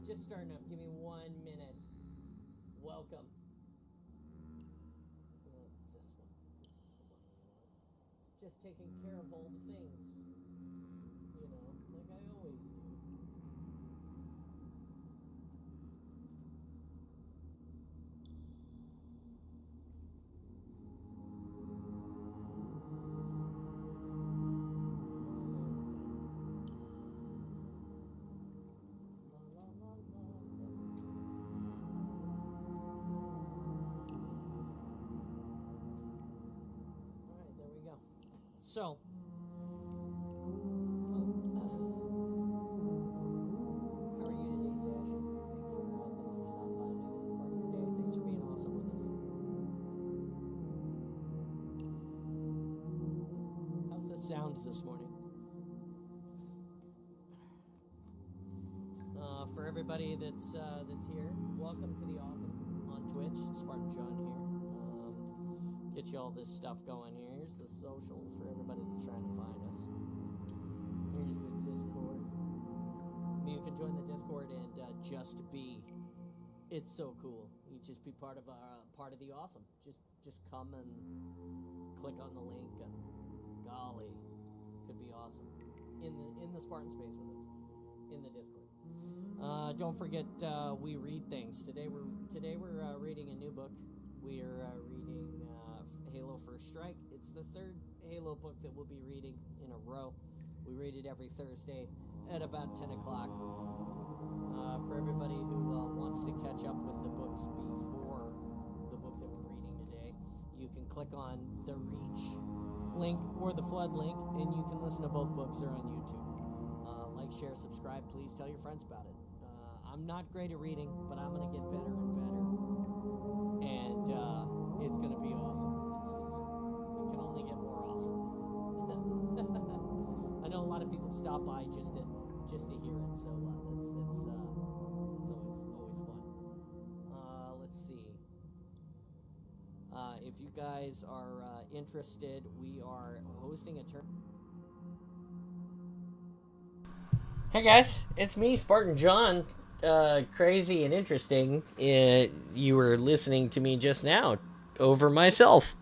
Just starting up. Give me 1 minute. Welcome. This one. This is the one we want. Just taking care of all the things. You know, like I always do. So, how are you today, Sash? Thanks for stopping by and making this part of your day. Thanks for being awesome with us. How's the sound this morning? For everybody that's here, welcome to the awesome on Twitch. Spartan John here. Get you all this stuff going here. Here's the socials for everybody that's trying to find us. Here's the Discord. You can join the Discord and just be. It's so cool. You just be part of the awesome. Just come and click on the link and golly, could be awesome in the Spartan space with us in the Discord. Don't forget we read things. Today we're reading a new book. We are reading Halo First Strike. It's the third Halo book that we'll be reading in a row. We read it every Thursday at about 10 o'clock. For everybody who wants to catch up with the books before the book that we're reading today, you can click on the Reach link or the Flood link, and you can listen to both books. They're on YouTube. Like, share, subscribe. Please tell your friends about it. I'm not great at reading, but I'm going to get better and better. And it's going to be awesome. It can only get more awesome. I know a lot of people stop by just to hear it, so that's always fun. Let's see. If you guys are interested, we are hosting a tournament. Hey guys, it's me, Spartan John. Crazy and interesting. You were listening to me just now over myself.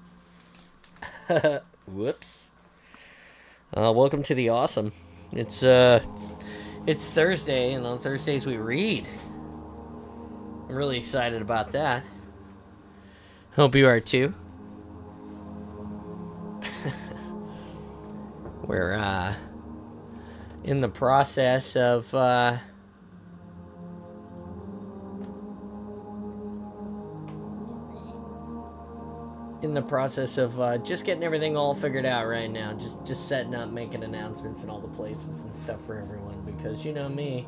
Whoops. Welcome to the awesome. It's Thursday, and on Thursdays we read. I'm really excited about that. Hope you are too. We're in the process of just getting everything all figured out right now. Just setting up, making announcements in all the places and stuff for everyone, because you know me.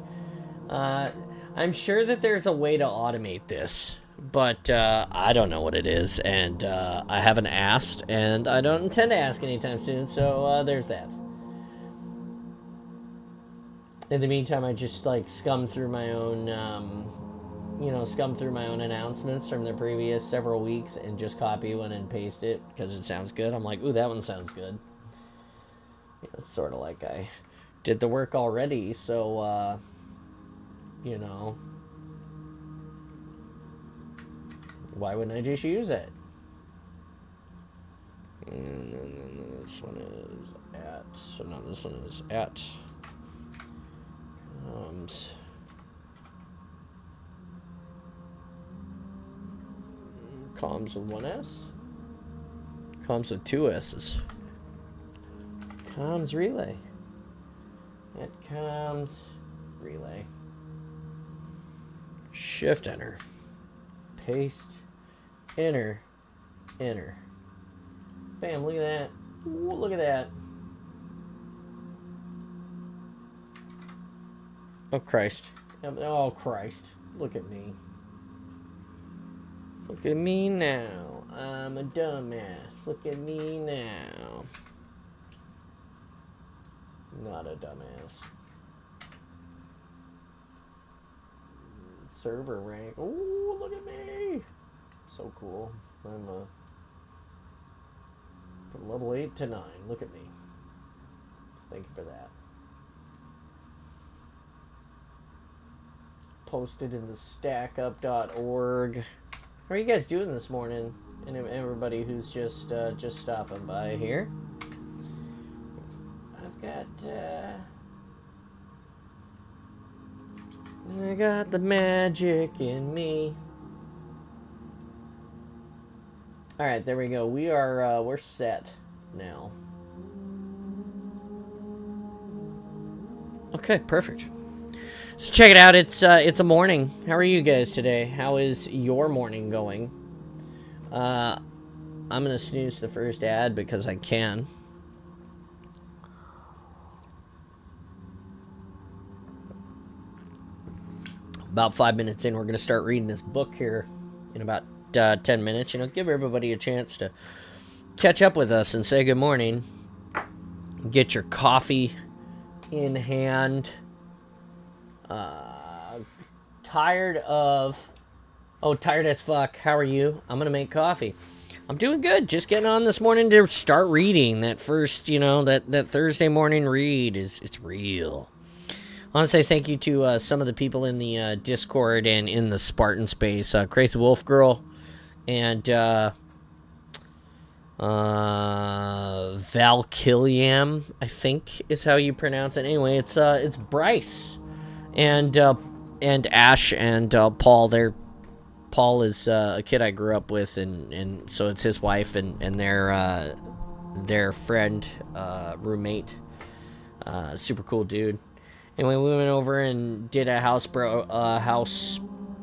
I'm sure that there's a way to automate this, but I don't know what it is, and I haven't asked, and I don't intend to ask anytime soon, so there's that. In the meantime, I just skimmed through my own announcements from the previous several weeks and just copy one and paste it because it sounds good. I'm like, ooh, that one sounds good. It's sort of like I did the work already, so why wouldn't I just use it? And then this one is at. So now this one is at. Comms with one S. Comms with two S's. Comms relay. At comms relay. Shift enter. Paste. Enter. Enter. Bam, look at that. Ooh, look at that. Oh, Christ. Oh, Christ. Look at me. Look at me now. I'm a dumbass. Look at me now. Not a dumbass. Server rank. Oh, look at me. So cool. I'm from level 8 to 9. Look at me. Thank you for that. posted in the stackup.org. How are you guys doing this morning? And everybody who's just stopping by here. I've got I got the magic in me. All right, there we go. We're set now. Okay, perfect. So check it out. It's a morning. How are you guys today? How is your morning going? I'm gonna snooze the first ad because I can. About 5 minutes in, we're gonna start reading this book here in about 10 minutes. You know, give everybody a chance to catch up with us and say good morning. Get your coffee in hand. Tired as fuck. How are you? I'm gonna make coffee. I'm doing good. Just getting on this morning to start reading. That first, you know, that Thursday morning read it's real. I want to say thank you to some of the people in the Discord and in the Spartan space. Crazy Wolf Girl and Valkiliam, I think is how you pronounce it. Anyway, it's Bryce and Ash and Paul. Paul is a kid I grew up with, and so it's his wife and their friend, roommate, super cool dude. Anyway, we went over and did a house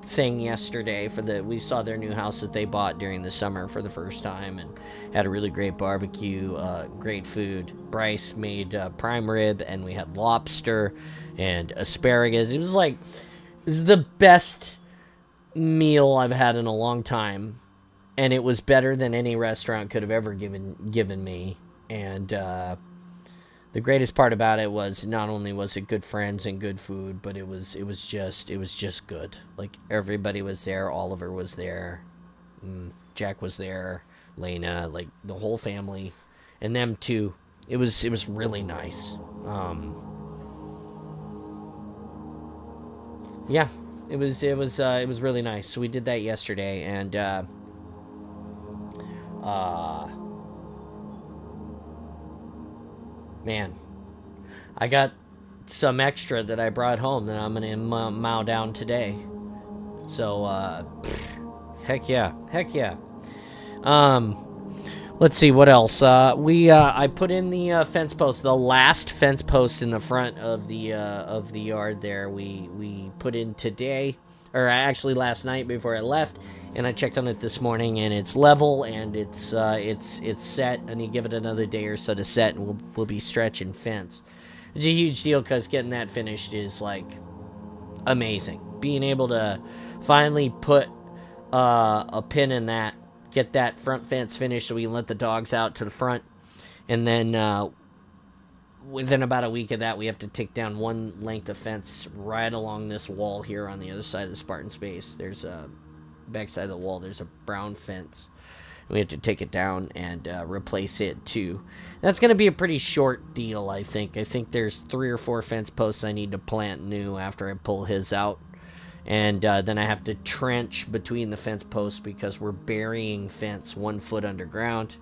thing yesterday we saw their new house that they bought during the summer for the first time, and had a really great barbecue, great food. Bryce made prime rib, and we had lobster and asparagus. It was the best meal I've had in a long time, and it was better than any restaurant could have ever given me. And the greatest part about it was not only was it good friends and good food, but it was just good. Like, everybody was there. Oliver was there, Jack was there, Lena, like the whole family, and them too. It was really nice. Yeah, it was really nice. So we did that yesterday, and man, I got some extra that I brought home that I'm gonna mow down today. So heck yeah. Let's see what else. I put in the fence post, the last fence post in the front of the yard there. We put in today, or actually last night before I left, and I checked on it this morning, and it's level, and it's set. I need to give it another day or so to set, and we'll be stretching fence. It's a huge deal because getting that finished is like amazing. Being able to finally put a pin in that. Get that front fence finished so we can let the dogs out to the front. And then within about a week of that, we have to take down one length of fence right along this wall here on the other side of the Spartan space. There's a backside of the wall, there's a brown fence. We have to take it down and replace it too. That's going to be a pretty short deal, I think. I think there's 3 or 4 fence posts I need to plant new after I pull his out. And then I have to trench between the fence posts because we're burying fence 1 foot underground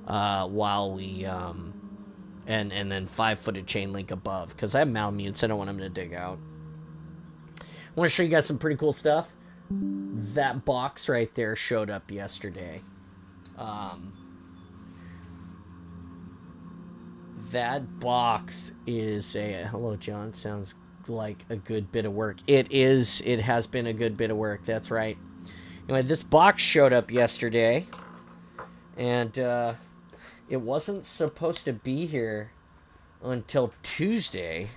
while we and then 5 foot of chain link above because I have Malamutes. I don't want them to dig out. I want to show you guys some pretty cool stuff. That box right there showed up yesterday. That box is a hello, John. Sounds like a good bit of work. It has been a good bit of work, that's right. Anyway, this box showed up yesterday, and it wasn't supposed to be here until Tuesday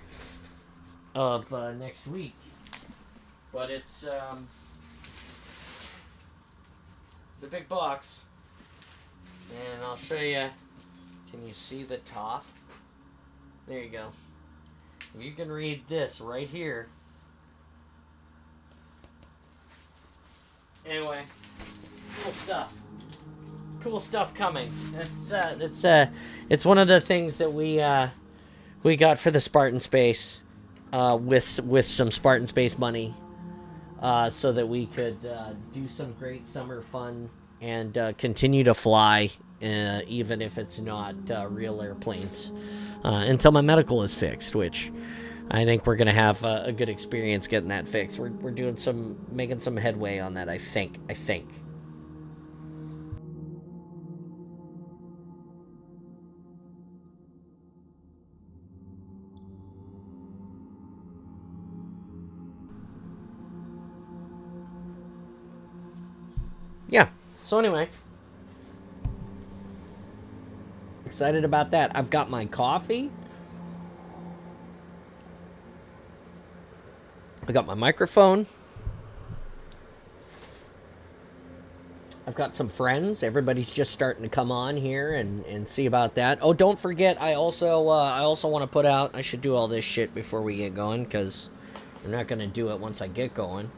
of next week, but it's a big box, and I'll show you. Can you see the top? There you go. You can read this right here. Anyway, cool stuff. Cool stuff coming. It's one of the things that we got for the Spartan space, with some Spartan space money. so that we could do some great summer fun and continue to fly, even if it's not real airplanes, until my medical is fixed, which I think we're gonna have a good experience getting that fixed. We're making some headway on that. I think. Yeah. So anyway, excited about that. I've got my coffee. I got my microphone. I've got some friends. Everybody's just starting to come on here and see about that. Oh, don't forget, I also want to put out. I should do all this shit before we get going because I'm not gonna do it once I get going.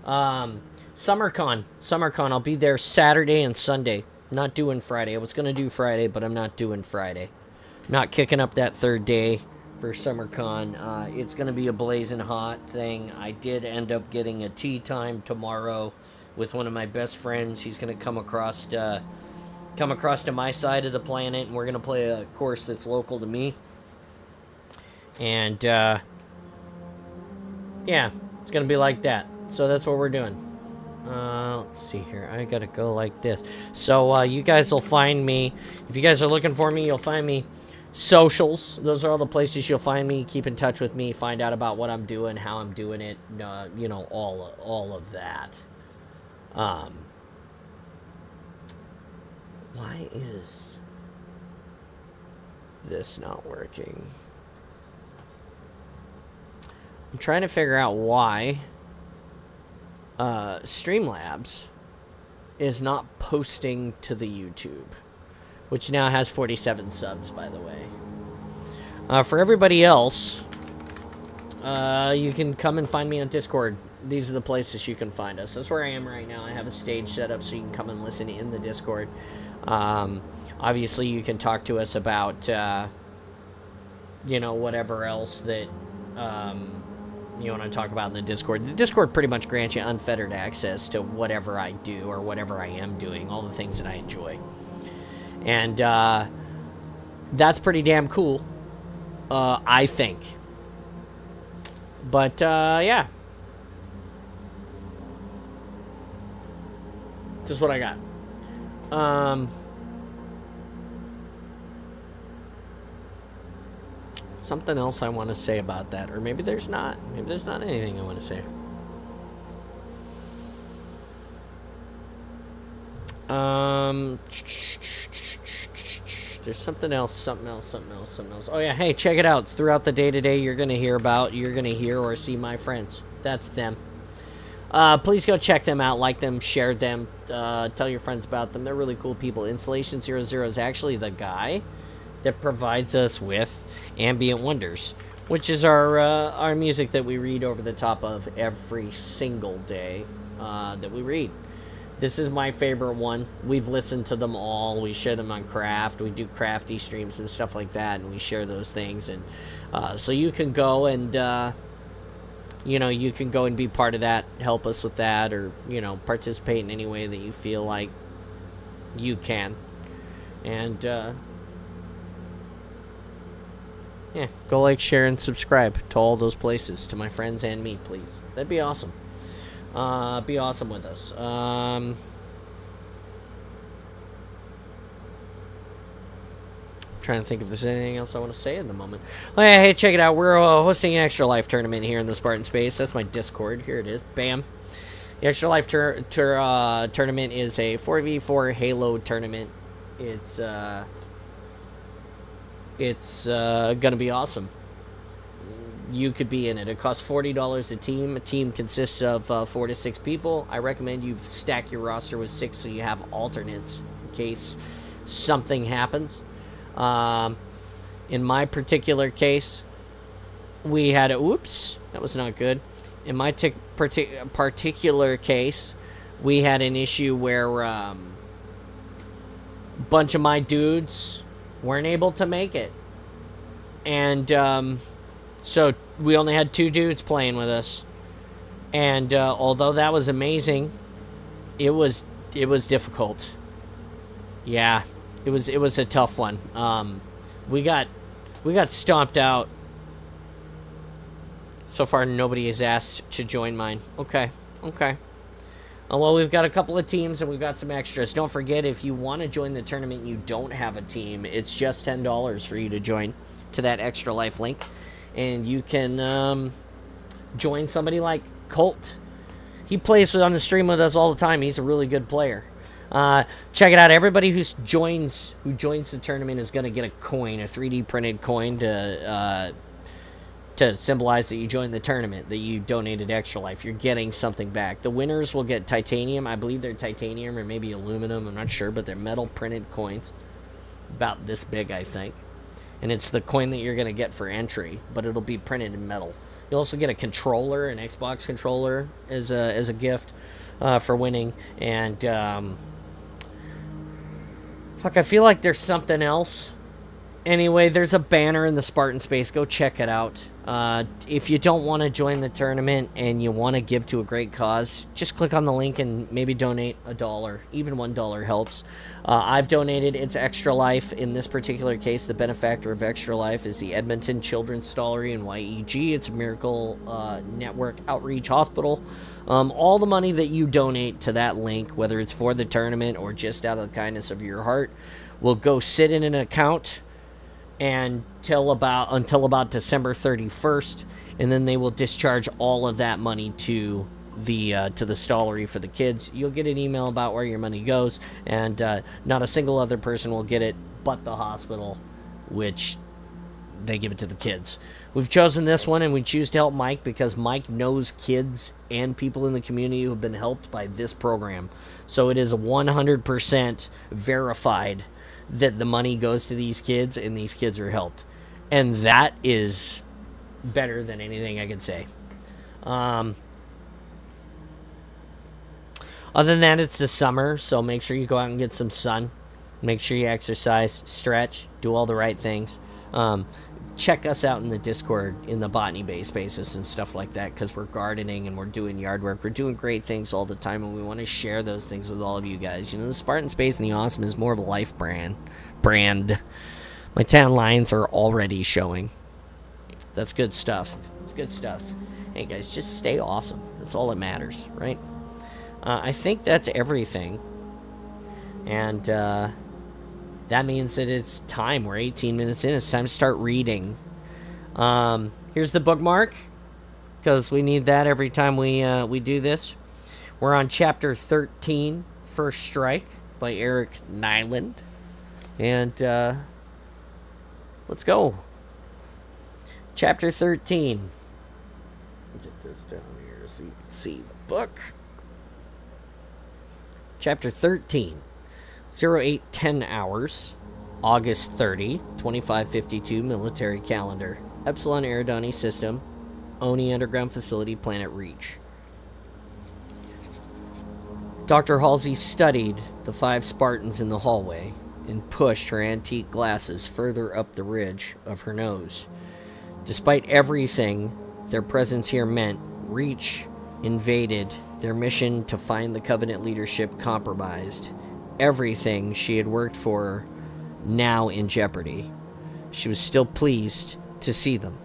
SummerCon. I'll be there Saturday and Sunday. I'm not doing Friday. I was gonna do Friday, but I'm not doing Friday. I'm not kicking up that third day for SummerCon. It's gonna be a blazing hot thing. I did end up getting a tea time tomorrow with one of my best friends. He's gonna come across to my side of the planet, and we're gonna play a course that's local to me. And yeah, it's gonna be like that. So that's what we're doing. Let's see here. I gotta go like this. So you guys will find me. If you guys are looking for me, you'll find me. Socials. Those are all the places you'll find me. Keep in touch with me. Find out about what I'm doing, how I'm doing it. You know, all of that. Why is this not working? I'm trying to figure out why Streamlabs is not posting to the YouTube, which now has 47 subs, by the way. For everybody else, you can come and find me on Discord. These are the places you can find us. That's where I am right now. I have a stage set up so you can come and listen in the Discord. Obviously, you can talk to us about, you know, whatever else that you want to talk about in the Discord. The Discord pretty much grants you unfettered access to whatever I do or whatever I am doing, all the things that I enjoy. And that's pretty damn cool, I think. But yeah, just what I got. Something else I want to say about that, or maybe there's not. Maybe there's not anything I want to say. There's something else. Oh yeah, hey, check it out. It's throughout the day today. You're gonna hear or see my friends. That's them. Please go check them out, like them, share them, tell your friends about them. They're really cool people. Installation 00 is actually the guy that provides us with Ambient Wonders, which is our music that we read over the top of every single day that we read. This is my favorite one. We've listened to them all. We share them on Craft. We do crafty streams and stuff like that, and we share those things. And so you can go and you can go and be part of that, help us with that, or participate in any way that you feel like you can. And yeah, go like, share, and subscribe to all those places, to my friends and me, please. That'd be awesome. Be awesome with us. Trying to think if there's anything else I want to say at the moment. Oh, yeah, hey, check it out. We're hosting an Extra Life tournament here in the Spartan space. That's my Discord. Here it is. Bam. The Extra Life tournament is a 4v4 Halo tournament. It's gonna be awesome. You could be in it. It costs $40 a team. A team consists of 4 to 6 people. I recommend you stack your roster with 6 so you have alternates in case something happens. In my particular case, we had a... Oops, that was not good. In my particular case, we had an issue where a bunch of my dudes weren't able to make it. And so we only had 2 dudes playing with us. And although that was amazing, it was difficult. Yeah, it was a tough one. We got stomped out. So far, nobody has asked to join mine. Okay. Well, we've got a couple of teams and we've got some extras. Don't forget, if you want to join the tournament and you don't have a team, it's just $10 for you to join to that Extra Life link. And you can join somebody like Colt. He plays on the stream with us all the time. He's a really good player. Check it out. Everybody who joins the tournament is going to get a coin, a 3D printed coin to symbolize that you joined the tournament, that you donated Extra Life. You're getting something back. The winners will get titanium. I believe they're titanium or maybe aluminum. I'm not sure, but they're metal printed coins. About this big, I think. And it's the coin that you're going to get for entry, but it'll be printed in metal. You'll also get a controller, an Xbox controller, as a gift for winning. And, I feel like there's something else. Anyway, there's a banner in the Spartan space. Go check it out. If you don't want to join the tournament and you want to give to a great cause, just click on the link and maybe donate $1. Even $1 helps. I've donated. It's Extra Life. In this particular case, the benefactor of Extra Life is the Edmonton Children's Stollery in YEG. It's a Miracle Network Outreach Hospital. All the money that you donate to that link, whether it's for the tournament or just out of the kindness of your heart, will go sit in an account until about December 31st, and then they will discharge all of that money to the stollery for the kids. You'll get an email about where your money goes, and not a single other person will get it but the hospital, which they give it to the kids. We've chosen this one, and we choose to help Mike because Mike knows kids and people in the community who have been helped by this program. So it is 100% verified that the money goes to these kids and these kids are helped. And that is better than anything I could say. Other than that, it's the summer, so make sure you go out and get some sun. Make sure you exercise, stretch, do all the right things. Check us out in the Discord, in the Botany Bay spaces and stuff like that, because we're gardening and we're doing yard work. We're doing great things all the time, and we want to share those things with all of you guys. You know, the Spartan Space and the Awesome is more of a life brand. My tan lines are already showing. That's good stuff. It's good stuff. Hey, guys, just stay awesome. That's all that matters, right? I think that's everything. And, that means that it's time. We're 18 minutes in. It's time to start reading. Here's the bookmark, because we need that every time we do this. We're on Chapter 13, First Strike, by Eric Nyland. And let's go. Chapter 13. Get this down here so you can see the book. Chapter 13. 0810 hours, August 30, 2552, military calendar. Epsilon Eridani System, Oni Underground Facility, Planet Reach. Dr. Halsey studied the 5 Spartans in the hallway and pushed her antique glasses further up the ridge of her nose. Despite everything their presence here meant, Reach invaded, their mission to find the Covenant leadership compromised. Everything she had worked for now in jeopardy. She was still pleased to see them.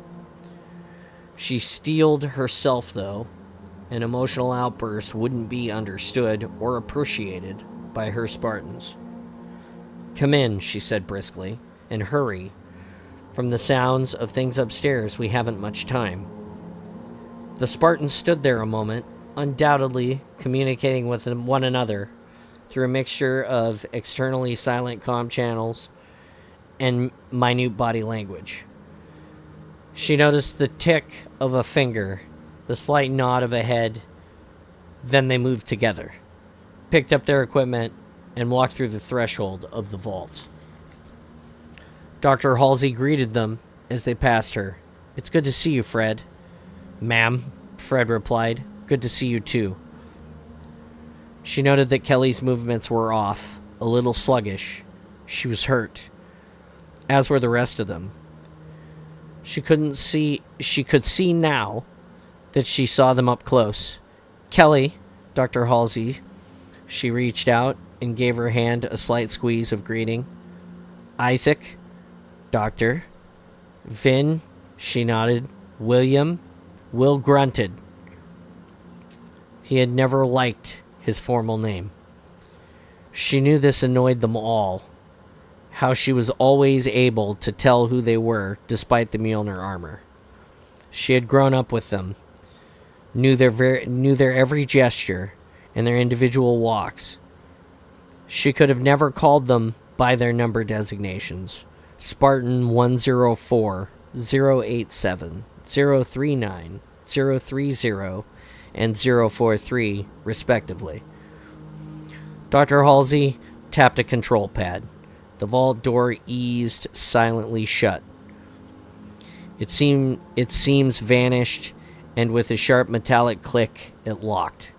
She steeled herself, though. An emotional outburst wouldn't be understood or appreciated by her Spartans. "Come in," she said briskly, "and hurry. From the sounds of things upstairs, we haven't much time." The Spartans stood there a moment, undoubtedly communicating with one another through a mixture of externally silent comm channels and minute body language. She noticed the tick of a finger, the slight nod of a head. Then they moved together, picked up their equipment, and walked through the threshold of the vault. Dr. Halsey greeted them as they passed her. "It's good to see you, Fred." "Ma'am," Fred replied. "Good to see you, too." She noted that Kelly's movements were off, a little sluggish. She was hurt, as were the rest of them. She could see now that she saw them up close. Kelly, Dr. Halsey. She reached out and gave her hand a slight squeeze of greeting. Isaac, Doctor. Vin, she nodded. William, Will grunted. He had never liked his formal name. She knew this annoyed them all. How she was always able to tell who they were despite the Mjolnir armor. She had grown up with them, knew their every gesture and their individual walks. She could have never called them by their number designations. Spartan 104, 087, 039, 030, and 043, respectively. Dr. Halsey tapped a control pad. The vault door eased silently shut. Its seams vanished, and with a sharp metallic click, it locked.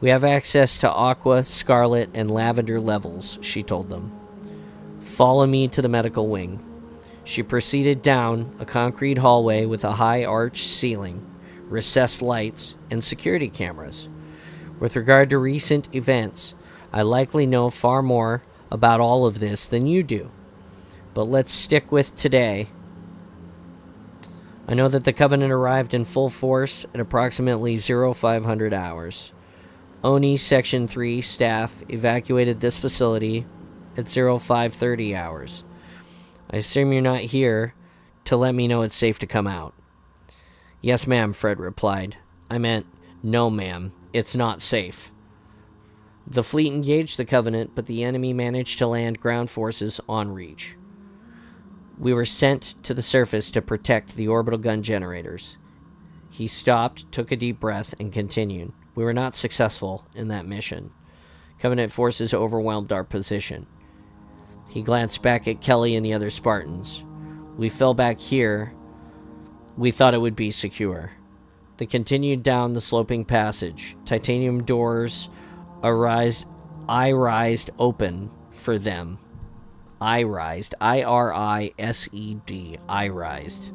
We have access to aqua, scarlet, and lavender levels, she told them. Follow me to the medical wing. She proceeded down a concrete hallway with a high arched ceiling, recessed lights, and security cameras. With regard to recent events, I likely know far more about all of this than you do. But let's stick with today. I know that the Covenant arrived in full force at approximately 0500 hours. ONI Section 3 staff evacuated this facility at 0530 hours. I assume you're not here to let me know it's safe to come out. Yes, ma'am, Fred replied. I meant, no, ma'am, it's not safe. The fleet engaged the Covenant, but the enemy managed to land ground forces en reach. We were sent to the surface to protect the orbital gun generators. He stopped, took a deep breath, and continued. We were not successful in that mission. Covenant forces overwhelmed our position. He glanced back at Kelly and the other Spartans. We fell back here. We thought it would be secure. They continued down the sloping passage. Titanium doors I-rised open for them. I-rised. I-R-I-S-E-D. I-rised.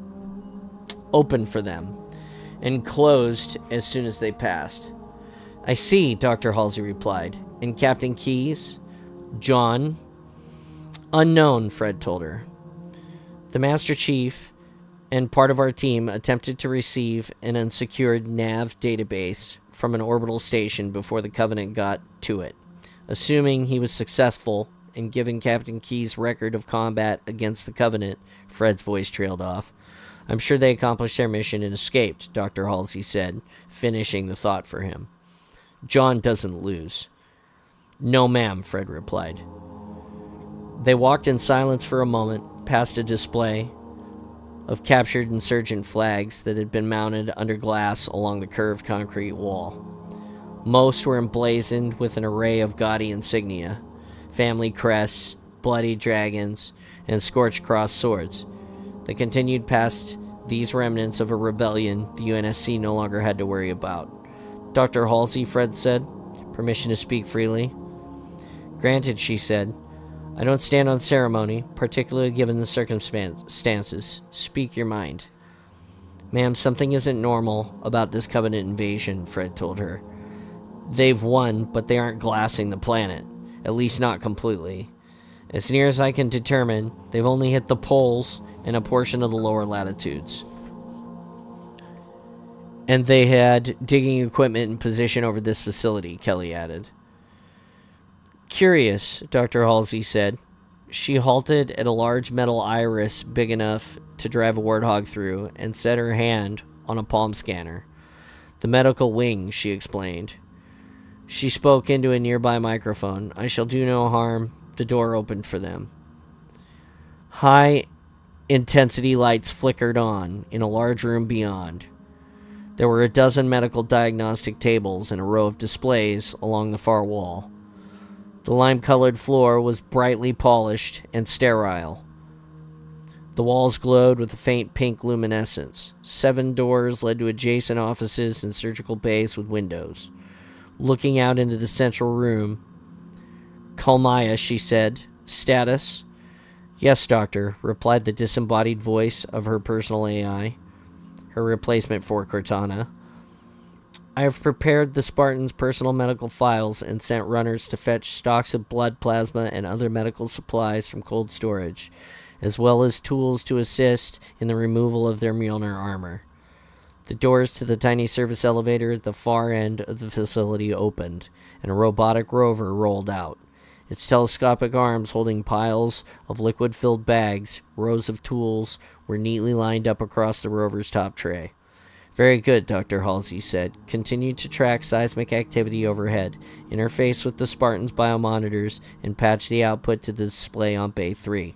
Open for them. And closed as soon as they passed. I see, Dr. Halsey replied. And Captain Keyes? John? Unknown, Fred told her. The Master Chief and part of our team attempted to receive an unsecured nav database from an orbital station before the Covenant got to it. Assuming he was successful and given Captain Keyes' record of combat against the Covenant, Fred's voice trailed off. I'm sure they accomplished their mission and escaped, Dr. Halsey said, finishing the thought for him. John doesn't lose. No, ma'am, Fred replied. They walked in silence for a moment, past a display of captured insurgent flags that had been mounted under glass along the curved concrete wall. Most were emblazoned with an array of gaudy insignia, family crests, bloody dragons, and scorched cross swords. They continued past these remnants of a rebellion the UNSC no longer had to worry about. Dr. Halsey, Fred said, permission to speak freely. Granted, she said. I don't stand on ceremony, particularly given the circumstances. Speak your mind. Ma'am, something isn't normal about this Covenant invasion, Fred told her. They've won, but they aren't glassing the planet. At least not completely. As near as I can determine, they've only hit the poles and a portion of the lower latitudes. And they had digging equipment in position over this facility, Kelly added. Curious, Dr. Halsey said. She halted at a large metal iris big enough to drive a warthog through and set her hand on a palm scanner. The medical wing, she explained. She spoke into a nearby microphone. I shall do no harm. The door opened for them. High-intensity lights flickered on in a large room beyond. There were a dozen medical diagnostic tables and a row of displays along the far wall. The lime-colored floor was brightly polished and sterile. The walls glowed with a faint pink luminescence. 7 doors led to adjacent offices and surgical bays with windows. Looking out into the central room, Kalmaya, she said, status? Yes, doctor, replied the disembodied voice of her personal AI. her replacement for Cortana. I have prepared the Spartans' personal medical files and sent runners to fetch stocks of blood, plasma, and other medical supplies from cold storage, as well as tools to assist in the removal of their Mjolnir armor. The doors to the tiny service elevator at the far end of the facility opened, and a robotic rover rolled out. Its telescopic arms holding piles of liquid-filled bags, rows of tools, were neatly lined up across the rover's top tray. Very good, Dr. Halsey said. Continue to track seismic activity overhead, interface with the Spartans' biomonitors, and patch the output to the display on Bay 3.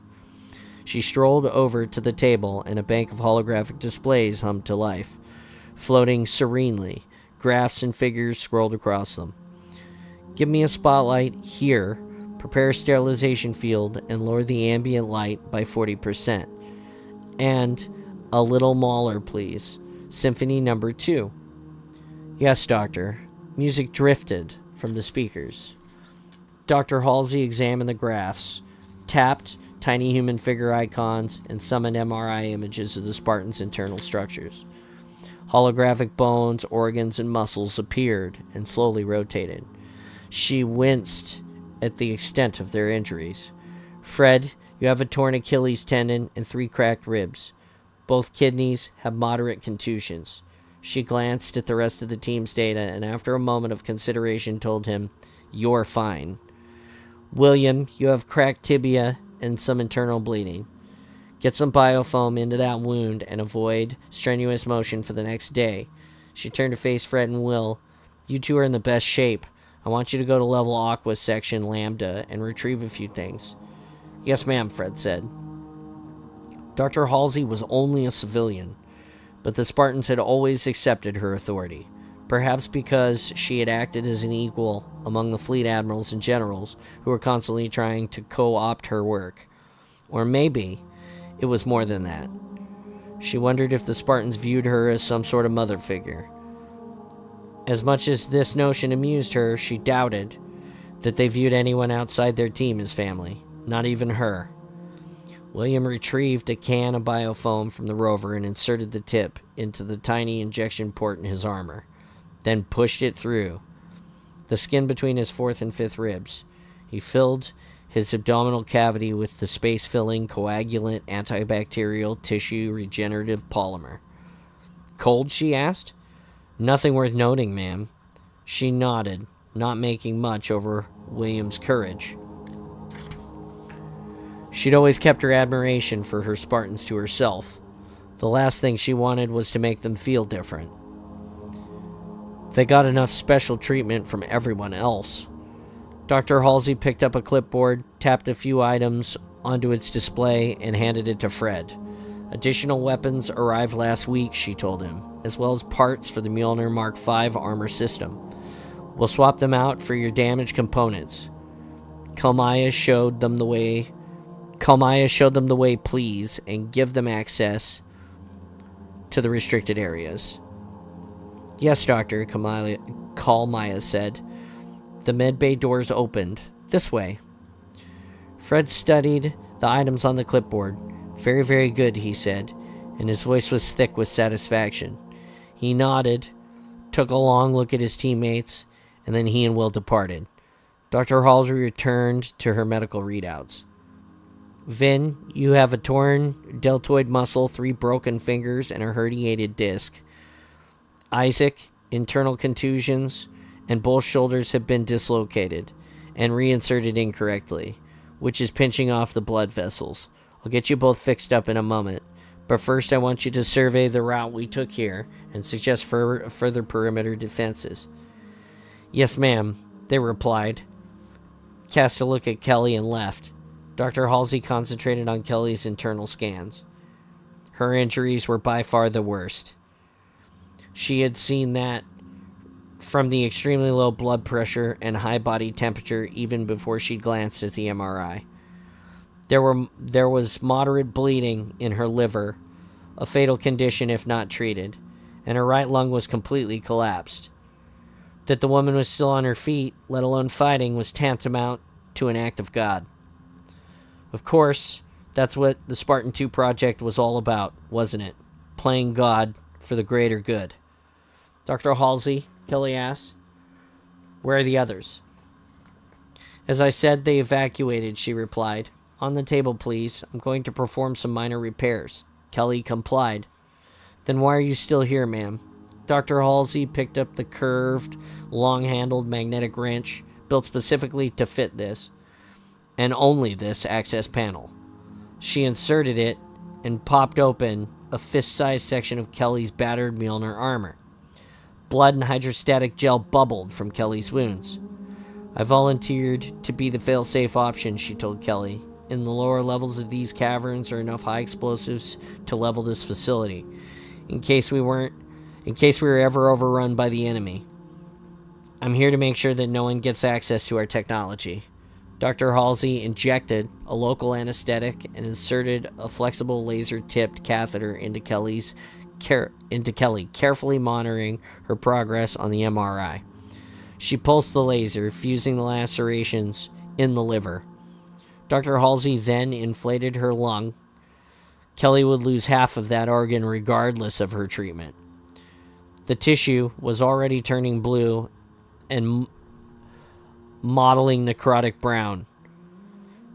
She strolled over to the table, and a bank of holographic displays hummed to life, floating serenely. Graphs and figures scrolled across them. Give me a spotlight here. Prepare a sterilization field and lower the ambient light by 40%. And a little Mahler, please. Symphony number 2. Yes, Doctor. Music drifted from the speakers. Dr. Halsey examined the graphs, tapped tiny human figure icons, and summoned MRI images of the Spartans' internal structures. Holographic bones, organs, and muscles appeared and slowly rotated. She winced at the extent of their injuries. Fred, you have a torn Achilles tendon and 3 cracked ribs. Both kidneys have moderate contusions. She glanced at the rest of the team's data and after a moment of consideration told him, You're fine. William, you have cracked tibia and some internal bleeding. Get some biofoam into that wound and avoid strenuous motion for the next day. She turned to face Fred and Will. You two are in the best shape. I want you to go to level Aqua section Lambda and retrieve a few things. Yes, ma'am, Fred said. Dr. Halsey was only a civilian, but the Spartans had always accepted her authority, perhaps because she had acted as an equal among the fleet admirals and generals who were constantly trying to co-opt her work. Or maybe it was more than that. She wondered if the Spartans viewed her as some sort of mother figure. As much as this notion amused her, she doubted that they viewed anyone outside their team as family, not even her. William retrieved a can of biofoam from the rover and inserted the tip into the tiny injection port in his armor, then pushed it through the skin between his 4th and 5th ribs. He filled his abdominal cavity with the space-filling, coagulant, antibacterial tissue regenerative polymer. Cold, she asked. Nothing worth noting, ma'am. She nodded, not making much over William's courage. She'd always kept her admiration for her Spartans to herself. The last thing she wanted was to make them feel different. They got enough special treatment from everyone else. Dr. Halsey picked up a clipboard, tapped a few items onto its display, and handed it to Fred. Additional weapons arrived last week, she told him, as well as parts for the Mjolnir Mark V armor system. We'll swap them out for your damaged components. Kalmaya showed them the way, please, and give them access to the restricted areas. Yes, Doctor, Kalmaya said. The medbay doors opened. This way. Fred studied the items on the clipboard. Very, very good, he said, and his voice was thick with satisfaction. He nodded, took a long look at his teammates, and then he and Will departed. Dr. Halsey returned to her medical readouts. Vin, you have a torn deltoid muscle, 3 broken fingers, and a herniated disc. Isaac, internal contusions, and both shoulders have been dislocated and reinserted incorrectly, which is pinching off the blood vessels. I'll get you both fixed up in a moment, but first I want you to survey the route we took here and suggest further perimeter defenses. Yes, ma'am, they replied. Cast a look at Kelly and left. Dr. Halsey concentrated on Kelly's internal scans. Her injuries were by far the worst. She had seen that from the extremely low blood pressure and high body temperature even before she glanced at the MRI. There was moderate bleeding in her liver, a fatal condition if not treated, and her right lung was completely collapsed. That the woman was still on her feet, let alone fighting, was tantamount to an act of God. Of course, that's what the Spartan 2 project was all about, wasn't it? Playing God for the greater good. Dr. Halsey, Kelly asked. Where are the others? As I said, they evacuated, she replied. On the table, please. I'm going to perform some minor repairs. Kelly complied. Then why are you still here, ma'am? Dr. Halsey picked up the curved, long-handled magnetic wrench built specifically to fit this, and only this access panel. She inserted it and popped open a fist-sized section of Kelly's battered Mjolnir armor. Blood and hydrostatic gel bubbled from Kelly's wounds. I volunteered to be the fail-safe option, she told Kelly. In the lower levels of these caverns are enough high explosives to level this facility, in case we were ever overrun by the enemy. I'm here to make sure that no one gets access to our technology. Dr. Halsey injected a local anesthetic and inserted a flexible laser-tipped catheter into Kelly, carefully monitoring her progress on the MRI. She pulsed the laser, fusing the lacerations in the liver. Dr. Halsey then inflated her lung. Kelly would lose half of that organ regardless of her treatment. The tissue was already turning blue and mottling necrotic brown.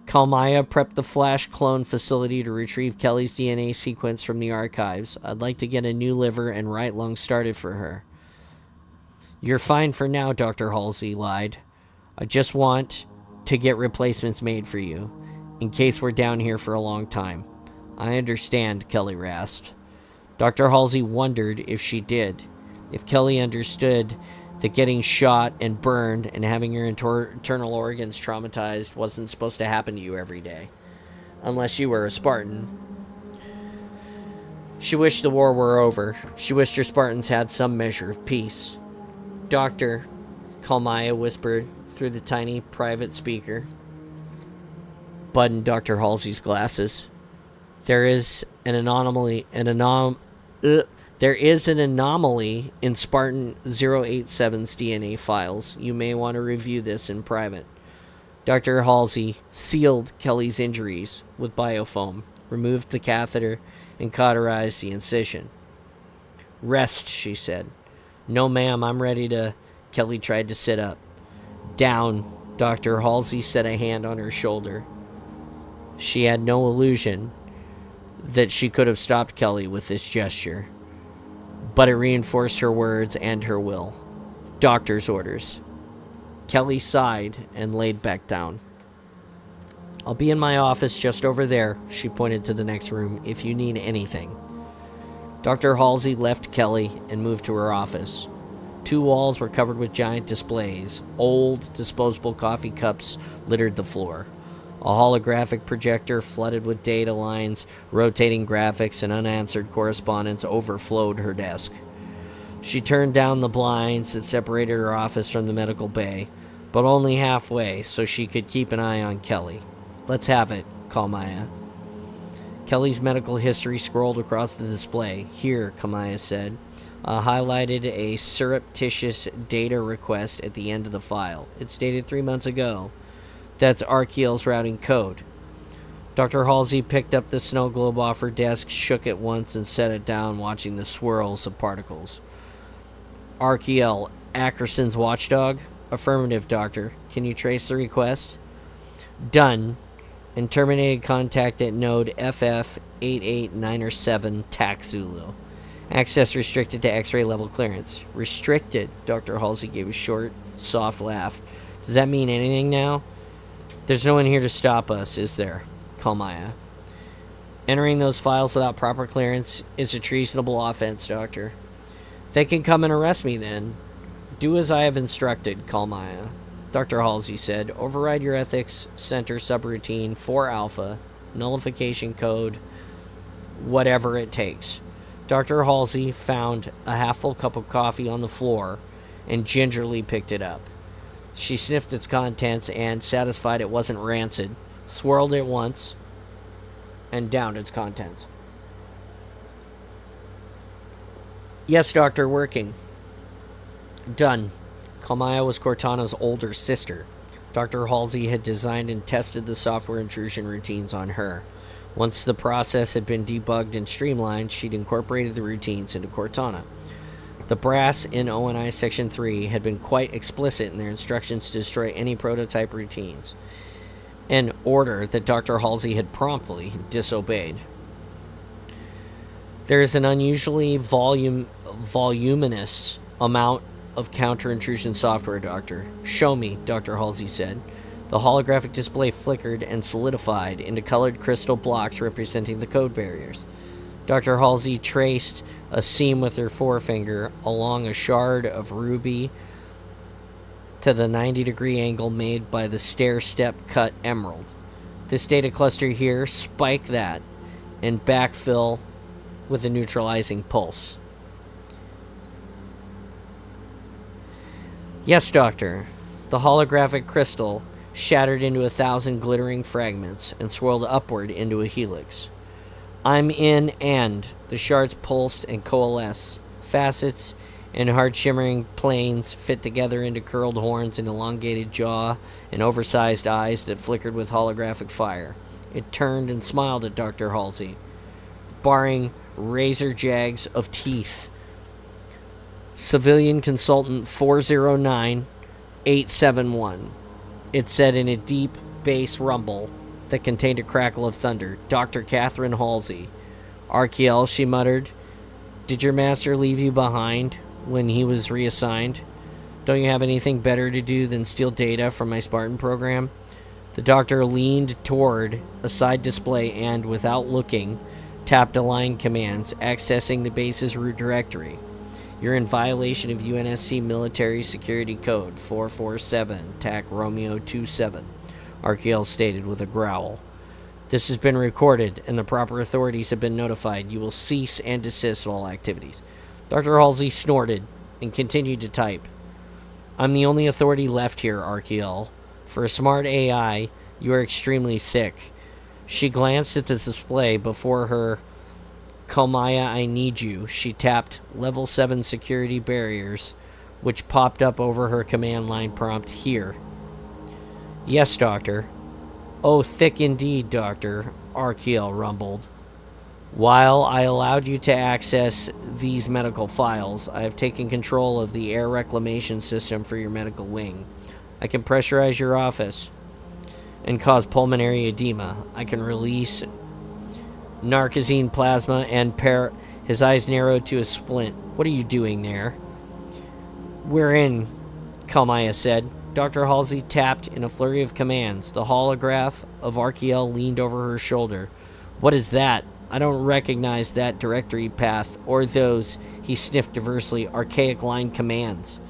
Kalmaya prepped the flash clone facility to retrieve Kelly's DNA sequence from the archives. I'd like to get a new liver and right lung started for her. You're fine for now, Dr. Halsey lied. I just want to get replacements made for you, in case we're down here for a long time. I understand, Kelly rasped. Dr. Halsey wondered if she did. If Kelly understood that getting shot and burned and having your internal organs traumatized wasn't supposed to happen to you every day. Unless you were a Spartan. She wished the war were over. She wished her Spartans had some measure of peace. Doctor, Kalmaya whispered through the tiny private speaker. Buttoned Dr. Halsey's glasses. There is an anomaly in Spartan 087's DNA files. You may want to review this in private. Dr. Halsey sealed Kelly's injuries with biofoam, removed the catheter, and cauterized the incision. Rest, she said. No, ma'am, I'm ready to... Kelly tried to sit up. Down, Dr. Halsey set a hand on her shoulder. She had no illusion that she could have stopped Kelly with this gesture, but it reinforced her words and her will. Doctor's orders. Kelly sighed and laid back down. I'll be in my office just over there, she pointed to the next room, if you need anything. Dr. Halsey left Kelly and moved to her office. Two walls were covered with giant displays. Old, disposable coffee cups littered the floor. A holographic projector flooded with data lines, rotating graphics, and unanswered correspondence overflowed her desk. She turned down the blinds that separated her office from the medical bay, but only halfway so she could keep an eye on Kelly. Let's have it, Kalmaya. Kelly's medical history scrolled across the display. Here, Kalmaya said. Highlighted a surreptitious data request at the end of the file. It's dated 3 months ago. That's Arkiel's routing code. Dr. Halsey picked up the snow globe off her desk, shook it once, and set it down, watching the swirls of particles. Arkiel, Ackerson's watchdog? Affirmative, Doctor. Can you trace the request? Done. And terminated contact at node FF88907 TAC Zulu. Access restricted to X-ray level clearance. Restricted, Dr. Halsey gave a short, soft laugh. Does that mean anything now? There's no one here to stop us, is there? Kalmaya. Entering those files without proper clearance is a treasonable offense, Doctor. They can come and arrest me then. Do as I have instructed, Kalmaya. Dr. Halsey said, override your ethics center subroutine 4 alpha, nullification code, whatever it takes. Dr. Halsey found a half-full cup of coffee on the floor and gingerly picked it up. She sniffed its contents and, satisfied it wasn't rancid, swirled it once and downed its contents. Yes, Doctor, working. Done. Kalmaya was Cortana's older sister. Dr. Halsey had designed and tested the software intrusion routines on her. Once the process had been debugged and streamlined, she'd incorporated the routines into Cortana. The brass in ONI Section 3 had been quite explicit in their instructions to destroy any prototype routines, an order that Dr. Halsey had promptly disobeyed. There is an unusually voluminous amount of counter-intrusion software, Doctor. Show me, Dr. Halsey said. The holographic display flickered and solidified into colored crystal blocks representing the code barriers. Dr. Halsey traced a seam with her forefinger along a shard of ruby to the 90-degree angle made by the stair-step cut emerald. This data cluster here, spike that, and backfill with a neutralizing pulse. Yes, Doctor. The holographic crystal shattered into 1,000 glittering fragments and swirled upward into a helix. I'm in, and the shards pulsed and coalesced. Facets and hard shimmering planes fit together into curled horns, an elongated jaw, and oversized eyes that flickered with holographic fire. It turned and smiled at Dr. Halsey, barring razor jags of teeth. Civilian Consultant 409-871. It said in a deep bass rumble that contained a crackle of thunder. Dr. Catherine Halsey. Arkiel, she muttered. Did your master leave you behind when he was reassigned? Don't you have anything better to do than steal data from my Spartan program? The doctor leaned toward a side display and, without looking, tapped align commands, accessing the base's root directory. You're in violation of UNSC Military Security Code 447, TAC Romeo 27, Arkiel stated with a growl. This has been recorded, and the proper authorities have been notified. You will cease and desist all activities. Dr. Halsey snorted and continued to type. I'm the only authority left here, Arkiel. For a smart AI, you are extremely thick. She glanced at the display before her. Kalmaya, I need you. She tapped level 7 security barriers, which popped up over her command line prompt here. Yes, Doctor. Oh, thick indeed, Doctor, Arkiel rumbled. While I allowed you to access these medical files, I have taken control of the air reclamation system for your medical wing. I can pressurize your office and cause pulmonary edema. I can release narcosine plasma and his eyes narrowed to a splint. What are you doing there? We're in, Kalmaya said. Dr. Halsey tapped in a flurry of commands. The holograph of Arkiel leaned over her shoulder. What is that? I don't recognize that directory path or those, he sniffed diversely, archaic line commands.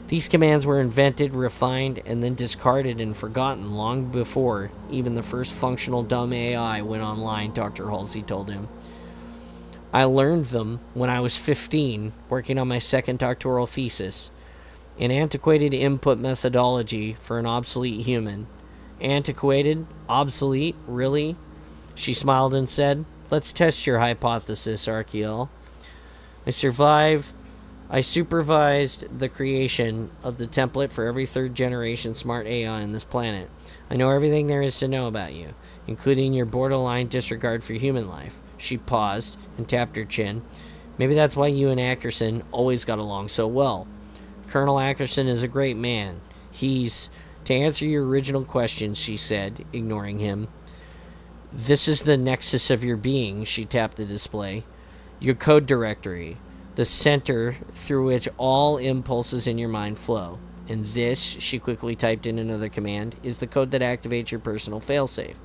These commands were invented, refined, and then discarded and forgotten long before even the first functional dumb AI went online, Dr. Halsey told him. I learned them when I was 15, working on my second doctoral thesis. An antiquated input methodology for an obsolete human. Antiquated? Obsolete? Really? She smiled and said, Let's test your hypothesis, Arkiel. I supervised the creation of the template for every third-generation smart AI on this planet. I know everything there is to know about you, including your borderline disregard for human life. She paused and tapped her chin. Maybe that's why you and Ackerson always got along so well. Colonel Ackerson is a great man. To answer your original question, she said, ignoring him. This is the nexus of your being, she tapped the display. Your code directory. The center through which all impulses in your mind flow. And this, she quickly typed in another command, is the code that activates your personal failsafe.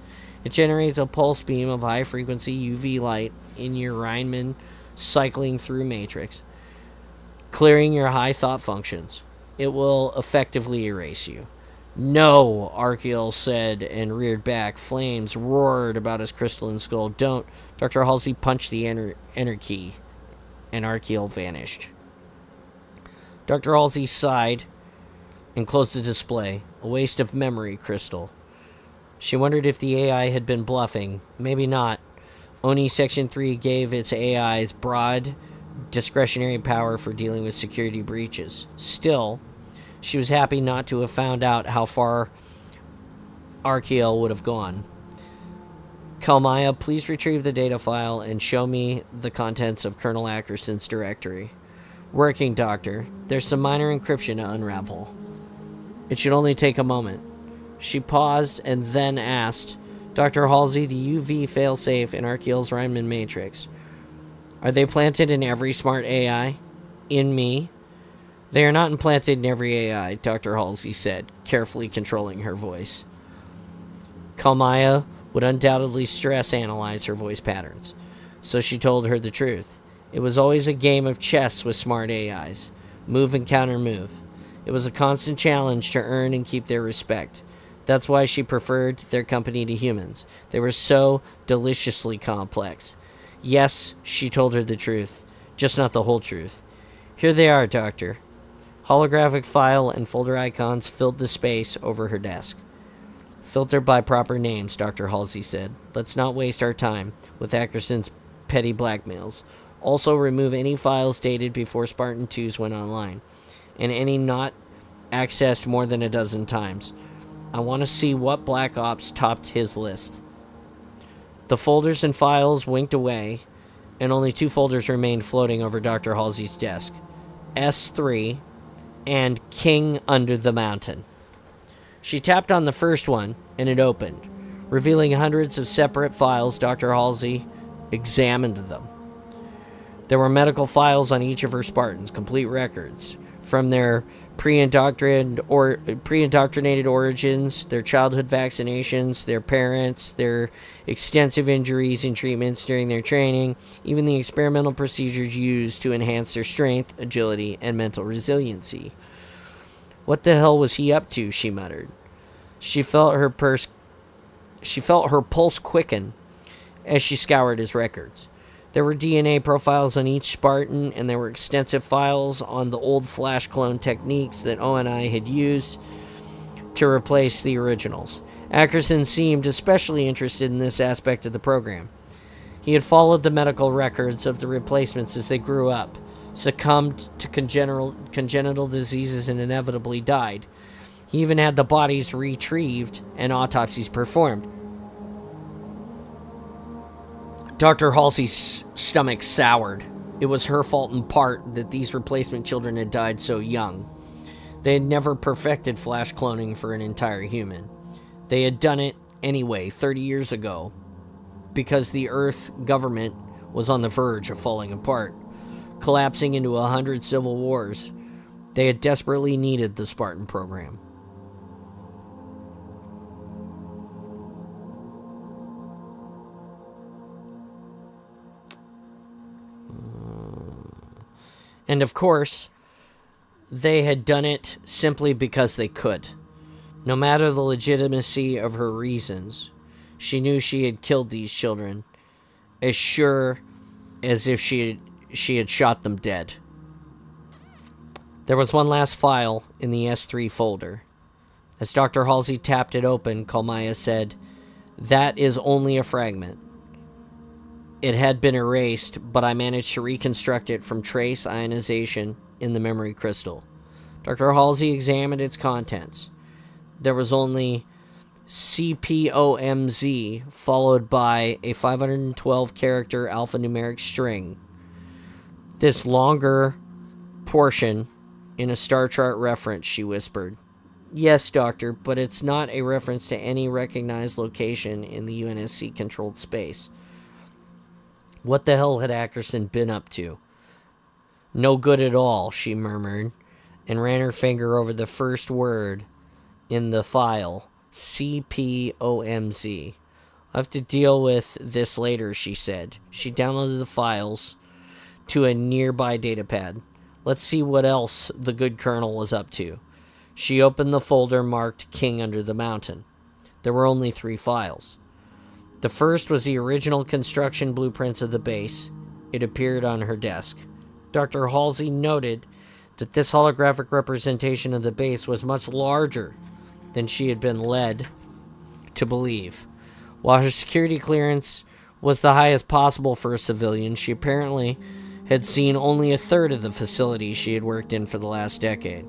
It generates a pulse beam of high-frequency UV light in your Riemann cycling through matrix, clearing your high thought functions. It will effectively erase you. No, Arkiel said and reared back. Flames roared about his crystalline skull. Don't. Dr. Halsey punched the enter key, and Arkiel vanished. Dr. Halsey sighed and closed the display. A waste of memory crystal. She wondered if the AI had been bluffing. Maybe not. ONI Section 3 gave its AIs broad discretionary power for dealing with security breaches. Still, she was happy not to have found out how far Arkiel would have gone. Kalmaya, please retrieve the data file and show me the contents of Colonel Ackerson's directory. Working, Doctor. There's some minor encryption to unravel. It should only take a moment. She paused and then asked, Dr. Halsey, the UV failsafe in Archeel's Riemann matrix. Are they planted in every smart AI? In me? They are not implanted in every AI, Dr. Halsey said, carefully controlling her voice. Kalmaya would undoubtedly stress-analyze her voice patterns, so she told her the truth. It was always a game of chess with smart AIs. Move and counter-move. It was a constant challenge to earn and keep their respect. That's why she preferred their company to humans. They were so deliciously complex. Yes, she told her the truth, just not the whole truth. Here they are, Doctor. Holographic file and folder icons filled the space over her desk. Filter by proper names, Dr. Halsey said. Let's not waste our time with Ackerson's petty blackmails. Also remove any files dated before Spartan 2s went online, and any not accessed more than a dozen times. I want to see what Black Ops topped his list. The folders and files winked away, and only 2 folders remained floating over Dr. Halsey's desk. S3 and King Under the Mountain. She tapped on the first one, and it opened. Revealing hundreds of separate files, Dr. Halsey examined them. There were medical files on each of her Spartans, complete records, from their pre-indoctrinated origins, their childhood vaccinations, their parents, their extensive injuries and treatments during their training, even the experimental procedures used to enhance their strength, agility, and mental resiliency. What the hell was he up to, she muttered. She felt her pulse quicken as she scoured his records. There were DNA profiles on each Spartan, and there were extensive files on the old flash clone techniques that ONI had used to replace the originals. Ackerson seemed especially interested in this aspect of the program. He had followed the medical records of the replacements as they grew up, succumbed to congenital diseases, and inevitably died. He even had the bodies retrieved and autopsies performed. Dr. Halsey's stomach soured. It was her fault in part that these replacement children had died so young. They had never perfected flash cloning for an entire human. They had done it anyway 30 years ago because the Earth government was on the verge of falling apart, collapsing into 100 civil wars. They had desperately needed the Spartan program. And of course, they had done it simply because they could. No matter the legitimacy of her reasons, she knew she had killed these children, as sure as if she had shot them dead. There was one last file in the S3 folder. As Dr. Halsey tapped it open, Kalmaya said, "That is only a fragment. It had been erased, but I managed to reconstruct it from trace ionization in the memory crystal." Dr. Halsey examined its contents. There was only CPOMZ, followed by a 512-character alphanumeric string. This longer portion in a star chart reference, she whispered. "Yes, Doctor, but it's not a reference to any recognized location in the UNSC-controlled space." What the hell had Ackerson been up to? "No good at all," she murmured, and ran her finger over the first word in the file, CPOMZ. "I'll have to deal with this later," she said. She downloaded the files to a nearby datapad. Let's see what else the good colonel was up to. She opened the folder marked King Under the Mountain. There were only 3 files. The first was the original construction blueprints of the base. It appeared on her desk. Dr. Halsey noted that this holographic representation of the base was much larger than she had been led to believe. While her security clearance was the highest possible for a civilian, she apparently had seen only a third of the facility she had worked in for the last decade.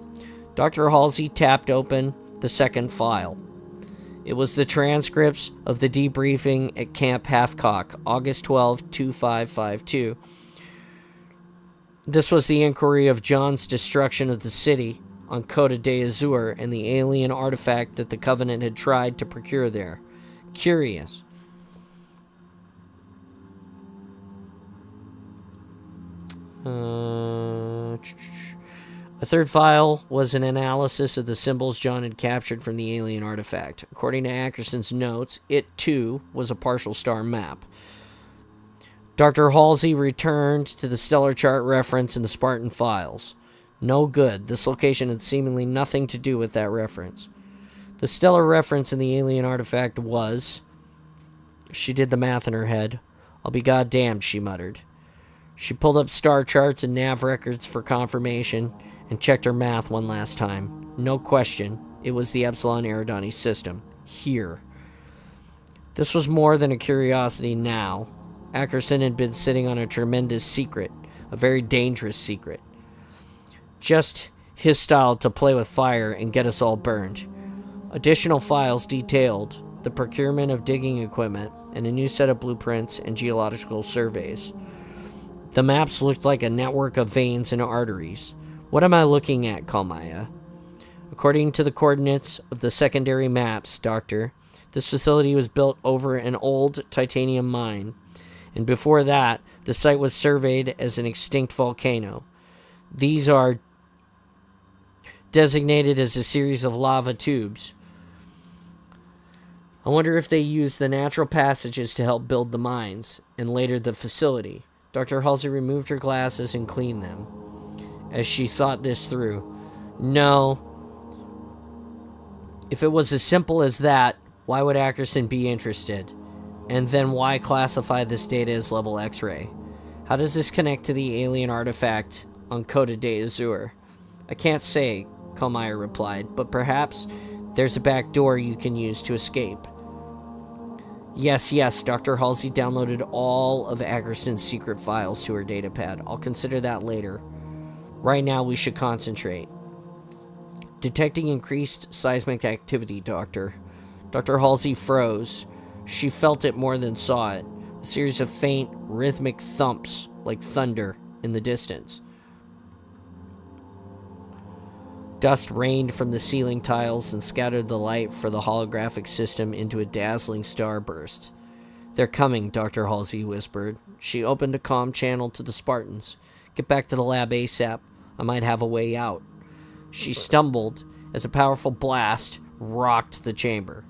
Dr. Halsey tapped open the second file. It was the transcripts of the debriefing at Camp Hathcock, August 12, 2552. This was the inquiry of John's destruction of the city on Côte d'Azur and the alien artifact that the Covenant had tried to procure there. Curious. A third file was an analysis of the symbols John had captured from the alien artifact. According to Ackerson's notes, it too was a partial star map. Dr. Halsey returned to the stellar chart reference in the Spartan files. No good. This location had seemingly nothing to do with that reference. The stellar reference in the alien artifact was... She did the math in her head. I'll be goddamned, she muttered. She pulled up star charts and nav records for confirmation and checked her math one last time. No question, it was the Epsilon Eridani system. Here. This was more than a curiosity now. Ackerson had been sitting on a tremendous secret, a very dangerous secret. Just his style to play with fire and get us all burned. Additional files detailed the procurement of digging equipment and a new set of blueprints and geological surveys. The maps looked like a network of veins and arteries. What am I looking at, Kalmaya? According to the coordinates of the secondary maps, Doctor, this facility was built over an old titanium mine, and before that, the site was surveyed as an extinct volcano. These are designated as a series of lava tubes. I wonder if they used the natural passages to help build the mines, and later the facility. Dr. Halsey removed her glasses and cleaned them. As she thought this through, no. If it was as simple as that, why would Ackerson be interested? And then why classify this data as level X-ray? How does this connect to the alien artifact on Côte d'Azur? I can't say, Kalmaya replied, but perhaps there's a back door you can use to escape. Yes, Dr. Halsey downloaded all of Ackerson's secret files to her datapad. I'll consider that later. Right now, we should concentrate. Detecting increased seismic activity, Doctor. Dr. Halsey froze. She felt it more than saw it. A series of faint, rhythmic thumps, like thunder, in the distance. Dust rained from the ceiling tiles and scattered the light for the holographic system into a dazzling starburst. They're coming, Dr. Halsey whispered. She opened a comm channel to the Spartans. Get back to the lab ASAP. I might have a way out. She stumbled as a powerful blast rocked the chamber.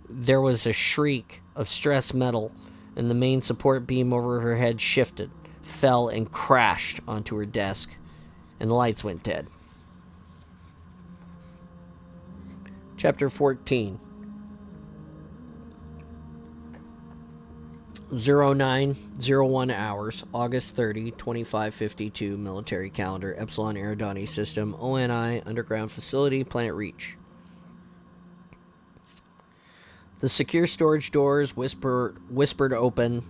There was a shriek of stressed metal, and the main support beam over her head shifted, fell, and crashed onto her desk, and the lights went dead. Chapter 14. 0901 hours, August 30, 2552, military calendar, Epsilon Eridani system, ONI, underground facility, Planet Reach. The secure storage doors whispered open,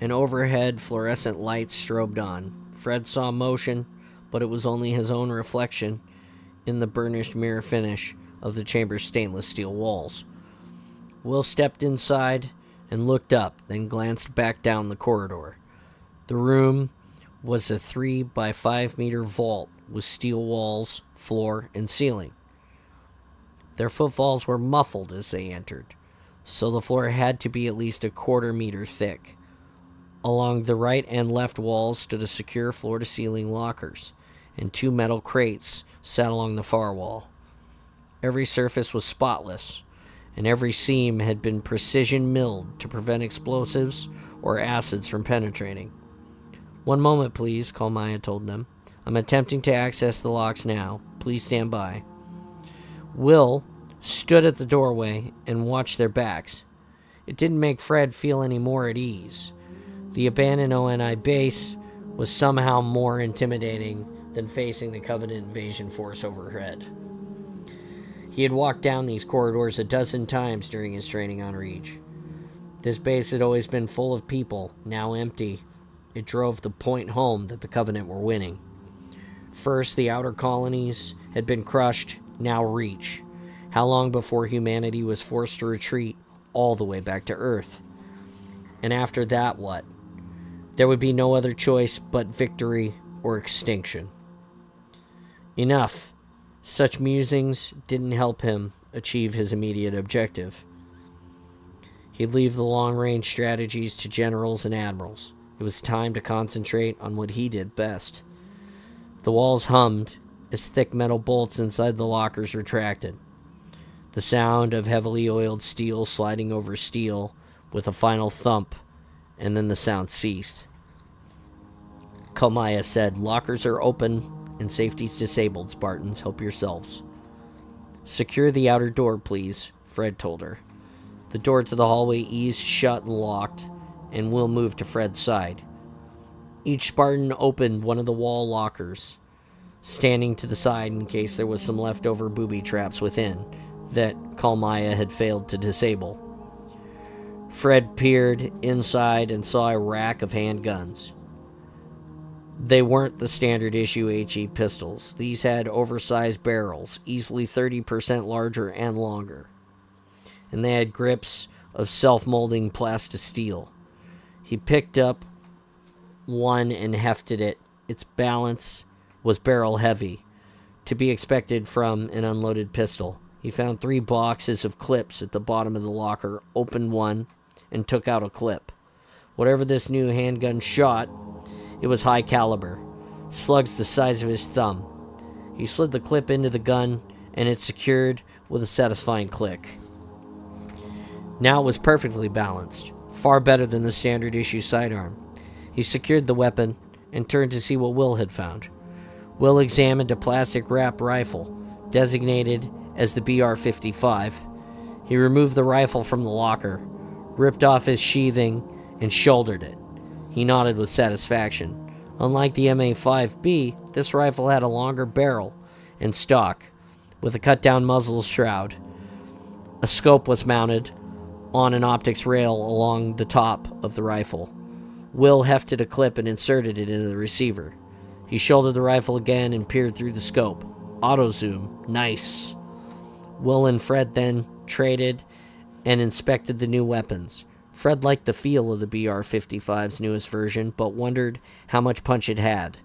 and overhead fluorescent lights strobed on. Fred saw motion, but it was only his own reflection in the burnished mirror finish of the chamber's stainless steel walls. Will stepped inside and looked up, then glanced back down the corridor. The room was a 3 by 5 meter vault with steel walls, floor, and ceiling. Their footfalls were muffled as they entered, so the floor had to be at least a quarter meter thick. Along the right and left walls stood a secure floor-to-ceiling lockers, and 2 metal crates sat along the far wall. Every surface was spotless, and every seam had been precision milled to prevent explosives or acids from penetrating. "One moment, please," Kalmaya told them. "I'm attempting to access the locks now. Please stand by." Will stood at the doorway and watched their backs. It didn't make Fred feel any more at ease. The abandoned ONI base was somehow more intimidating than facing the Covenant invasion force overhead. He had walked down these corridors a dozen times during his training on Reach. This base had always been full of people, now empty. It drove the point home that the Covenant were winning. First, the outer colonies had been crushed, now Reach. How long before humanity was forced to retreat all the way back to Earth? And after that, what? There would be no other choice but victory or extinction. Enough. Such musings didn't help him achieve his immediate objective. He'd leave the long-range strategies to generals and admirals. It was time to concentrate on what he did best. The walls hummed as thick metal bolts inside the lockers retracted. The sound of heavily oiled steel sliding over steel with a final thump, and then the sound ceased. Kalmaya said, "Lockers are open and safety's disabled, Spartans. Help yourselves." "Secure the outer door, please," Fred told her. The door to the hallway eased shut and locked, and Will moved to Fred's side. Each Spartan opened one of the wall lockers, standing to the side in case there was some leftover booby traps within that Kalmaya had failed to disable. Fred peered inside and saw a rack of handguns. They weren't the standard issue HE pistols. These had oversized barrels, easily 30% larger and longer. And they had grips of self-molding plastisteel. He picked up one and hefted it. Its balance was barrel heavy, to be expected from an unloaded pistol. He found 3 boxes of clips at the bottom of the locker, opened one, and took out a clip. Whatever this new handgun shot, it was high caliber, slugs the size of his thumb. He slid the clip into the gun, and it secured with a satisfying click. Now it was perfectly balanced, far better than the standard issue sidearm. He secured the weapon and turned to see what Will had found. Will examined a plastic-wrapped rifle, designated as the BR-55. He removed the rifle from the locker, ripped off his sheathing, and shouldered it. He nodded with satisfaction. Unlike the MA-5B, this rifle had a longer barrel and stock, with a cut-down muzzle shroud. A scope was mounted on an optics rail along the top of the rifle. Will hefted a clip and inserted it into the receiver. He shouldered the rifle again and peered through the scope. Auto zoom. Nice. Will and Fred then traded and inspected the new weapons. Fred liked the feel of the BR-55's newest version, but wondered how much punch it had.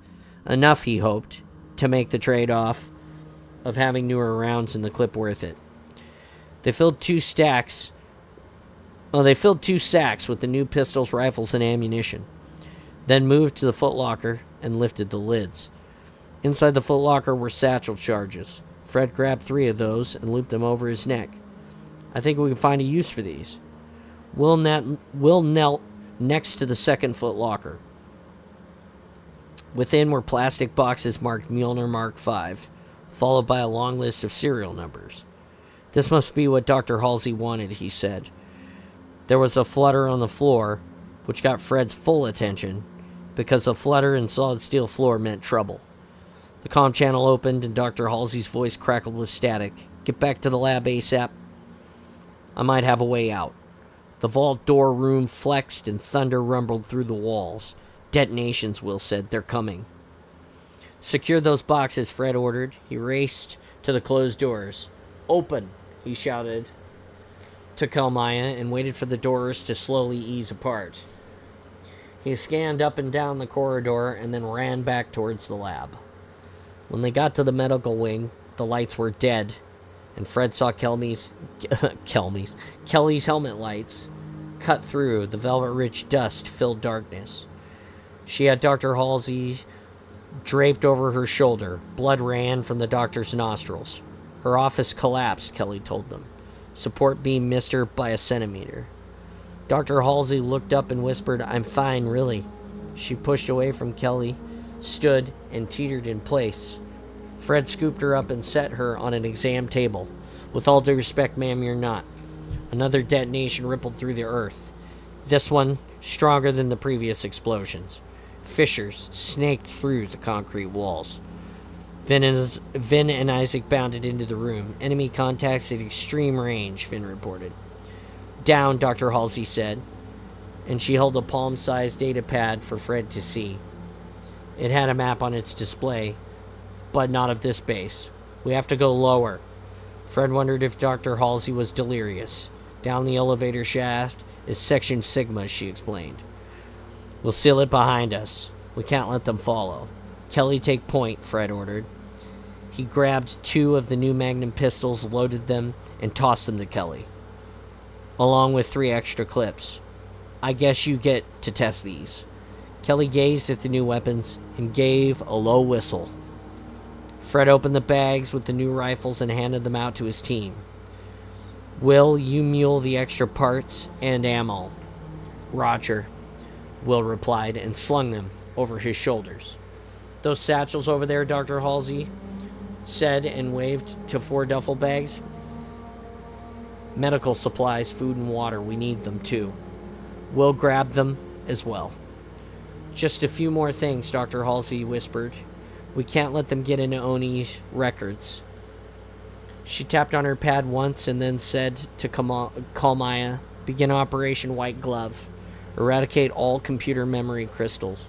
Enough, he hoped, to make the trade-off of having newer rounds in the clip worth it. They filled 2 sacks with the new pistols, rifles, and ammunition, then moved to the footlocker and lifted the lids. Inside the footlocker were satchel charges. Fred grabbed 3 of those and looped them over his neck. "I think we can find a use for these." Will knelt next to the second footlocker. Within were plastic boxes marked Mjolnir Mark V, followed by a long list of serial numbers. "This must be what Dr. Halsey wanted," he said. There was a flutter on the floor, which got Fred's full attention, because a flutter in solid steel floor meant trouble. The comm channel opened, and Dr. Halsey's voice crackled with static. "Get back to the lab ASAP. I might have a way out." The vault door room flexed, and thunder rumbled through the walls. "Detonations," Will said. "They're coming." "Secure those boxes," Fred ordered. He raced to the closed doors. "Open," he shouted to Kalmaya, and waited for the doors to slowly ease apart. He scanned up and down the corridor and then ran back towards the lab. When they got to the medical wing, the lights were dead, and Fred saw Kelly's helmet lights cut through the velvet-rich dust-filled darkness. She had Dr. Halsey draped over her shoulder. Blood ran from the doctor's nostrils. Her office collapsed, Kelly told them. Support beam missed her by a centimeter. Dr. Halsey looked up and whispered, "I'm fine, really." She pushed away from Kelly, stood, and teetered in place. Fred scooped her up and set her on an exam table. "With all due respect, ma'am, you're not." Another detonation rippled through the earth. This one stronger than the previous explosions. Fissures snaked through the concrete walls. Vin and Isaac bounded into the room. "Enemy contacts at extreme range," Finn reported. "Down," Dr. Halsey said, and she held a palm-sized data pad for Fred to see. It had a map on its display, but not of this base. "We have to go lower." Fred wondered if Dr. Halsey was delirious. Down the elevator shaft is Section Sigma, she explained. We'll seal it behind us. We can't let them follow. Kelly, take point, Fred ordered. He grabbed 2 of the new Magnum pistols, loaded them, and tossed them to Kelly, along with 3 extra clips. I guess you get to test these. Kelly gazed at the new weapons and gave a low whistle. Fred opened the bags with the new rifles and handed them out to his team. Will, you mule the extra parts and ammo. Roger, Will replied and slung them over his shoulders. Those satchels over there, Dr. Halsey said and waved to 4 duffel bags. Medical supplies, food and water, we need them too. Will grabbed them as well. Just a few more things, Dr. Halsey whispered. We can't let them get into Oni's records. She tapped on her pad once and then said to Kalmaya, begin Operation White Glove. Eradicate all computer memory crystals.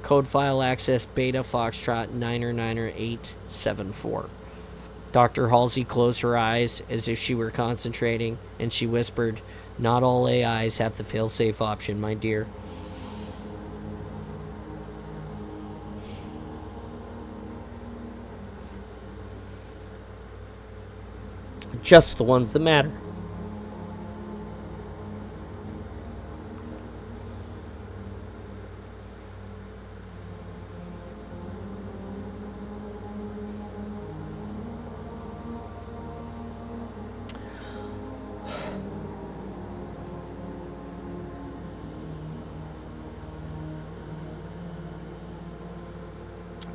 Code file access Beta Foxtrot 99874. Dr. Halsey closed her eyes as if she were concentrating, and she whispered, not all AIs have the fail-safe option, my dear. Just the ones that matter.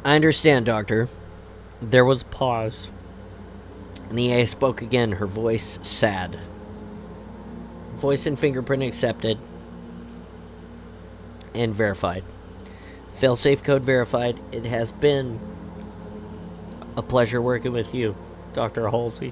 I understand, Doctor. There was a pause. And the AI spoke again, her voice sad. Voice and fingerprint accepted. And verified. Failsafe code verified. It has been a pleasure working with you, Dr. Halsey.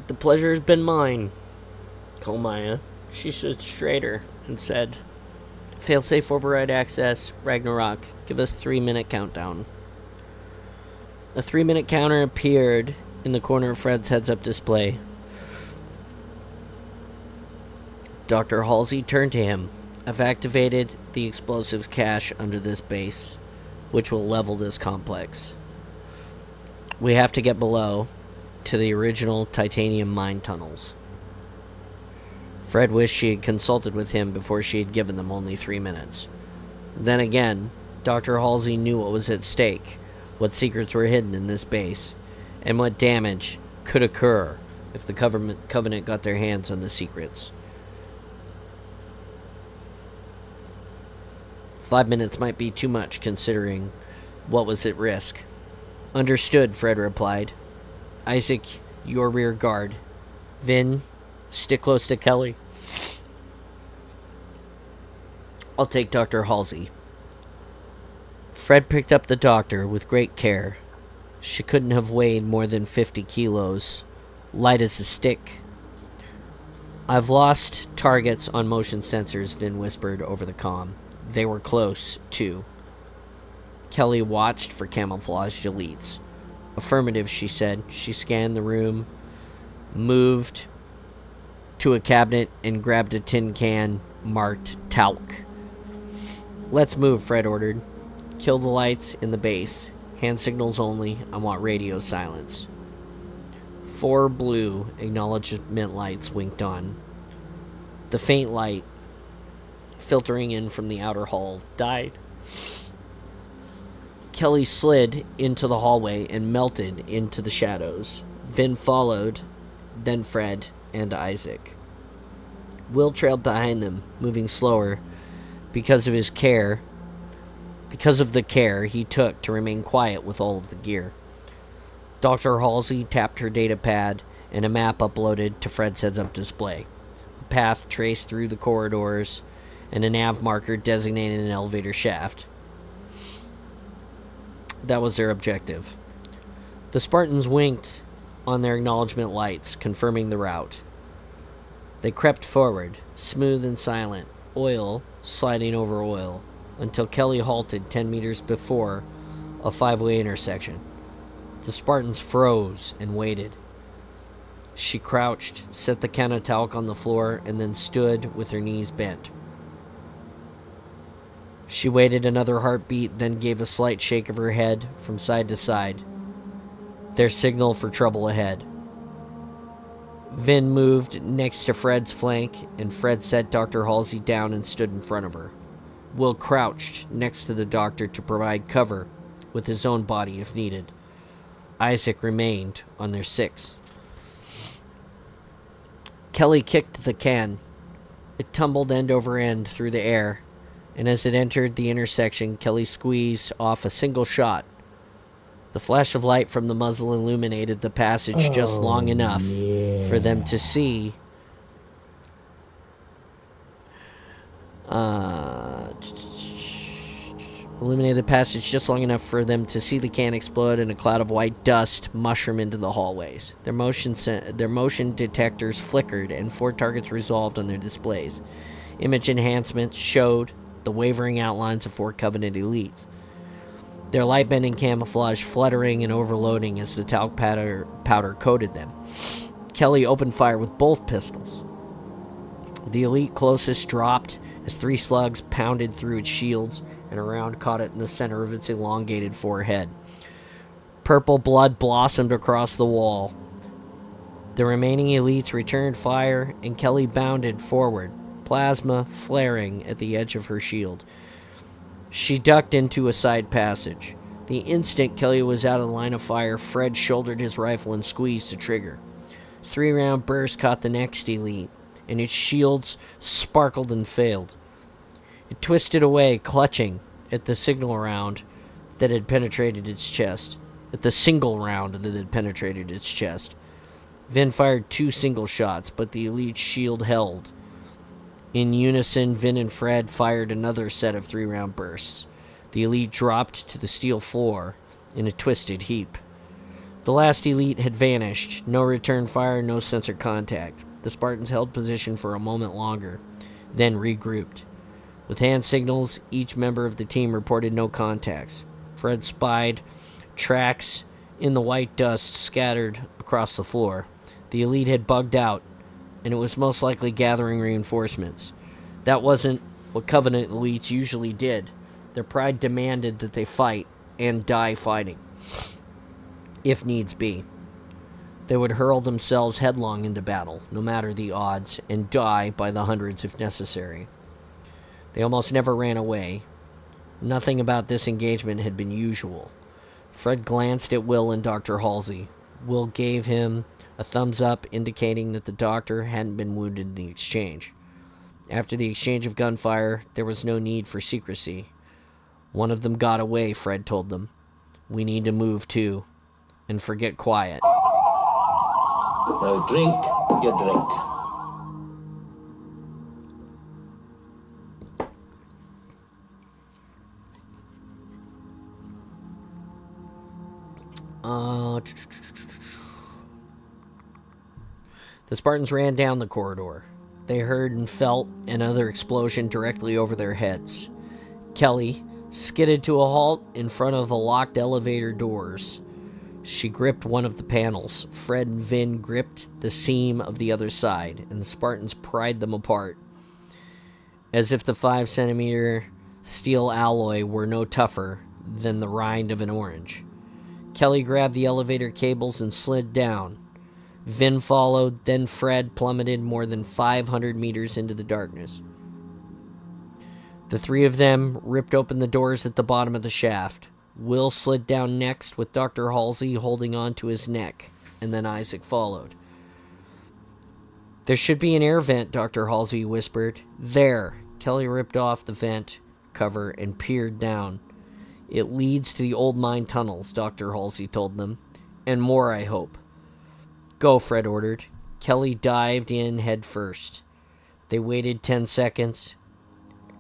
The pleasure has been mine, Kalmaya. She stood straighter and said, failsafe override access, Ragnarok. Give us 3-minute countdown. A 3-minute counter appeared in the corner of Fred's heads-up display. Dr. Halsey turned to him. I've activated the explosives cache under this base, which will level this complex. We have to get below to the original titanium mine tunnels. Fred wished she had consulted with him before she had given them only 3 minutes. Then again, Dr. Halsey knew what was at stake, what secrets were hidden in this base, and what damage could occur if the Covenant got their hands on the secrets. 5 minutes might be too much considering what was at risk. Understood, Fred replied. Isaac, your rear guard. Vin, stick close to Kelly. I'll take Dr. Halsey. Fred picked up the doctor with great care. She couldn't have weighed more than 50 kilos. Light as a stick. I've lost targets on motion sensors, Vin whispered over the comm. They were close, too. Kelly watched for camouflaged elites. Affirmative, she said. She scanned the room, moved to a cabinet, and grabbed a tin can marked talc. Let's move, Fred ordered. Kill the lights in the base. Hand signals only. I want radio silence. 4 blue acknowledgement lights winked on. The faint light, filtering in from the outer hall, died. Kelly slid into the hallway and melted into the shadows. Vin followed, then Fred and Isaac. Will trailed behind them, moving slower because of the care he took to remain quiet with all of the gear. Dr. Halsey tapped her data pad and a map uploaded to Fred's heads-up display. A path traced through the corridors and a nav marker designated an elevator shaft. That was their objective. The Spartans winked on their acknowledgement lights, confirming the route. They crept forward, smooth and silent, oil sliding over oil, until Kelly halted 10 meters before a 5-way intersection. The Spartans froze and waited. She crouched, set the can of talc on the floor, and then stood with her knees bent. She waited another heartbeat, then gave a slight shake of her head from side to side. Their signal for trouble ahead. Vin moved next to Fred's flank, and Fred set Dr. Halsey down and stood in front of her. Will crouched next to the doctor to provide cover with his own body if needed. Isaac remained on their 6. Kelly kicked the can. It tumbled end over end through the air, and as it entered the intersection, Kelly squeezed off a single shot. The flash of light from the muzzle illuminated the passage just long enough for them to see the can explode and a cloud of white dust mushroom into the hallways. Their motion detectors flickered and 4 targets resolved on their displays. Image enhancement showed the wavering outlines of 4 Covenant elites. Their light-bending camouflage fluttering and overloading as the talc powder coated them. Kelly opened fire with both pistols. The elite closest dropped as 3 slugs pounded through its shields, and a round caught it in the center of its elongated forehead. Purple blood blossomed across the wall. The remaining elites returned fire, and Kelly bounded forward, plasma flaring at the edge of her shield. She ducked into a side passage. The instant Kelly was out of the line of fire, Fred shouldered his rifle and squeezed the trigger. 3-round burst caught the next elite, and its shields sparkled and failed. It twisted away, clutching at the signal round that had penetrated its chest. At the single round that had penetrated its chest. Vin fired 2 single shots, but the elite's shield held. In unison, Vin and Fred fired another set of 3-round bursts. The elite dropped to the steel floor in a twisted heap. The last elite had vanished. No return fire, no sensor contact. The Spartans held position for a moment longer, then regrouped. With hand signals, each member of the team reported no contacts. Fred spied tracks in the white dust scattered across the floor. The elite had bugged out, and it was most likely gathering reinforcements. That wasn't what Covenant elites usually did. Their pride demanded that they fight and die fighting, if needs be. They would hurl themselves headlong into battle, no matter the odds, and die by the hundreds if necessary. They almost never ran away. Nothing about this engagement had been usual. Fred glanced at Will and Dr. Halsey. Will gave him a thumbs up, indicating that the doctor hadn't been wounded in the exchange. After the exchange of gunfire, there was no need for secrecy. One of them got away, Fred told them. We need to move too, and forget quiet. Now drink your drink. The Spartans ran down the corridor. They heard and felt another explosion directly over their heads. Kelly skidded to a halt in front of a locked elevator doors. She gripped one of the panels. Fred and Vin gripped the seam of the other side, and the Spartans pried them apart, as if the 5-centimeter steel alloy were no tougher than the rind of an orange. Kelly grabbed the elevator cables and slid down. Vin followed, then Fred plummeted more than 500 meters into the darkness. The 3 of them ripped open the doors at the bottom of the shaft. Will slid down next, with Dr. Halsey holding on to his neck, and then Isaac followed. There should be an air vent, Dr. Halsey whispered. There. Kelly ripped off the vent cover and peered down. It leads to the old mine tunnels, Dr. Halsey told them. And more, I hope. Go, Fred ordered. Kelly dived in head first. They waited 10 seconds,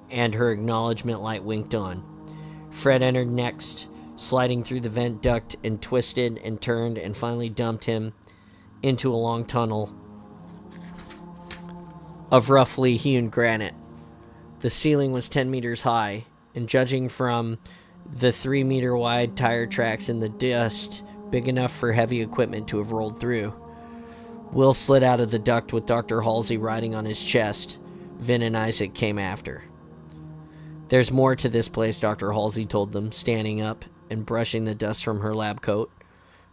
and her acknowledgement light winked on. Fred entered next, sliding through the vent duct and twisted and turned and finally dumped him into a long tunnel of roughly hewn granite. The ceiling was 10 meters high, and judging from the 3-meter wide tire tracks in the dust, big enough for heavy equipment to have rolled through. Will slid out of the duct with Dr. Halsey riding on his chest. Vin and Isaac came after. There's more to this place, Dr. Halsey told them, standing up and brushing the dust from her lab coat.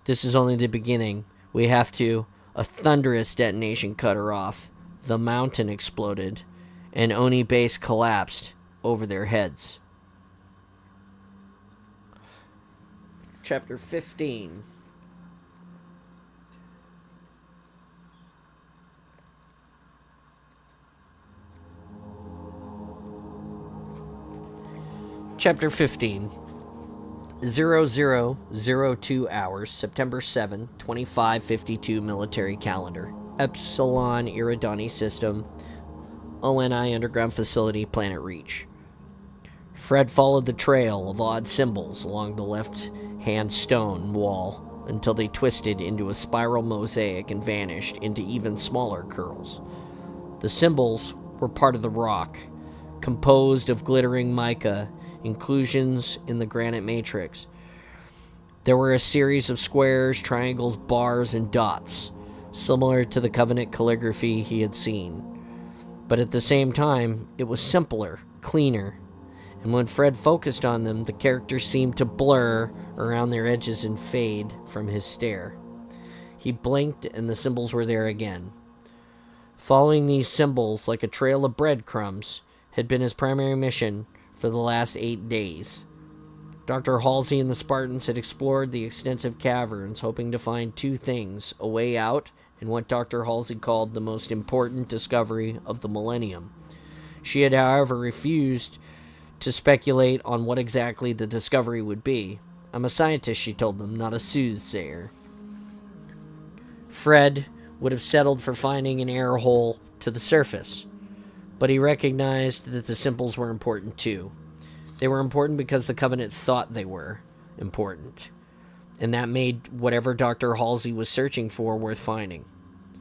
This is only the beginning. We have to. A thunderous detonation cut her off. The mountain exploded, and Oni Base collapsed over their heads. Chapter 15. Chapter 15. 0002 hours, September 7, 2552 military calendar. Epsilon Iridani System, ONI Underground Facility, Planet Reach. Fred followed the trail of odd symbols along the left-hand stone wall until they twisted into a spiral mosaic and vanished into even smaller curls. The symbols were part of the rock, composed of glittering mica, inclusions in the granite matrix. There were a series of squares, triangles, bars, and dots, similar to the Covenant calligraphy he had seen. But at the same time, it was simpler, cleaner, and when Fred focused on them, the characters seemed to blur around their edges and fade from his stare. He blinked, and the symbols were there again. Following these symbols like a trail of breadcrumbs had been his primary mission for the last 8 days. Dr. Halsey and the Spartans had explored the extensive caverns, hoping to find 2 things, a way out and what Dr. Halsey called the most important discovery of the millennium. She had, however, refused to speculate on what exactly the discovery would be. I'm a scientist, she told them, not a soothsayer. Fred would have settled for finding an air hole to the surface, but he recognized that the symbols were important too. They were important because the Covenant thought they were important, and that made whatever Dr. Halsey was searching for worth finding,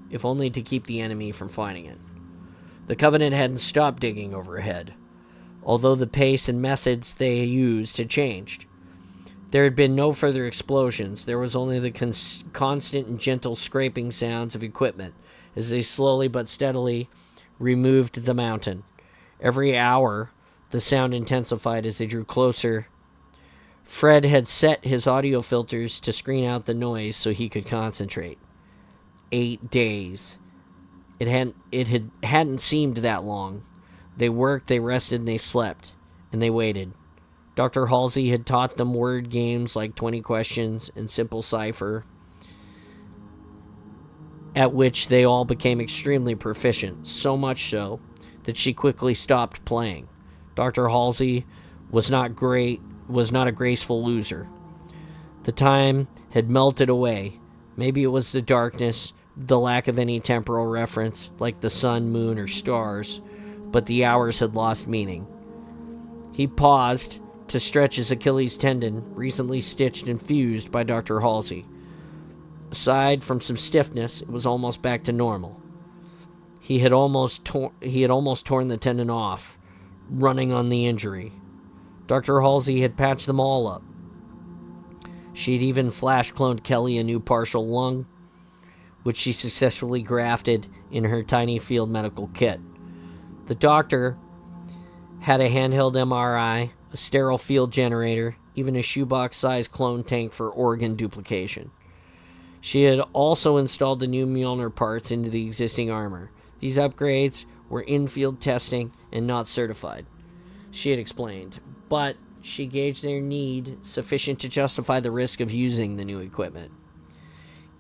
if only to keep the enemy from finding it. The Covenant hadn't stopped digging overhead, although the pace and methods they used had changed. There had been no further explosions. There was only the constant and gentle scraping sounds of equipment as they slowly but steadily removed the mountain. Every hour, the sound intensified as they drew closer. Fred had set his audio filters to screen out the noise so he could concentrate. 8 days. It hadn't seemed that long. They worked, they rested, and they slept. And they waited. Dr. Halsey had taught them word games like 20 questions and simple cipher, at which they all became extremely proficient, so much so that she quickly stopped playing. Dr. Halsey was not a graceful loser. The time had melted away. Maybe it was the darkness, the lack of any temporal reference, like the sun, moon, or stars, but the hours had lost meaning. He paused to stretch his Achilles tendon, recently stitched and fused by Dr. Halsey. Aside from some stiffness, it was almost back to normal. He had almost torn the tendon off, running on the injury. Dr. Halsey had patched them all up. She had even flash-cloned Kelly a new partial lung, which she successfully grafted in her tiny field medical kit. The doctor had a handheld MRI, a sterile field generator, even a shoebox-sized clone tank for organ duplication. She had also installed the new Mjolnir parts into the existing armor. These upgrades were in-field testing and not certified, she had explained, but she gauged their need sufficient to justify the risk of using the new equipment.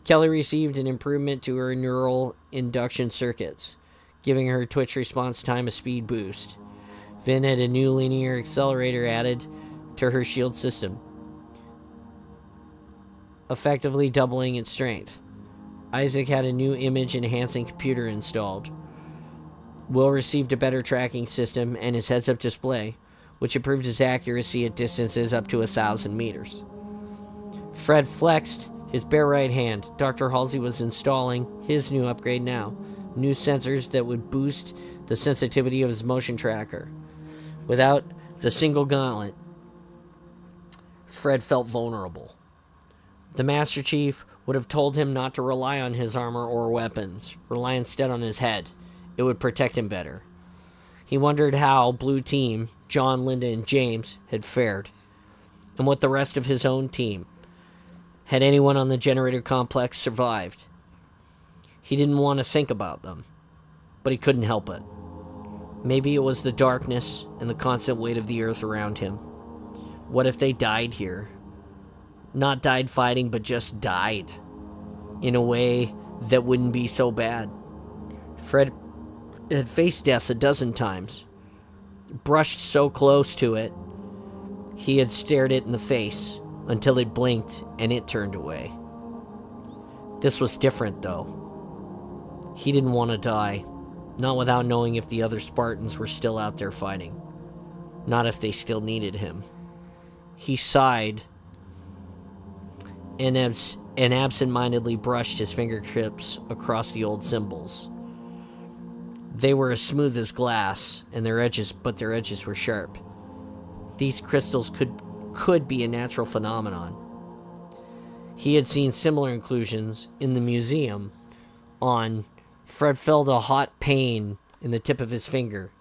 Kelly received an improvement to her neural induction circuits, giving her twitch response time a speed boost. Vin had a new linear accelerator added to her shield system, effectively doubling its strength. Isaac had a new image-enhancing computer installed. Will received a better tracking system and his heads-up display, which improved his accuracy at distances up to 1,000 meters. Fred flexed His bare right hand, Dr. Halsey was installing his new upgrade now. New sensors that would boost the sensitivity of his motion tracker. Without the single gauntlet, Fred felt vulnerable. The Master Chief would have told him not to rely on his armor or weapons. Rely instead on his head. It would protect him better. He wondered how Blue Team, John, Linda, and James had fared. And what the rest of his own team. Had anyone on the generator complex survived? He didn't want to think about them, but he couldn't help it. Maybe it was the darkness and the constant weight of the earth around him. What if they died here? Not died fighting, but just died. In a way that wouldn't be so bad. Fred had faced death a dozen times. Brushed so close to it, he had stared it in the face until it blinked and it turned away. This was different, though. He didn't want to die. Not without knowing if the other Spartans were still out there fighting. Not if they still needed him. He sighed and absent-mindedly brushed his fingertips across the old symbols. They were as smooth as glass, and their edges were sharp. These crystals could be a natural phenomenon. He had seen similar inclusions in the museum. Fred felt a hot pain in the tip of his finger.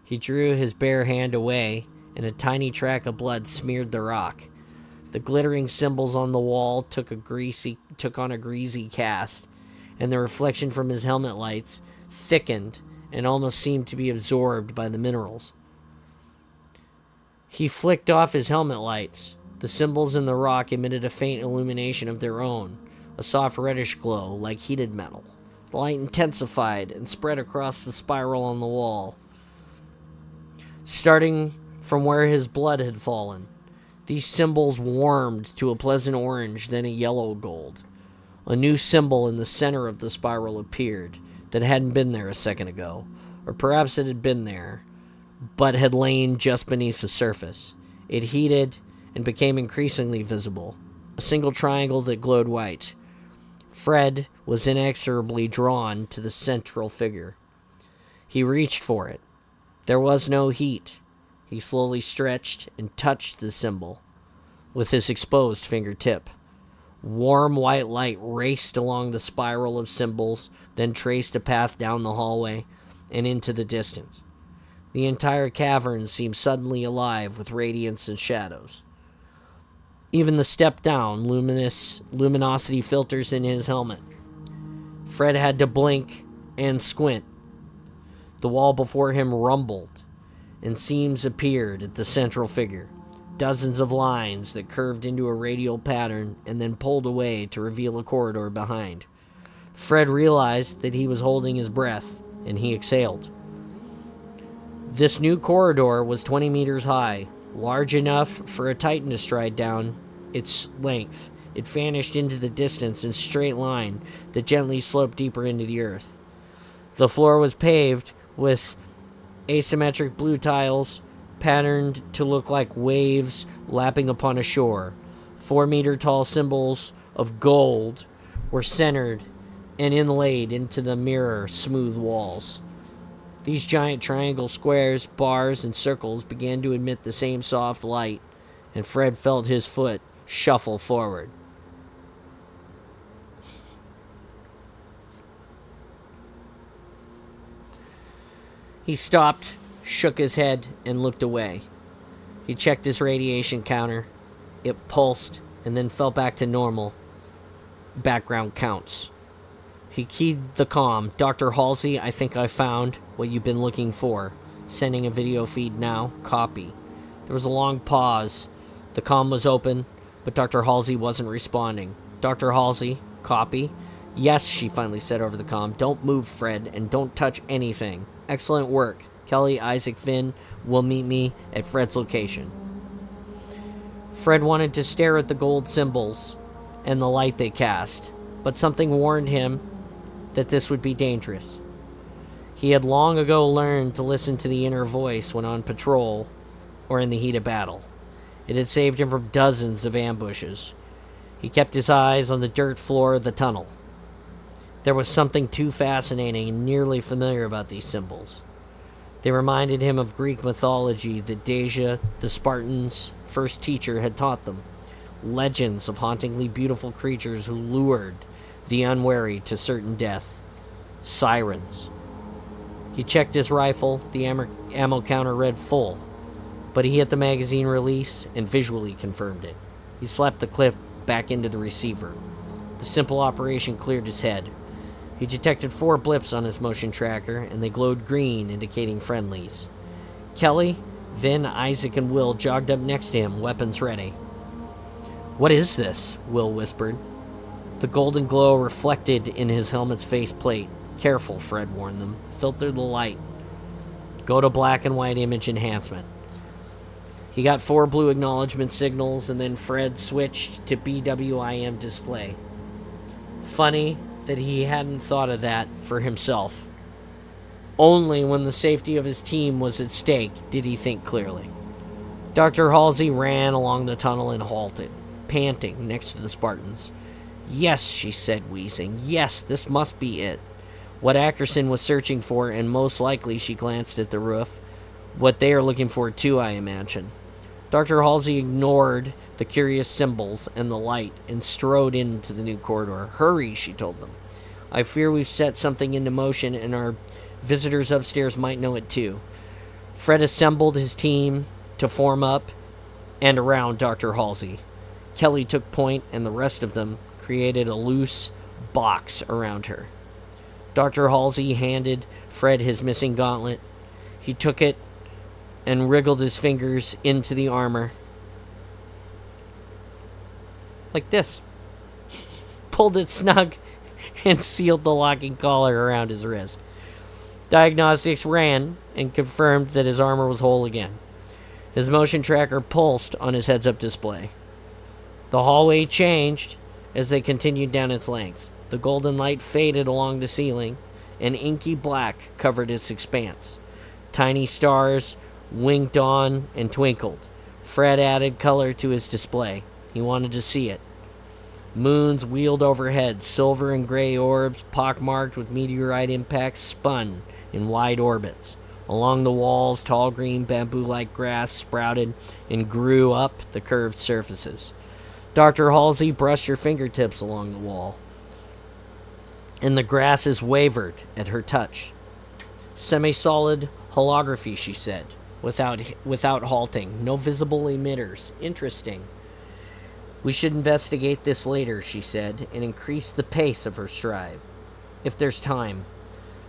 He drew his bare hand away, and a tiny track of blood smeared the rock. The glittering symbols on the wall took on a greasy cast, and the reflection from his helmet lights thickened and almost seemed to be absorbed by the minerals. He flicked off his helmet lights. The symbols in the rock emitted a faint illumination of their own, a soft reddish glow like heated metal. The light intensified and spread across the spiral on the wall, starting from where his blood had fallen. These symbols warmed to a pleasant orange, then a yellow gold. A new symbol in the center of the spiral appeared that hadn't been there a second ago, or perhaps it had been there, but had lain just beneath the surface. It heated and became increasingly visible, a single triangle that glowed white. Fred was inexorably drawn to the central figure. He reached for it. There was no heat. He slowly stretched and touched the symbol with his exposed fingertip. Warm white light raced along the spiral of symbols, then traced a path down the hallway and into the distance. The entire cavern seemed suddenly alive with radiance and shadows. Even the step down, luminosity filters in his helmet. Fred had to blink and squint. The wall before him rumbled, and seams appeared at the central figure. Dozens of lines that curved into a radial pattern and then pulled away to reveal a corridor behind. Fred realized that he was holding his breath, and he exhaled. This new corridor was 20 meters high, large enough for a Titan to stride down its length. It vanished into the distance in a straight line that gently sloped deeper into the earth. The floor was paved with asymmetric blue tiles, patterned to look like waves lapping upon a shore. 4-meter-tall symbols of gold were centered and inlaid into the mirror smooth walls. These giant triangle squares, bars, and circles began to emit the same soft light, and Fred felt his foot shuffle forward. He stopped, shook his head, and looked away. He checked his radiation counter. It pulsed and then fell back to normal background counts. He keyed the comm. Dr. Halsey, I think I found what you've been looking for. Sending a video feed now. Copy. There was a long pause. The comm was open, but Dr. Halsey wasn't responding. Dr. Halsey, copy. Yes, she finally said over the comm. Don't move, Fred, and don't touch anything. Excellent work. Kelly, Isaac, Finn will meet me at Fred's location. Fred wanted to stare at the gold symbols and the light they cast, but something warned him that this would be dangerous. He had long ago learned to listen to the inner voice when on patrol or in the heat of battle. It had saved him from dozens of ambushes. He kept his eyes on the dirt floor of the tunnel. There was something too fascinating and nearly familiar about these symbols. They reminded him of Greek mythology that Deja, the Spartans' first teacher, had taught them. Legends of hauntingly beautiful creatures who lured the unwary to certain death. Sirens. He checked his rifle. The ammo counter read full, but he hit the magazine release and visually confirmed it. He slapped the clip back into the receiver. The simple operation cleared his head. He detected 4 blips on his motion tracker, and they glowed green, indicating friendlies. Kelly, Vin, Isaac, and Will jogged up next to him, weapons ready. "What is this?" Will whispered. The golden glow reflected in his helmet's faceplate. "Careful," Fred warned them. "Filter the light. Go to black and white image enhancement." He got 4 blue acknowledgement signals, and then Fred switched to BWIM display. Funny that he hadn't thought of that for himself. Only when the safety of his team was at stake did he think clearly. Dr. Halsey ran along the tunnel and halted, panting next to the Spartans. "Yes," she said, wheezing. "Yes, this must be it. What Ackerson was searching for, and most likely," she glanced at the roof, "what they are looking for too, I imagine." Dr. Halsey ignored the curious symbols and the light and strode into the new corridor. "Hurry," she told them. "I fear we've set something into motion, and our visitors upstairs might know it too." Fred assembled his team to form up and around Dr. Halsey. Kelly took point, and the rest of them created a loose box around her. Dr. Halsey handed Fred his missing gauntlet. He took it and wriggled his fingers into the armor. Like this. Pulled it snug and sealed the locking collar around his wrist. Diagnostics ran and confirmed that his armor was whole again. His motion tracker pulsed on his heads-up display. The hallway changed as they continued down its length. The golden light faded along the ceiling, and inky black covered its expanse. Tiny stars winked on and twinkled. Fred added color to his display. He wanted to see it. Moons wheeled overhead. Silver and gray orbs, pockmarked with meteorite impacts, spun in wide orbits. Along the walls, tall green bamboo-like grass sprouted and grew up the curved surfaces. Dr. Halsey brushed her fingertips along the wall, and the grasses wavered at her touch. "Semi-solid holography," she said, without halting. "No visible emitters. Interesting. We should investigate this later," she said, and increased the pace of her stride. "If there's time."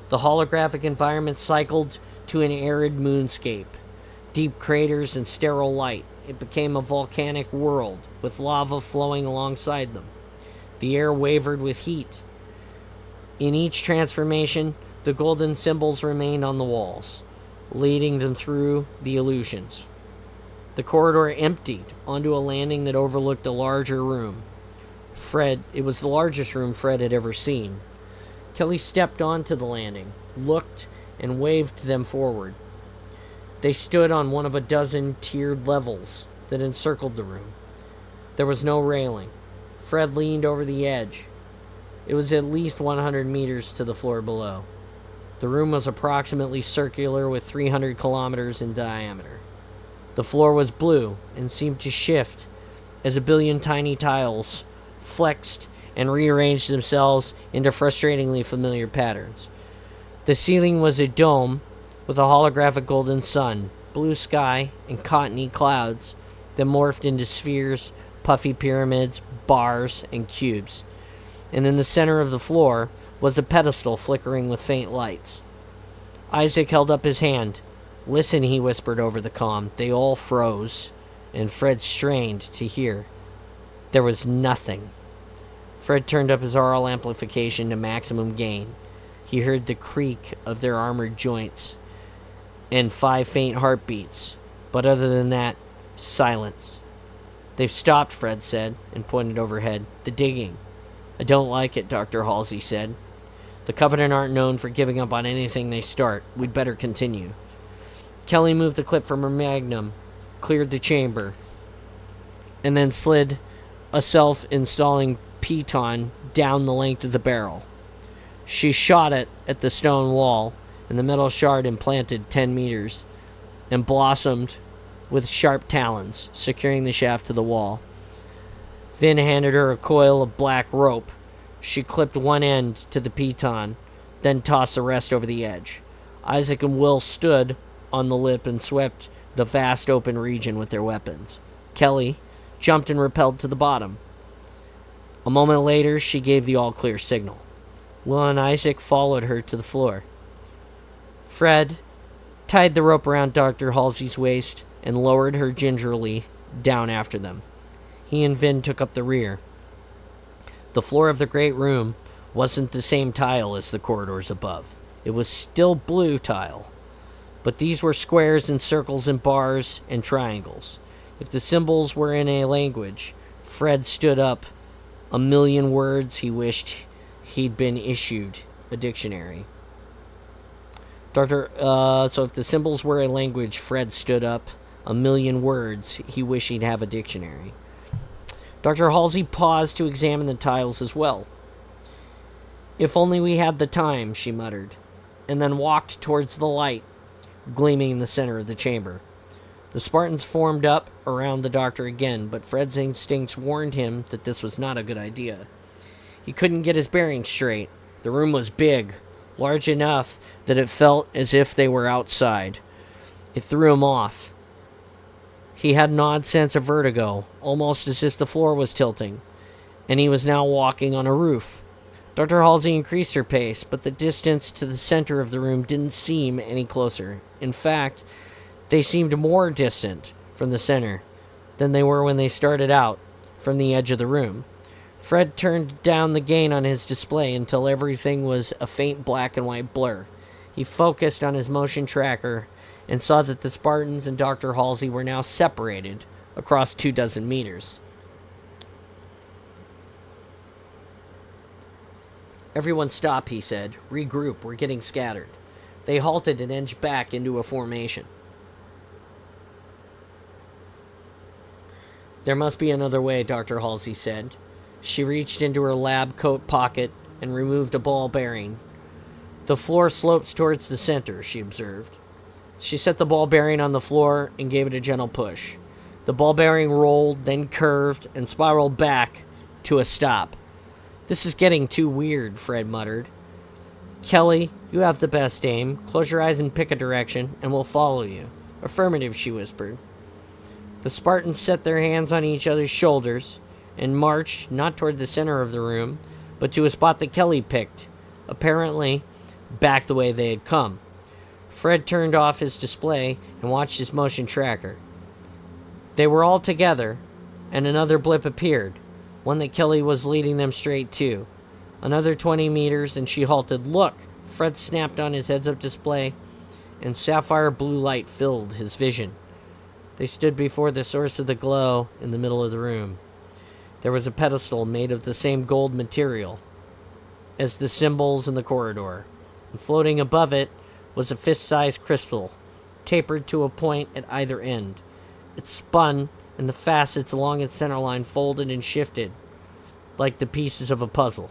The holographic environment cycled to an arid moonscape. Deep craters and sterile light. It became a volcanic world, with lava flowing alongside them. The air wavered with heat. In each transformation, the golden symbols remained on the walls, leading them through the illusions. The corridor emptied onto a landing that overlooked a larger room. It was the largest room Fred had ever seen. Kelly stepped onto the landing, looked, and waved them forward. They stood on one of a dozen tiered levels that encircled the room. There was no railing. Fred leaned over the edge. It was at least 100 meters to the floor below. The room was approximately circular with 300 kilometers in diameter. The floor was blue and seemed to shift as a billion tiny tiles flexed and rearranged themselves into frustratingly familiar patterns. The ceiling was a dome with a holographic golden sun, blue sky, and cottony clouds that morphed into spheres, puffy pyramids, bars, and cubes. And in the center of the floor was a pedestal flickering with faint lights. Isaac held up his hand. "Listen," he whispered over the comm. They all froze, and Fred strained to hear. There was nothing. Fred turned up his aural amplification to maximum gain. He heard the creak of their armored joints and 5 faint heartbeats, but other than that, silence. "They've stopped," Fred said, and pointed overhead. "The digging." "I don't like it," Dr. Halsey said. "The Covenant aren't known for giving up on anything they start. We'd better continue." Kelly moved the clip from her magnum, cleared the chamber, and then slid a self-installing piton down the length of the barrel. She shot it at the stone wall, and the metal shard implanted 10 meters and blossomed with sharp talons, securing the shaft to the wall. Vin handed her a coil of black rope. She clipped one end to the piton, then tossed the rest over the edge. Isaac and Will stood on the lip and swept the vast open region with their weapons. Kelly jumped and rappelled to the bottom. A moment later, she gave the all-clear signal. Will and Isaac followed her to the floor. Fred tied the rope around Dr. Halsey's waist and lowered her gingerly down after them. He and Vin took up the rear. The floor of the great room wasn't the same tile as the corridors above. It was still blue tile, but these were squares and circles and bars and triangles. If the symbols were in a language, Fred stood up a million words he wished he'd been issued a dictionary. So if the symbols were a language, Fred stood up a million words he wished he'd have a dictionary. Dr. Halsey paused to examine the tiles as well. If only we had the time, she muttered, and then walked towards the light gleaming in the center of the chamber. The Spartans formed up around the doctor again, but Fred's instincts warned him that this was not a good idea. He couldn't get his bearings straight. The room was big, large enough that it felt as if they were outside. It threw him off. He had an odd sense of vertigo, almost as if the floor was tilting, and he was now walking on a roof. Dr. Halsey increased her pace, but the distance to the center of the room didn't seem any closer. In fact, they seemed more distant from the center than they were when they started out from the edge of the room. Fred turned down the gain on his display until everything was a faint black and white blur. He focused on his motion tracker and saw that the Spartans and Dr. Halsey were now separated across 24 meters. "Everyone stop," he said. "Regroup, we're getting scattered." They halted and edged back into a formation. "There must be another way," Dr. Halsey said. She reached into her lab coat pocket and removed a ball bearing. "The floor slopes towards the center," she observed. She set the ball bearing on the floor and gave it a gentle push. The ball bearing rolled, then curved, and spiraled back to a stop. "This is getting too weird," Fred muttered. "Kelly, you have the best aim. Close your eyes and pick a direction, and we'll follow you." "Affirmative," she whispered. The Spartans set their hands on each other's shoulders and marched not toward the center of the room, but to a spot that Kelly picked, apparently back the way they had come. Fred turned off his display and watched his motion tracker. They were all together, and another blip appeared, one that Kelly was leading them straight to. Another 20 meters, and she halted. "Look!" Fred snapped on his heads-up display, and sapphire blue light filled his vision. They stood before the source of the glow in the middle of the room. There was a pedestal made of the same gold material as the symbols in the corridor, and floating above it was a fist-sized crystal, tapered to a point at either end. It spun, and the facets along its center line folded and shifted, like the pieces of a puzzle.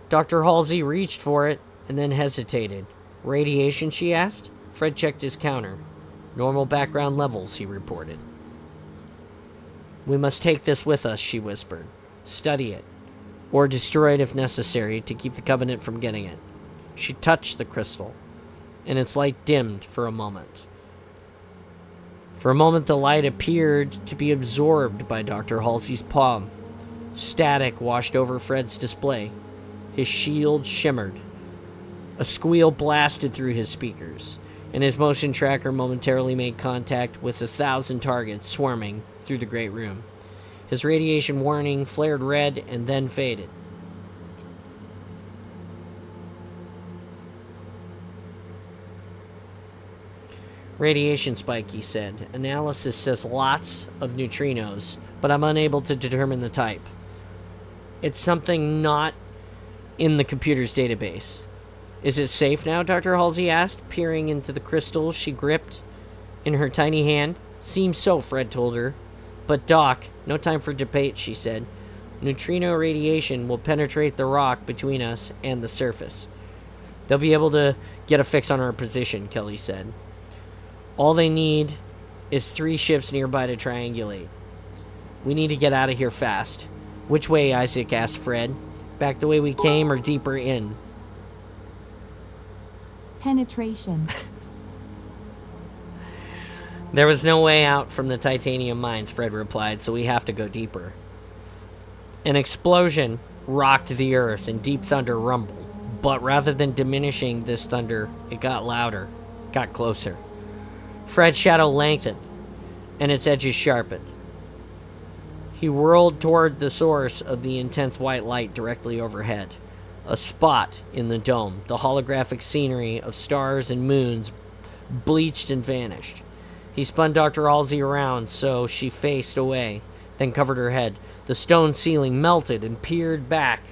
Dr. Halsey reached for it, and then hesitated. "Radiation?" she asked. Fred checked his counter. "Normal background levels," he reported. "We must take this with us," she whispered. "Study it, or destroy it if necessary, to keep the Covenant from getting it." She touched the crystal, and its light dimmed for a moment. For a moment, the light appeared to be absorbed by Dr. Halsey's palm. Static washed over Fred's display. His shield shimmered. A squeal blasted through his speakers, and his motion tracker momentarily made contact with 1,000 targets swarming through the great room. His radiation warning flared red and then faded. "Radiation spike," he said. "Analysis says lots of neutrinos, but I'm unable to determine the type. It's something not in the computer's database." "Is it safe now?" Dr. Halsey asked, peering into the crystal she gripped in her tiny hand. "Seems so," Fred told her. But Doc, no time for debate, she said. Neutrino radiation will penetrate the rock between us and the surface. They'll be able to get a fix on our position, Kelly said. All they need is 3 ships nearby to triangulate. We need to get out of here fast. Which way, Isaac asked Fred. Back the way we came or deeper in? Penetration. There was no way out from the titanium mines, Fred replied, so we have to go deeper. An explosion rocked the earth and deep thunder rumbled. But rather than diminishing this thunder, it got louder, got closer. Fred's shadow lengthened, and its edges sharpened. He whirled toward the source of the intense white light directly overhead. A spot in the dome, the holographic scenery of stars and moons bleached and vanished. He spun Dr. Halsey around so she faced away, then covered her head. The stone ceiling melted and peered back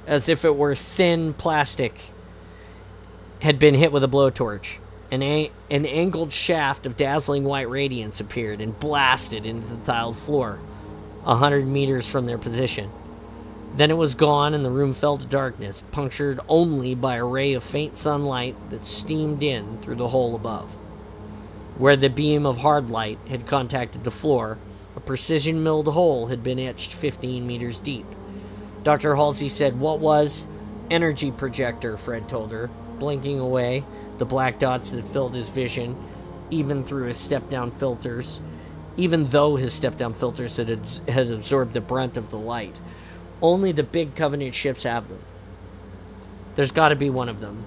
as if it were thin plastic had been hit with a blowtorch. An angled shaft of dazzling white radiance appeared and blasted into the tiled floor, 100 meters from their position. Then it was gone and the room fell to darkness, punctured only by a ray of faint sunlight that steamed in through the hole above. Where the beam of hard light had contacted the floor, a precision-milled hole had been etched 15 meters deep. Dr. Halsey said, "What was?" "Energy projector," Fred told her, blinking away the black dots that filled his vision, even though his step-down filters had absorbed the brunt of the light. Only the big Covenant ships have them. There's got to be one of them.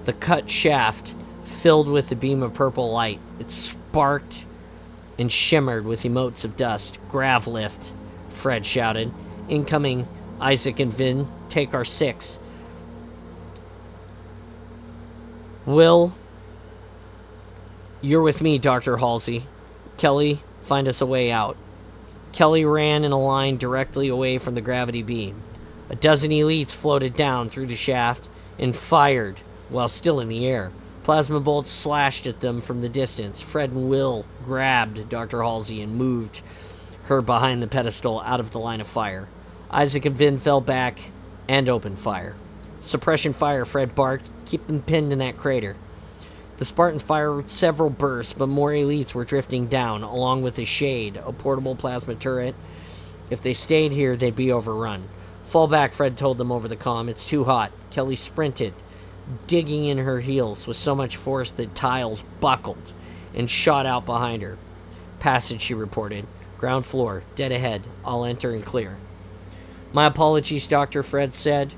The cut shaft filled with the beam of purple light. It sparked and shimmered with emotes of dust. "Grav lift," Fred shouted. "Incoming, Isaac and Vin. Take our 6. Will, you're with me, Dr. Halsey. Kelly, find us a way out." Kelly ran in a line directly away from the gravity beam. A dozen elites floated down through the shaft and fired while still in the air. Plasma bolts slashed at them from the distance. Fred and Will grabbed Dr. Halsey and moved her behind the pedestal out of the line of fire. Isaac and Vin fell back and opened fire. "Suppression fire," Fred barked. "Keep them pinned in that crater." The Spartans fired several bursts, but more elites were drifting down, along with a Shade, a portable plasma turret. If they stayed here, they'd be overrun. "Fall back," Fred told them over the comm. "It's too hot." Kelly sprinted, digging in her heels with so much force that tiles buckled and shot out behind her. "Passage," she reported. "Ground floor, dead ahead. I'll enter and clear." "My apologies, Doctor," Fred said,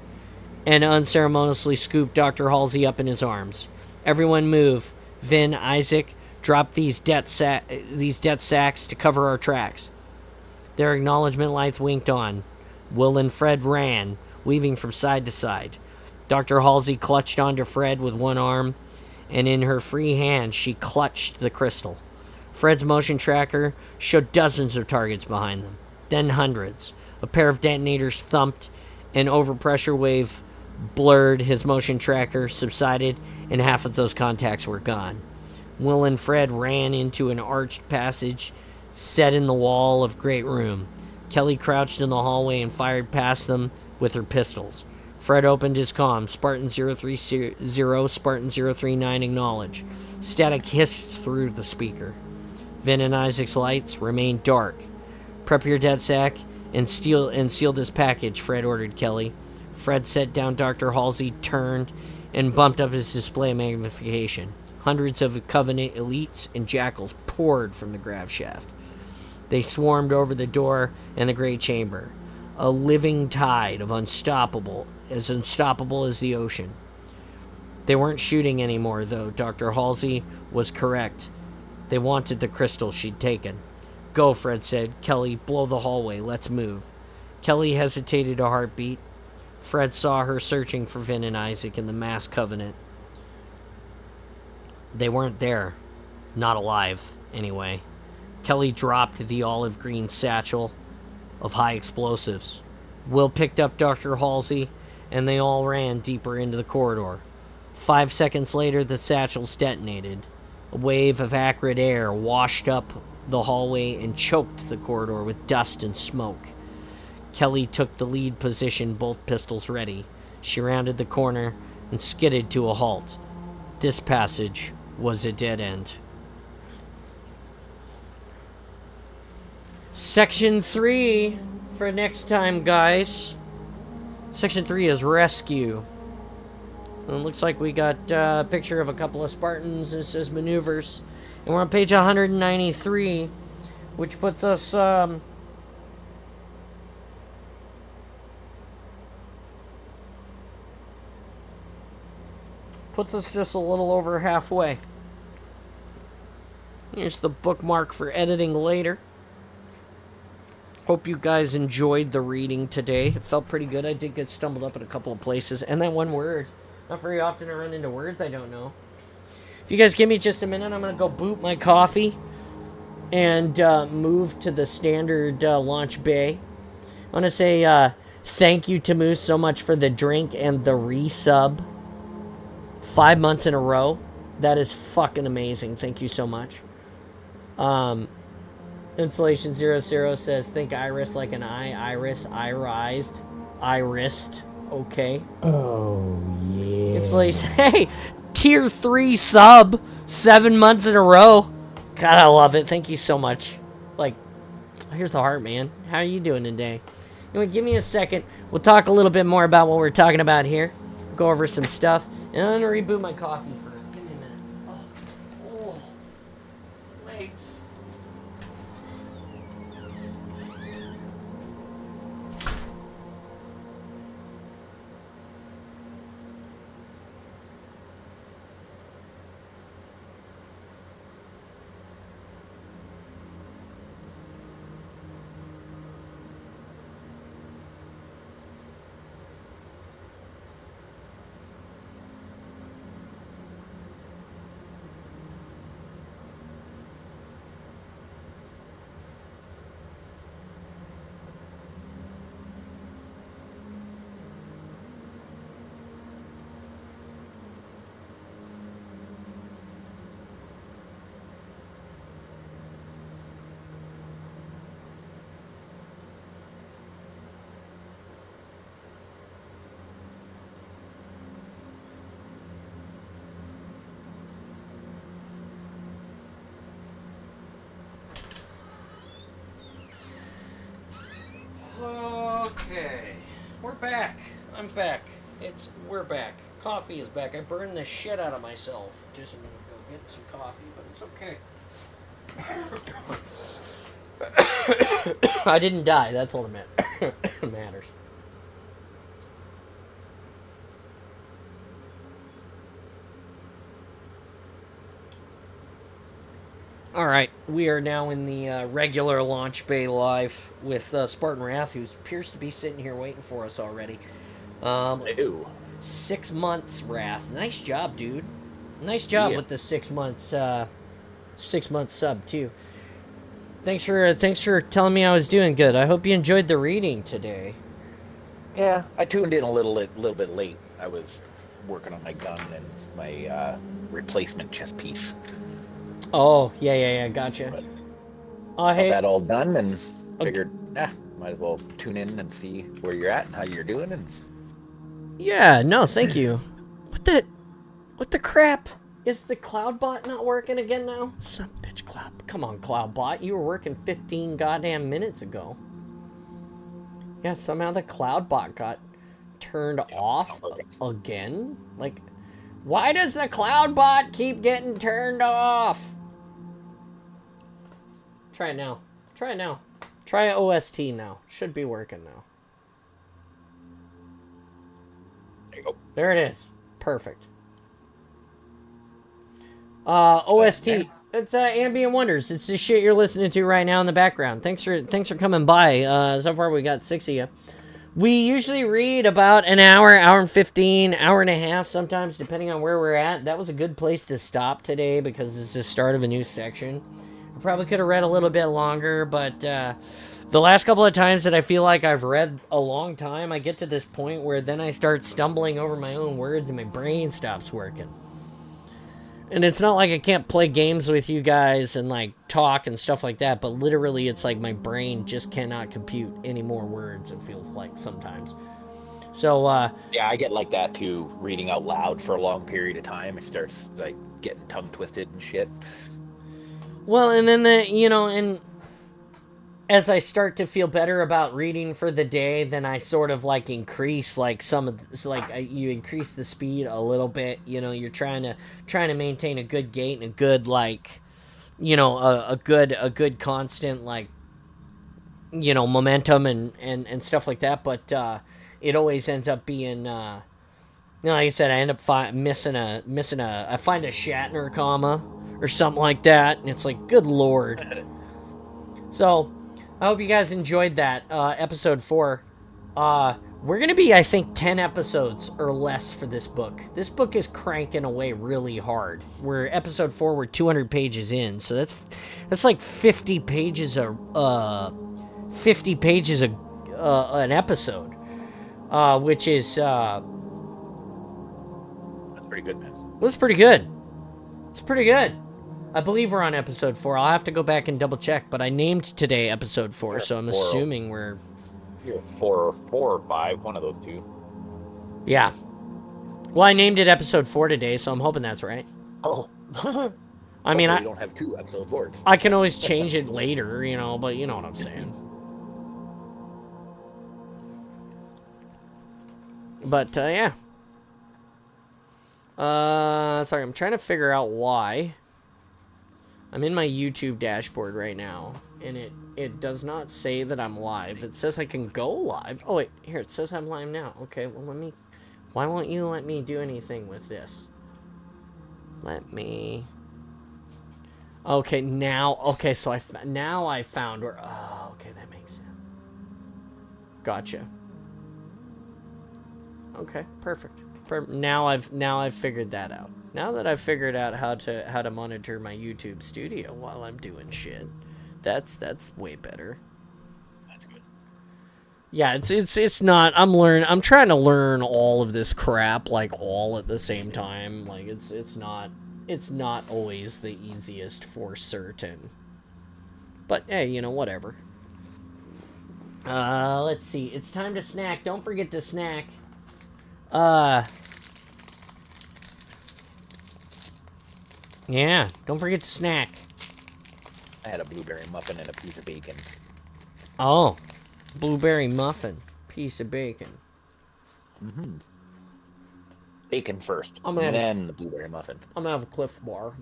and unceremoniously scooped Dr. Halsey up in his arms. "Everyone move. Vin, Isaac, drop these death sacks to cover our tracks." Their acknowledgement lights winked on. Will and Fred ran, weaving from side to side. Dr. Halsey clutched onto Fred with one arm, and in her free hand she clutched the crystal. Fred's motion tracker showed dozens of targets behind them, then hundreds. A pair of detonators thumped, an overpressure wave blurred his motion tracker, subsided, and half of those contacts were gone. Will and Fred ran into an arched passage set in the wall of great room. Kelly crouched in the hallway and fired past them with her pistols. Fred opened his comm. "Spartan 030, Spartan 039 acknowledge." Static hissed through the speaker. Vin and Isaac's lights remained dark. "Prep your dead sack and seal this package," Fred ordered Kelly. Fred set down Dr. Halsey, turned, and bumped up his display magnification. Hundreds of Covenant elites and jackals poured from the grav shaft. They swarmed over the door and the great chamber, a living tide of unstoppable as the ocean. They weren't shooting anymore, though. Dr. Halsey was correct. They wanted the crystal she'd taken. "Go," Fred said. "Kelly, blow the hallway. Let's move." Kelly hesitated a heartbeat. Fred saw her searching for Vin and Isaac in the mass Covenant. They weren't there. Not alive, anyway. Kelly dropped the olive green satchel of high explosives. Will picked up Dr. Halsey, and they all ran deeper into the corridor. 5 seconds later, the satchels detonated. A wave of acrid air washed up the hallway and choked the corridor with dust and smoke. Kelly took the lead position, both pistols ready. She rounded the corner and skidded to a halt. This passage was a dead end. Section 3 for next time, guys. Section 3 is rescue. And it looks like we got a picture of a couple of Spartans. It says maneuvers. And we're on page 193, which puts us... puts us just a little over halfway. Here's the bookmark for editing later. Hope you guys enjoyed the reading today. It felt pretty good. I did get stumbled up in a couple of places. And that one word. Not very often I run into words I don't know. If you guys give me just a minute, I'm going to go boot my coffee and move to the standard launch bay. I want to say thank you to Moose so much for the drink and the resub. 5 months in a row. That is fucking amazing. Thank you so much. Installation 00 says, think iris like an eye. Iris, irised, irised. Okay. Oh, yeah. Installation, hey, tier 3 sub. 7 months in a row. God, I love it. Thank you so much. Like, here's the heart, man. How are you doing today? Anyway, give me a second. We'll talk a little bit more about what we're talking about here. Go over some stuff. And I'm going to reboot my coffee first. Give me a minute. Oh, legs. Okay, we're back. I'm back. We're back. Coffee is back. I burned the shit out of myself just a minute ago getting some coffee, but it's okay. I didn't die. That's all that matters. Alright, we are now in the regular launch bay live with Spartan Wrath, who appears to be sitting here waiting for us already. 6 months, Wrath. Nice job, dude. Nice job with the 6 months, 6 month sub, too. Thanks for telling me I was doing good. I hope you enjoyed the reading today. Yeah, I tuned in a little bit late. I was working on my gun and my replacement chest piece. Oh, yeah, gotcha. But hey, that all done and figured, might as well tune in and see where you're at and how you're doing. And yeah, no, thank you. What the crap? Is the Cloudbot not working again now? Some bitch Cloud. Come on, Cloudbot. You were working 15 goddamn minutes ago. Yeah, somehow the Cloudbot got turned off again? Like, why does the Cloudbot keep getting turned off? Try it now. Try OST now. Should be working now. There you go. There it is. Perfect. OST. It's Ambient Wonders. It's the shit you're listening to right now in the background. Thanks for coming by. So far we got 6 of you. We usually read about an hour, hour and 15, hour and a half sometimes, depending on where we're at. That was a good place to stop today because it's the start of a new section. I probably could have read a little bit longer, but the last couple of times that I feel like I've read a long time, I get to this point where then I start stumbling over my own words and my brain stops working. And it's not like I can't play games with you guys and, like, talk and stuff like that, but literally it's like my brain just cannot compute any more words, it feels like sometimes. So, Yeah, I get like that too. Reading out loud for a long period of time, it starts like getting tongue twisted and shit. well, and then and as I start to feel better about reading for the day, then I sort of like increase like you increase the speed a little bit. You're trying to maintain a good gait and a good like a good constant like momentum and stuff like that. But it always ends up being like I said, I end up missing a I find a Shatner comma or something like that, and it's like good lord. So, I hope you guys enjoyed that episode 4. We're gonna be, I think, 10 episodes or less for this book. This book is cranking away really hard. We're episode 4. We're 200 pages in, so that's like 50 pages an episode, which is That's pretty good, man. was pretty good. It's pretty good. I believe we're on episode 4. I'll have to go back and double check, but I named today episode 4, so I'm assuming we're... You're 4 or 5, one of those two. Yeah. Well, I named it episode 4 today, so I'm hoping that's right. Oh. I mean, I don't have 2 episode 4s. I can always change it later, but you know what I'm saying. But, yeah. Sorry, I'm trying to figure out why. I'm in my YouTube dashboard right now, and it does not say that I'm live. It says I can go live. Oh, wait, here, it says I'm live now. Okay, well, why won't you let me do anything with this? Okay, so now I found where, oh, okay, that makes sense. Gotcha. Okay, perfect. Now I've figured that out. Now that I've figured out how to monitor my YouTube studio while I'm doing shit, that's way better. That's good. Yeah, it's not. I'm trying to learn all of this crap like all at the same time. Like it's not always the easiest for certain. But hey, whatever. Let's see. It's time to snack. Don't forget to snack. Yeah, don't forget to snack. I had a blueberry muffin and a piece of bacon. Oh, blueberry muffin, piece of bacon. Mm-hmm. Bacon first, and then the blueberry muffin. I'm gonna have a Cliff Bar.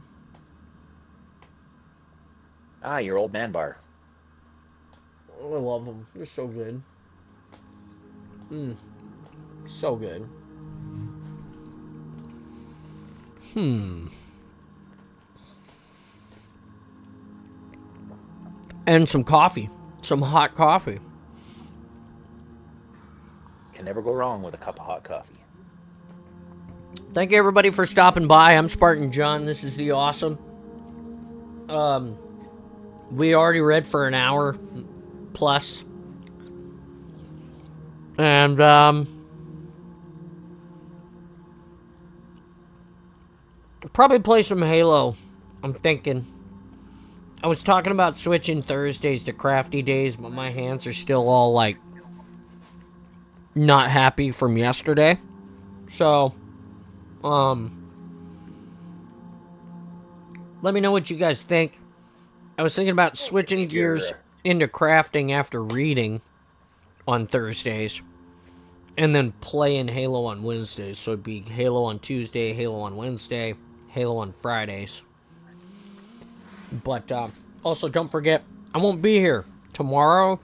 Ah, your old man bar. I love them. They're so good. So good. And some coffee. Some hot coffee. Can never go wrong with a cup of hot coffee. Thank you, everybody, for stopping by. I'm Spartan John. This is The Awesome. We already read for an hour plus. And, probably play some Halo. I'm thinking. I was talking about switching Thursdays to crafty days, but my hands are still all, like, not happy from yesterday. So, let me know what you guys think. I was thinking about switching gears into crafting after reading on Thursdays, and then playing Halo on Wednesdays. So it'd be Halo on Tuesday, Halo on Wednesday, Halo on Fridays. But also, don't forget, I won't be here tomorrow,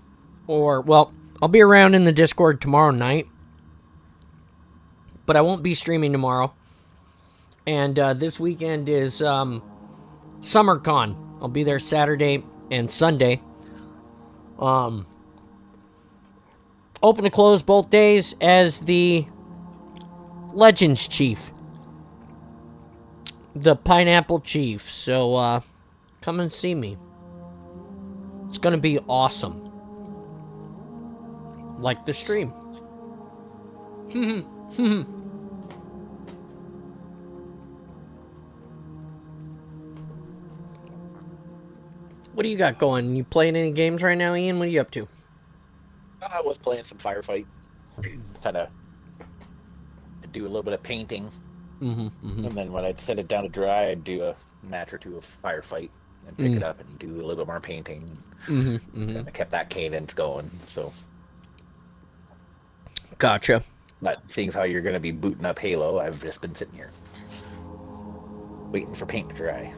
I'll be around in the Discord tomorrow night, but I won't be streaming tomorrow. And this weekend is SummerCon. I'll be there Saturday and Sunday. Open to close both days as the Legends Chief. The Pineapple Chief. So, come and see me. It's gonna be awesome. Like the stream. What do you got going? You playing any games right now, Ian? What are you up to? I was playing some Firefight, kind of do a little bit of painting, Mm-hmm. Mm-hmm. and then when I'd set it down to dry, I'd do a match or two of Firefight and pick it up and do a little bit more painting. Mm-hmm. Mm-hmm. Kind of kept that cadence going. So, Gotcha. but seeing how you're going to be booting up Halo, I've just been sitting here waiting for paint to dry,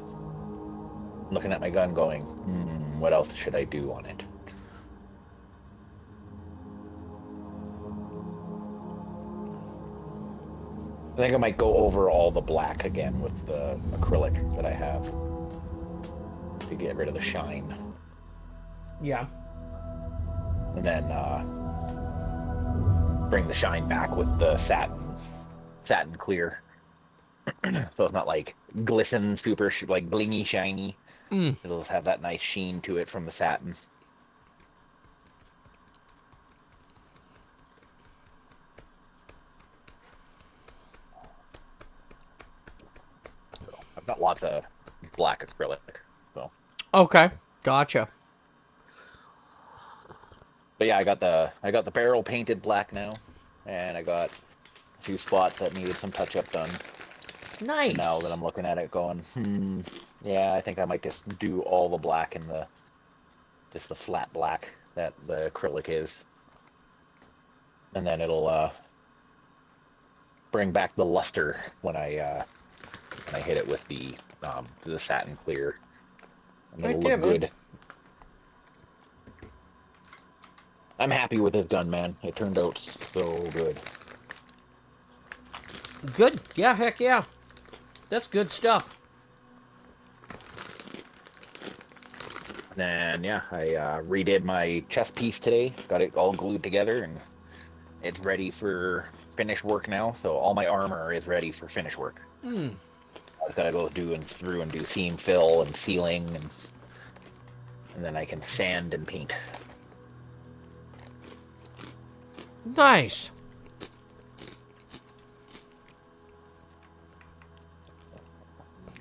looking at my gun, going, what else should I do on it? I think I might go over all the black again with the acrylic that I have to get rid of the shine. Yeah. And then bring the shine back with the satin clear. So it's not like glisten, super like blingy, shiny. It'll just have that nice sheen to it from the satin. I've got lots of black acrylic. So. Okay. Gotcha. But yeah, I got the barrel painted black now, and I got a few spots that needed some touch up done. Nice. Now that I'm looking at it, going, yeah, I think I might just do all the black in just the flat black that the acrylic is, and then it'll bring back the luster when I hit it with the satin clear, and it'll look good. I'm happy with this gun, man. It turned out so good. Good. Yeah, heck yeah. That's good stuff. And then, yeah, I redid my chest piece today. Got it all glued together, and it's ready for finish work now. So all my armor is ready for finish work. I just gotta go through and do seam fill and sealing, and then I can sand and paint. Nice.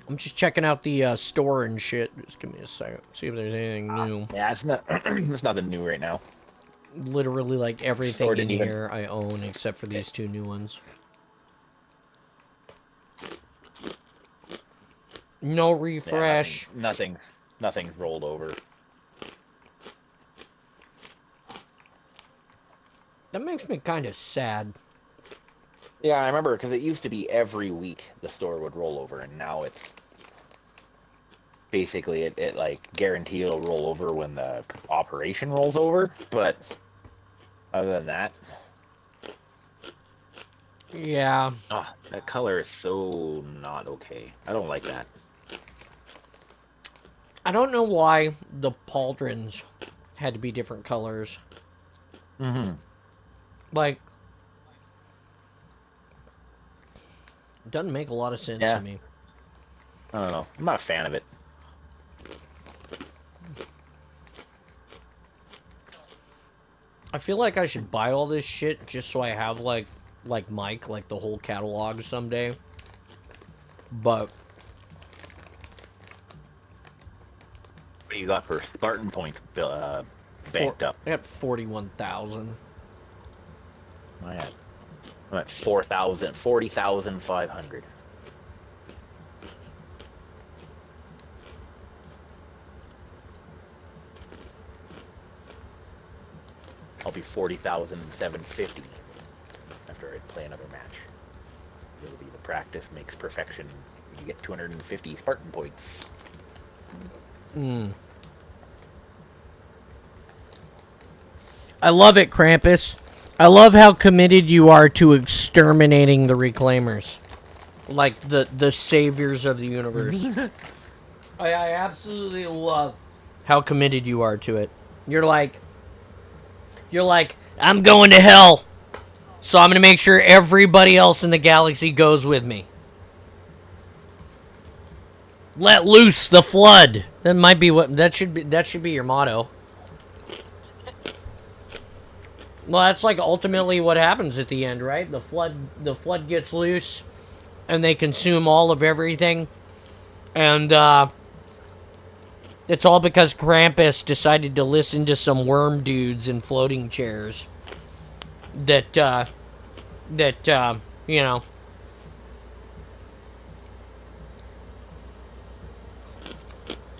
I'm just checking out the store and shit. Just give me a second. See if there's anything new. Yeah, it's not. There's nothing new right now. Literally, like everything Store in didn't even- here I own except for these two new ones. No Yeah, refresh. nothing's rolled over. That makes me kind of sad. Yeah, I remember because it used to be every week the store would roll over, and now it's basically it like guaranteed it'll roll over when the operation rolls over. But other than that, Yeah. that color is so not okay. I don't like that. I don't know why the pauldrons had to be different colors. Like, it doesn't make a lot of sense Yeah. to me. I don't know. I'm not a fan of it. I feel like I should buy all this shit just so I have like Mike, like the whole catalog someday. But What do you got for Spartan points banked up? at 41,000. I'm at 40,500. I'll be 40,750 after I play another match. It'll be the practice makes perfection. You get 250 Spartan points. I love it, Krampus. I love how committed you are to exterminating the Reclaimers. Like the saviors of the universe. I absolutely love how committed you are to it. You're like, I'm going to hell, so I'm going to make sure everybody else in the galaxy goes with me. Let loose the flood. That might be that should be your motto. Well, that's like ultimately what happens at the end, right? The flood gets loose, and they consume all of everything, and It's all because Krampus decided to listen to some worm dudes in floating chairs. That, you know.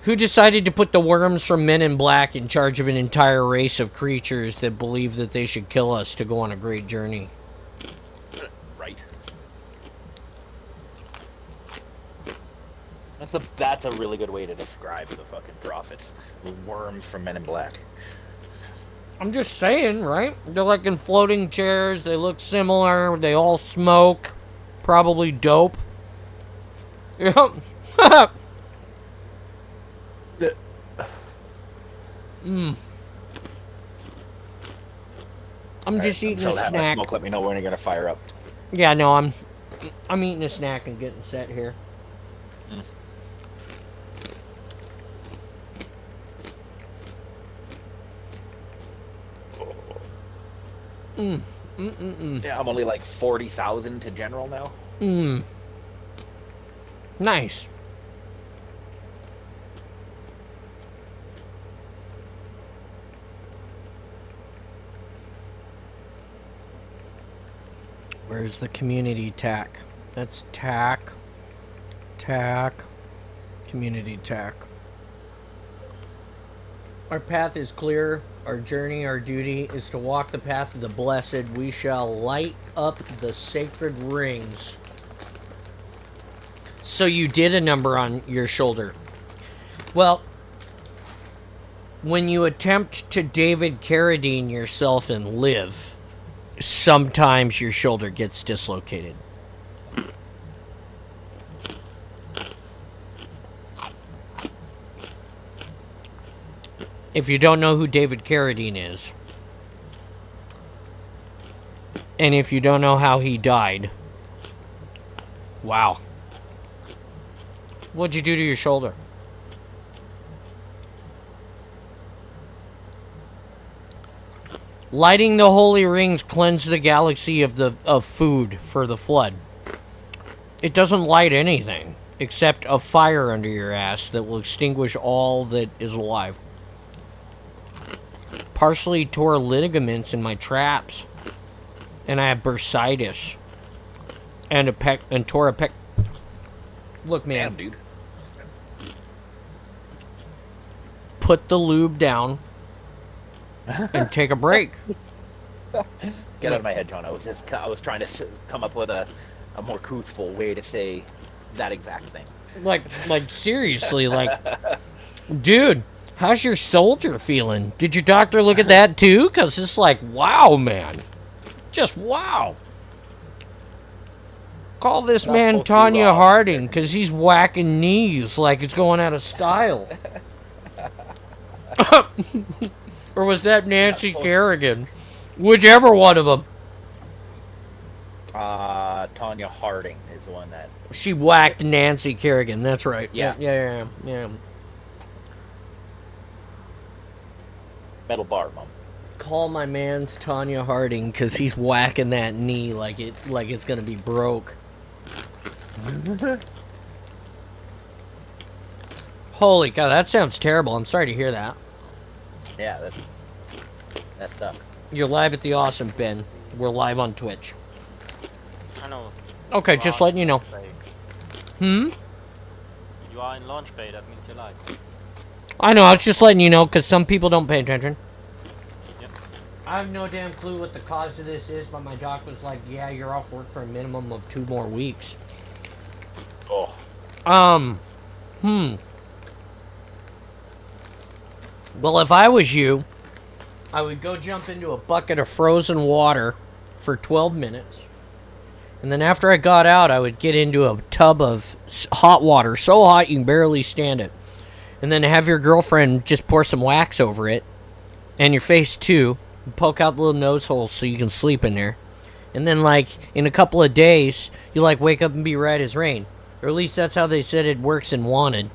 Who decided to put the worms from Men in Black in charge of an entire race of creatures that believe that they should kill us to go on a great journey? Right. That's a really good way to describe the fucking prophets. The worms from Men in Black. I'm just saying, right? They're like in floating chairs. They look similar. They all smoke. Probably dope. Yep. I'm just eating a snack. Smoke, let me know when you're gonna fire up. Yeah, no, I'm eating a snack and getting set here. Yeah, I'm only like 40,000 to general now. Nice. Where's the community tack? That's tack. Community tack. Our path is clear. Our journey, our duty is to walk the path of the blessed. We shall light up the sacred rings. So you did a number on your shoulder. Well, when you attempt to David Carradine yourself and live, sometimes your shoulder gets dislocated. If you don't know who David Carradine is, and if you don't know how he died, wow. What'd you do to your shoulder? Lighting the holy rings cleansed the galaxy of food for the flood. It doesn't light anything except a fire under your ass that will extinguish all that is alive. Partially tore ligaments in my traps, and I have bursitis, and tore a pec. Look, man. Damn, dude. Put the lube down and take a break. Get out of my head, John. I was trying to come up with a more truthful way to say that exact thing. Like seriously, dude, how's your soldier feeling? Did your doctor look at that too? Because it's like, wow, man. Just wow. Call this man Tanya Harding, because he's whacking knees like it's going out of style. Or was that Nancy Kerrigan? Whichever one of them. Tanya Harding is the one that... She whacked Nancy Kerrigan, that's right. Yeah. Yeah. Metal bar, Mom. Call my man's Tanya Harding, because he's whacking that knee like it's going to be broke. Holy cow, that sounds terrible. I'm sorry to hear that. Yeah, that sucks. You're live at the Awesome Bin. We're live on Twitch. I know. Okay, just letting you know. You are in launch bay, that means you're live. I know, I was just letting you know, because some people don't pay attention. Yep. I have no damn clue what the cause of this is, but my doc was like, yeah, you're off work for a minimum of 2 more weeks. Oh. Well, if I was you, I would go jump into a bucket of frozen water for 12 minutes. And then after I got out, I would get into a tub of hot water, so hot you can barely stand it. And then have your girlfriend just pour some wax over it, and your face too, and poke out the little nose holes so you can sleep in there. And then, in a couple of days, you, wake up and be right as rain. Or at least that's how they said it works in Wanted.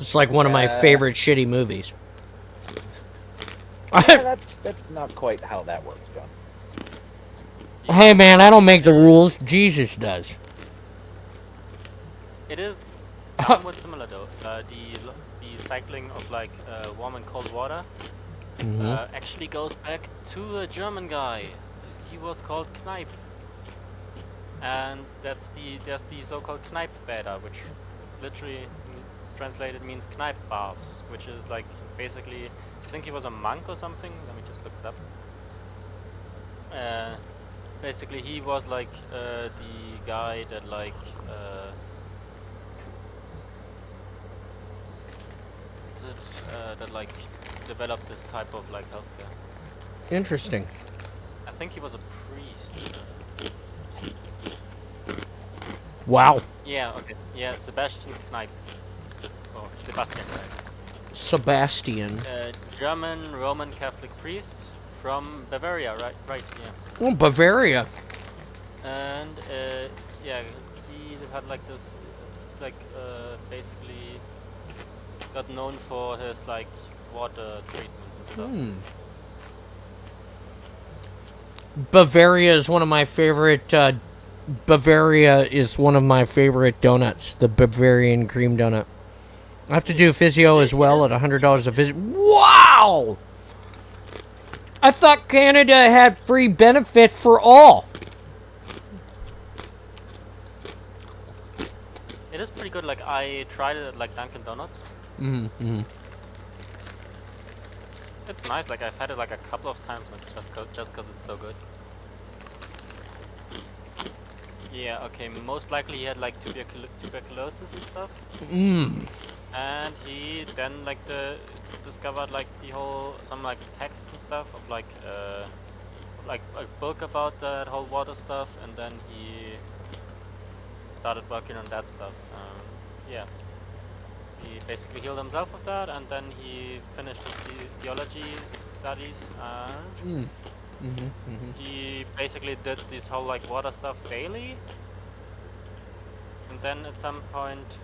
It's like one of my favorite shitty movies. Yeah, that's not quite how that works, John. Hey, man, I don't make the rules. Jesus does. It is somewhat similar, though. The the cycling of like warm and cold water actually goes back to a German guy. He was called Kneipp, and there's the so-called Kneippbäder, which literally translated means Kneipp baths, which is like basically, I think he was a monk or something. Let me just look it up. Basically, he was like the guy that like that like developed this type of like healthcare. Interesting. I think he was a priest. Wow. Yeah. Okay. Yeah. Sebastian Kneipp. Oh, Sebastian Kneipp. Sebastian. German Roman Catholic priest from Bavaria, right? Right. Yeah. Oh, Bavaria. And yeah, he had like this. It's like basically got known for his like water treatments and stuff. Bavaria is one of my favorite. Bavaria is one of my favorite donuts. The Bavarian cream donut. I have to do physio as well at $100 a visit. Wow! I thought Canada had free benefit for all. It is pretty good. Like I tried it at like Dunkin' Donuts. It's nice. Like I've had it like a couple of times, like just because it's so good. Yeah. Okay. Most likely he had like tuberculosis and stuff. And he then like discovered like the whole some like texts and stuff of like a book about that whole water stuff, and then he started working on that stuff. Yeah, he basically healed himself of that, and then he finished his theology studies, and he basically did this whole like water stuff daily, and then at some point.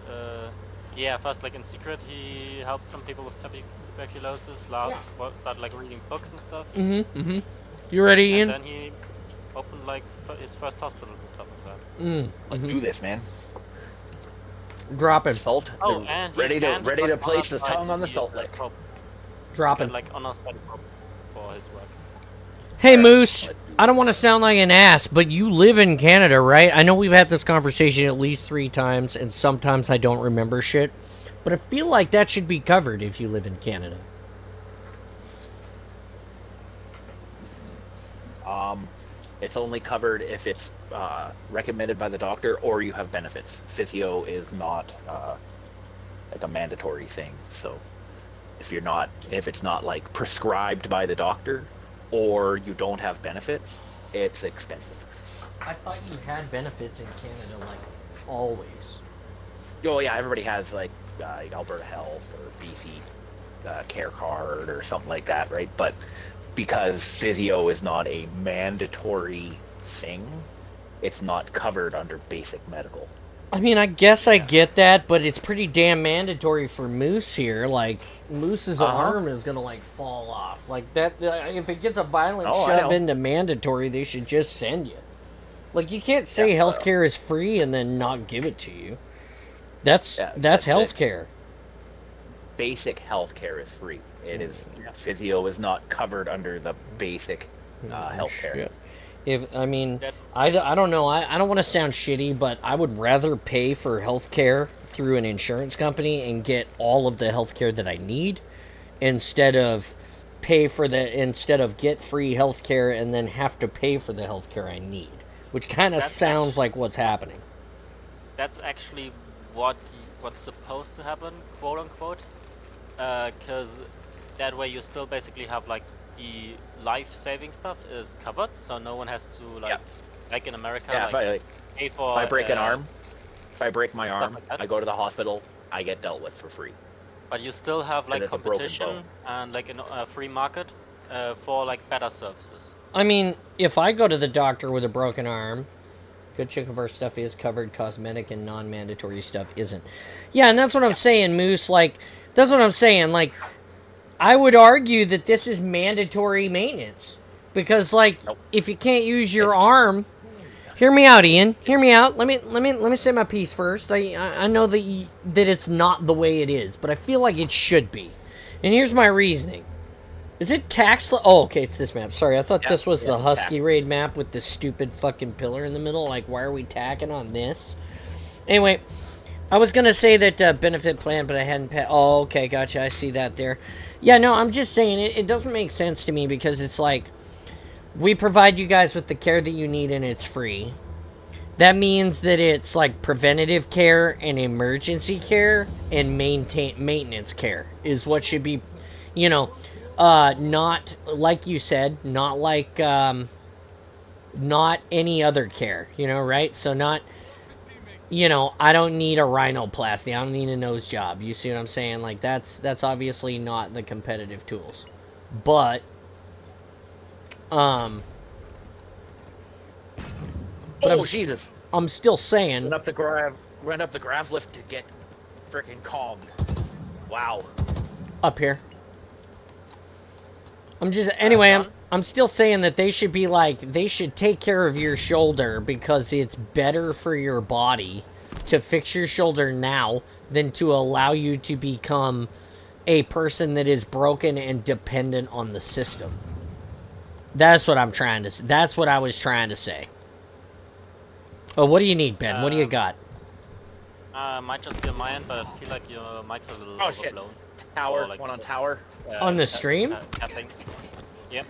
Yeah, first like in secret he helped some people with tuberculosis. Started like reading books and stuff. You ready, Ian? And then he opened like his first hospital and stuff like that. Let's do this, man. Drop him. Salt. Oh, and ready to place the tongue on the salt lick. Drop him. Like honor study for his work. Hey, Moose. I don't want to sound like an ass, but you live in Canada, right? I know we've had this conversation at least 3 times, and sometimes I don't remember shit. But I feel like that should be covered if you live in Canada. It's only covered if it's recommended by the doctor or you have benefits. Physio is not like a mandatory thing. So if it's not like prescribed by the doctor, or you don't have benefits, it's expensive. I thought you had benefits in Canada, like, always. Oh yeah, everybody has like Alberta Health or BC Care Card or something like that, right? But because physio is not a mandatory thing, it's not covered under basic medical. I mean, I guess I get that, but it's pretty damn mandatory for Moose here. Like, Moose's arm is gonna, like, fall off. Like, that, if it gets a violent shove into mandatory, they should just send you. Like, you can't say healthcare is free and then not give it to you. That's healthcare. Basic healthcare is free. It is physio is not covered under the basic healthcare. Shit. I don't know. I don't want to sound shitty, but I would rather pay for healthcare through an insurance company and get all of the healthcare that I need, instead of get free healthcare and then have to pay for the healthcare I need, which kind of sounds like what's happening. That's actually what's supposed to happen, quote unquote, because that way you still basically have like the life-saving stuff is covered, so no one has to like in America. Pay for. If I break an arm, if I break my arm, like I go to the hospital, I get dealt with for free. But you still have like competition and like a free market for like better services. I mean, if I go to the doctor with a broken arm, good chunk of our stuff is covered. Cosmetic and non-mandatory stuff isn't. Yeah, and that's what I'm saying, Moose. Like, that's what I'm saying. Like, I would argue that this is mandatory maintenance. Because, like, if you can't use your arm, Hear me out, Ian. Hear me out. Let me say my piece first. I know that it's not the way it is, but I feel like it should be. And here's my reasoning. Is it tax? Oh, okay, it's this map. Sorry, I thought this was the Husky Raid map with the stupid fucking pillar in the middle. Like, why are we tacking on this? Anyway, I was gonna say that benefit plan, but I hadn't. Oh, okay, gotcha. I see that there. Yeah, no, I'm just saying it doesn't make sense to me because it's like we provide you guys with the care that you need and it's free. That means that it's like preventative care and emergency care and maintenance care is what should be, you know, not like you said, not like not any other care, you know, right? So not, you know, I don't need a rhinoplasty, I don't need a nose job. You see what I'm saying? Like that's obviously not the competitive tools. But oh Jesus! I'm still saying. Run up the grav lift to get freaking calm. Wow. Up here. I'm still saying that they should be like, they should take care of your shoulder because it's better for your body to fix your shoulder now than to allow you to become a person that is broken and dependent on the system. That's what I'm trying to say. That's what I was trying to say. Oh, what do you need, Ben? What do you got? Might just be on my end, but I feel like your mic's a little overblown. Tower, like, one on tower. On the stream? Tapping. Yep.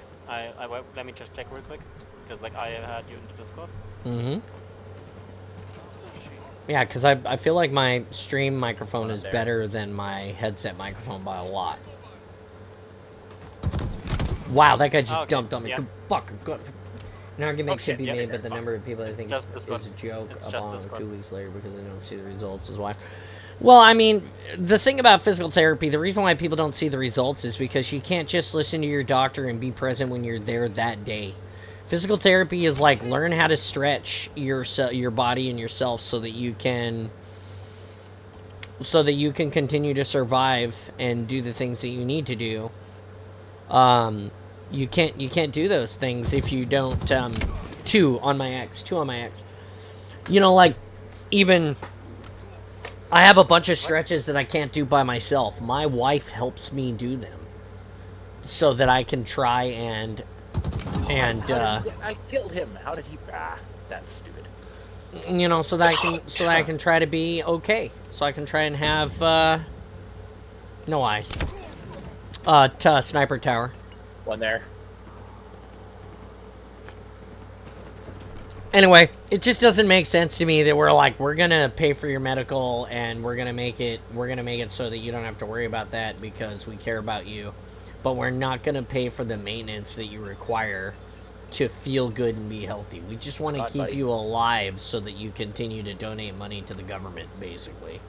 Let me just check real quick, because like I had you in the Discord. Mm-hmm. Yeah, because I feel like my stream microphone is better than my headset microphone by a lot. Wow, that guy just dumped on me. Yep. Fuck. An argument could be made, but the number of people I think is a joke upon 2 weeks later because they don't see the results is why. Well, I mean, the thing about physical therapy, the reason why people don't see the results is because you can't just listen to your doctor and be present when you're there that day. Physical therapy is like learn how to stretch your body and yourself so that you can continue to survive and do the things that you need to do. You can't do those things if you don't two on my X. You know, like even I have a bunch of stretches that I can't do by myself. My wife helps me do them so that I can try and I killed him. How did he? That's stupid. You know, so that I can try to be okay. So I can try and have no eyes. Sniper tower. One there. Anyway, it just doesn't make sense to me that we're gonna pay for your medical and we're gonna make it so that you don't have to worry about that because we care about you, but we're not gonna pay for the maintenance that you require to feel good and be healthy. We just want to keep you alive so that you continue to donate money to the government, basically.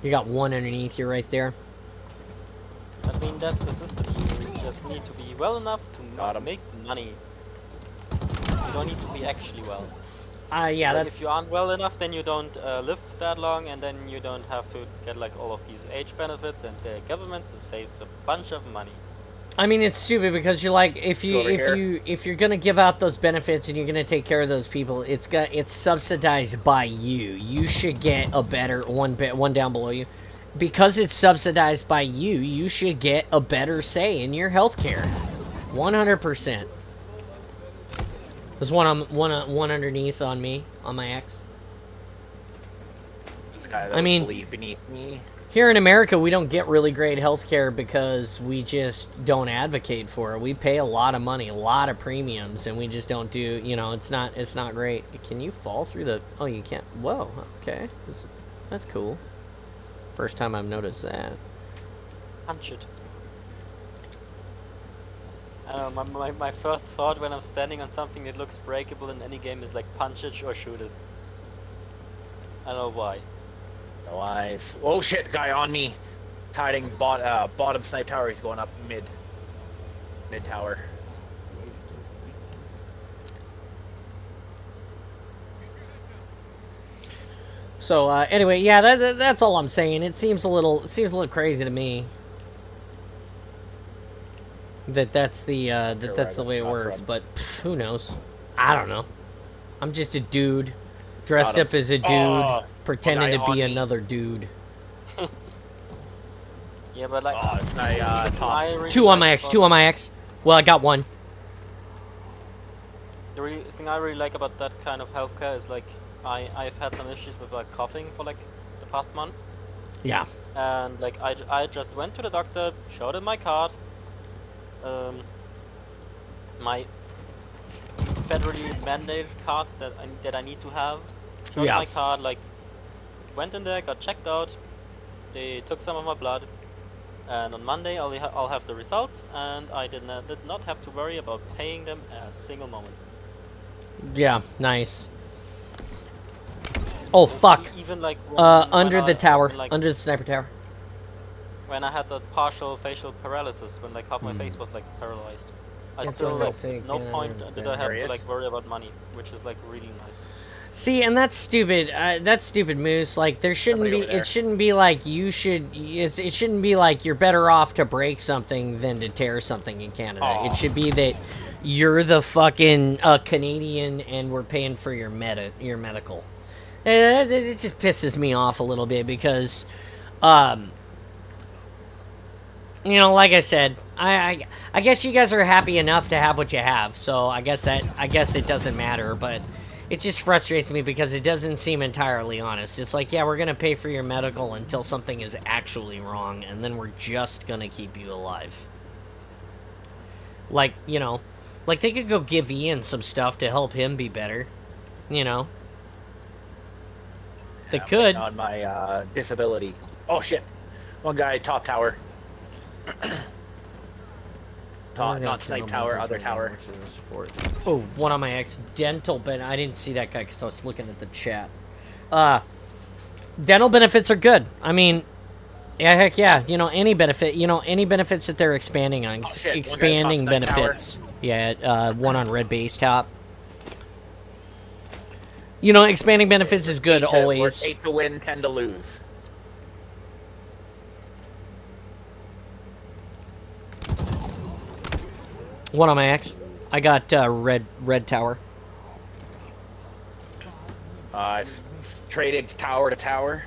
You got one underneath you right there. I mean, that's the system. You just need to be well enough to make money. You don't need to be actually well. Yeah, so that's... If you aren't well enough, then you don't live that long, and then you don't have to get like all of these age benefits, and the government saves a bunch of money. I mean, it's stupid because you're like, if you're gonna give out those benefits and you're gonna take care of those people, it's subsidized by you. You should get a better one down below you. Because it's subsidized by you, you should get a better say in your healthcare. 100%. There's one underneath on me, on my X. I mean, beneath me. Here in America, we don't get really great healthcare because we just don't advocate for it. We pay a lot of money, a lot of premiums, and we just don't do. You know, it's not great. Can you fall through the? Oh, you can't. Whoa. Okay, that's cool. First time I've noticed that. Punch it. I don't know, my first thought when I'm standing on something that looks breakable in any game is like punch it or shoot it. I don't know why. No eyes. Oh shit, guy on me. Hiding bottom snipe tower, he's going up mid tower. So anyway, yeah, that's all I'm saying. It seems a little crazy to me. that's the way it works. But who knows? I don't know. I'm just a dude, dressed up as a dude, pretending to be another dude. Yeah, but like, it's my top. really Two on my X. Two on my X. Well, I got one. The thing I really like about that kind of healthcare is like, I've had some issues with like coughing for like the past month. Yeah. And like I just went to the doctor, showed him my card, my federally mandated card that I need to have. Showed my card, like went in there, got checked out. They took some of my blood, and on Monday I'll have the results, and I did not have to worry about paying them a single moment. Yeah, nice. Oh fuck! Even like under the tower, under the sniper tower. When I had that partial facial paralysis, when like half my face was like paralyzed, I still like no point did I have to like worry about money, which is like really nice. See, and that's stupid. That's stupid, Moose. Like there shouldn't be. It shouldn't be like you should. It shouldn't be like you're better off to break something than to tear something in Canada. It should be that you're the fucking Canadian and we're paying for your medical. It just pisses me off a little bit because, you know, like I said, I guess you guys are happy enough to have what you have, so I guess it doesn't matter, but it just frustrates me because it doesn't seem entirely honest. It's like, yeah, we're gonna pay for your medical until something is actually wrong, and then we're just gonna keep you alive. Like, you know, like they could go give Ian some stuff to help him be better, you know. They could. On my disability. Oh shit! One guy, top tower. Not snipe tower, other tower. Oh, one on my accidental, but I didn't see that guy because I was looking at the chat. Dental benefits are good. I mean, yeah, heck yeah. You know, any benefits that they're expanding on. Expanding benefits. Tower. Yeah, one on red base top. You know, expanding benefits is good always. 8 to win, 10 to lose. One on my X. I got red tower. I've traded tower to tower.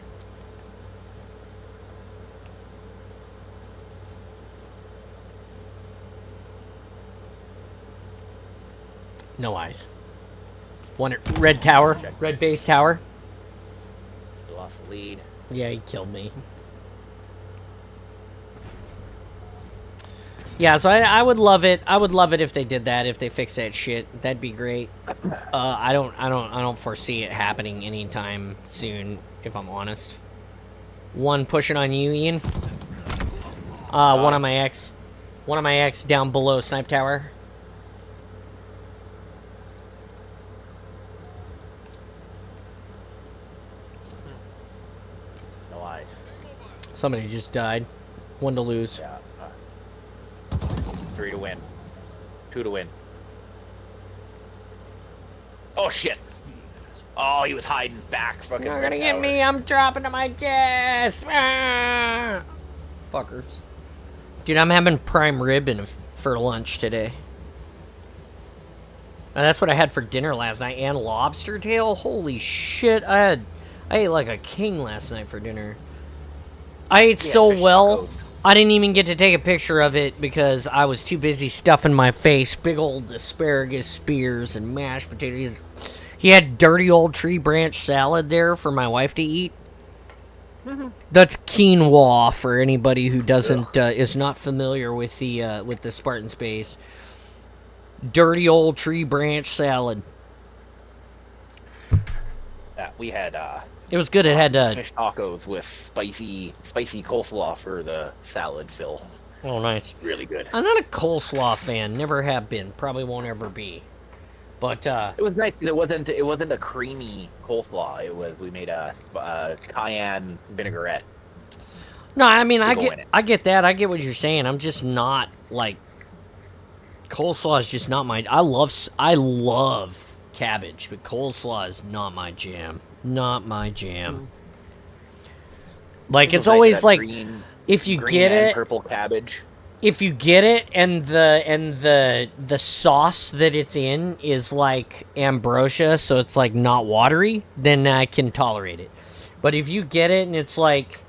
No eyes. One red tower. Red base tower. Lost the lead. Yeah, he killed me. Yeah, so I would love it. I would love it if they did that. If they fix that shit, that'd be great. I don't foresee it happening anytime soon, if I'm honest. One pushing on you, Ian. One on my X. One on my X down below snipe tower. No eyes. Somebody just died. One to lose. Yeah. 3 to win. 2 to win. Oh shit! Oh, he was hiding back. Fucking. You're gonna get me. I'm dropping to my death. Ah! Fuckers. Dude, I'm having prime rib for lunch today. And that's what I had for dinner last night. And lobster tail. Holy shit! I ate like a king last night for dinner. I ate so well. Tacos. I didn't even get to take a picture of it because I was too busy stuffing my face. Big old asparagus spears and mashed potatoes. He had dirty old tree branch salad there for my wife to eat. That's quinoa for anybody who doesn't is not familiar with the Spartan space. Dirty old tree branch salad. Yeah, we had it was good. It had fish tacos with spicy coleslaw for the salad fill. Oh, nice. Really good. I'm not a coleslaw fan. Never have been. Probably won't ever be. But it was nice. It wasn't a creamy coleslaw. It was we made a cayenne vinaigrette. No, I mean I get that. I get what you're saying. I'm just not like coleslaw is just not my. I love cabbage, but coleslaw is not my jam. Not my jam. Like it's always like green, if you green get and it, purple cabbage. if you get it and the sauce that it's in is like ambrosia, so it's like not watery, then I can tolerate it. But if you get it and it's like,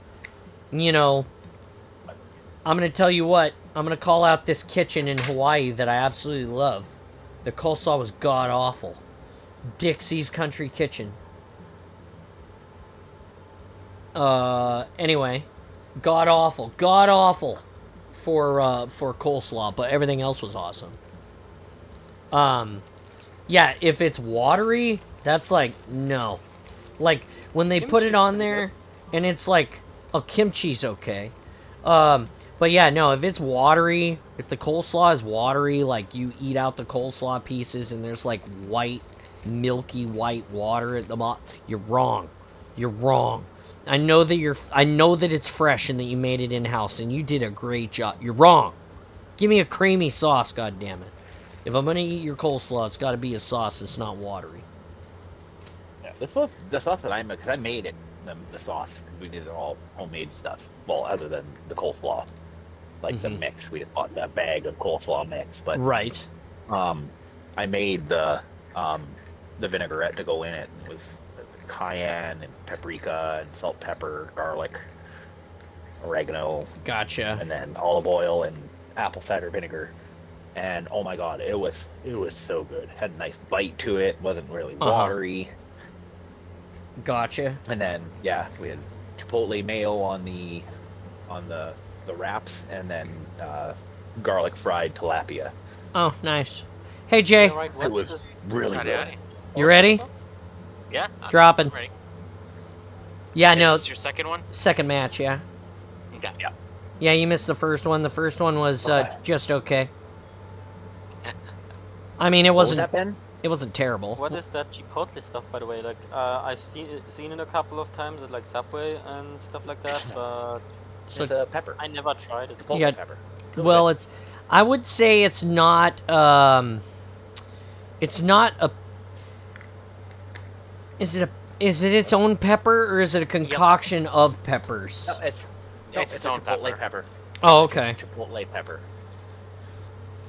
you know, I'm gonna tell you what, I'm gonna call out this kitchen in Hawaii that I absolutely love. The coleslaw was god awful. Dixie's Country Kitchen. Anyway, god awful for coleslaw, but everything else was awesome. Yeah, if it's watery, that's like no. Like when they put it on there and it's like, oh, kimchi's okay. But yeah, no, if it's watery, if the coleslaw is watery, like you eat out the coleslaw pieces and there's like white, milky white water at the bottom, you're wrong. You're wrong. I know that it's fresh and that you made it in-house and you did a great job. You're wrong. Give me a creamy sauce, goddammit. If I'm gonna eat your coleslaw, it's gotta be a sauce that's not watery. Yeah, the sauce that I made, because I made it, the sauce. We did it all homemade stuff. Well, other than the coleslaw, like the mix. We just bought that bag of coleslaw mix. But right. I made the vinaigrette to go in it. It was cayenne and paprika and salt, pepper, garlic, oregano. Gotcha. And then olive oil and apple cider vinegar. And oh my god, it was so good. Had a nice bite to it. Wasn't really watery. Gotcha. And then yeah, we had chipotle mayo on the wraps, and then garlic fried tilapia. Oh, nice. Hey Jay, It was really good. you ready? Yeah. Dropping. I'm ready. Yeah, Is no. this your second one? Second match, yeah. Okay. Yeah. Yeah, you missed the first one. The first one was just okay. I mean, it What was wasn't. that, Ben? It wasn't terrible. What is that chipotle stuff, by the way? Like, I've seen it a couple of times at like Subway and stuff like that, but So- It's a pepper. I never tried it. Chipotle Yeah. pepper. Well, it's. I would say it's not. It's not a. Is it its own pepper or is it a concoction of peppers? No, it's Its a own chipotle pepper. Oh, okay. Chipotle pepper.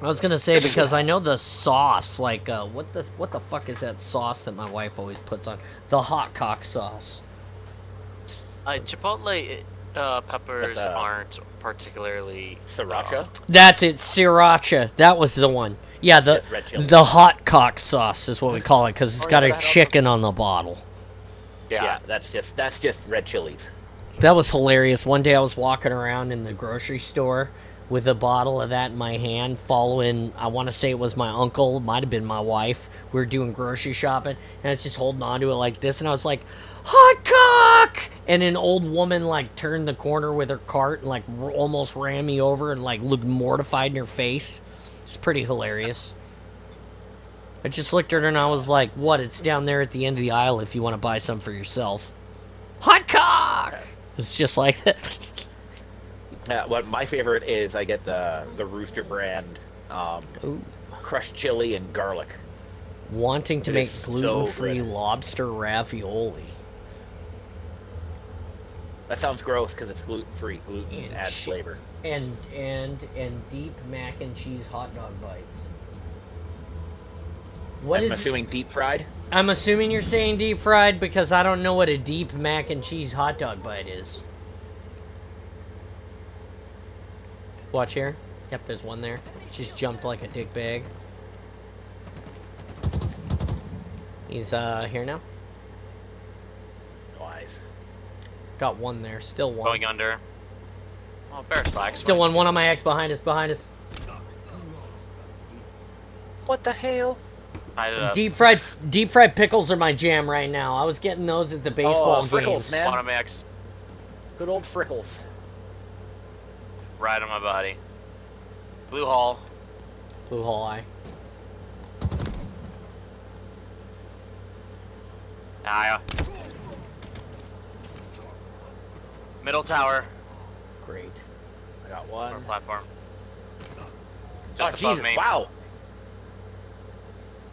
I was gonna say because I know the sauce. Like, what the fuck is that sauce that my wife always puts on? The hot cock sauce. Chipotle peppers But, aren't particularly Sriracha. That's it, sriracha. That was the one. Yeah, Just red chili. the hot cock sauce is what we call it because it's Or got is a that also- chicken on the bottle. Yeah, that's just red chilies. That was hilarious. One day I was walking around in the grocery store with a bottle of that in my hand, following, I want to say it was my uncle, might have been my wife. We were doing grocery shopping, and I was just holding on to it like this, and I was like, hot cock! And an old woman, like, turned the corner with her cart and, like, almost ran me over and, like, looked mortified in her face. It's pretty hilarious. I just looked at her and I was like, what? It's down there at the end of the aisle if you want to buy some for yourself. Hot cock! It's just like that. What my favorite is, I get the Rooster brand Ooh. crushed chili and garlic. Wanting to It make is so gluten-free good. lobster ravioli. That sounds gross because it's gluten-free. Gluten And adds shi- flavor. And deep mac and cheese hot dog bites. What I'm is? assuming deep fried. I'm assuming you're saying deep fried because I don't know what a deep mac and cheese hot dog bite is. Watch here. Yep, there's one there. Just jumped like a dick bag. He's here now. No eyes. Got one there. Still one. going under. Oh, bear slacks. Still one. One on my X behind us. Behind us. What the hell? Deep fried pickles are my jam right now. I was getting those at the baseball Frickles, games. man. Bottom X. Good old Frickles. Right on my body. Blue hall. Blue hole eye. Ah, yeah. Middle tower. Great. I got Or one. platform. Oh, Just above Jesus, me. wow.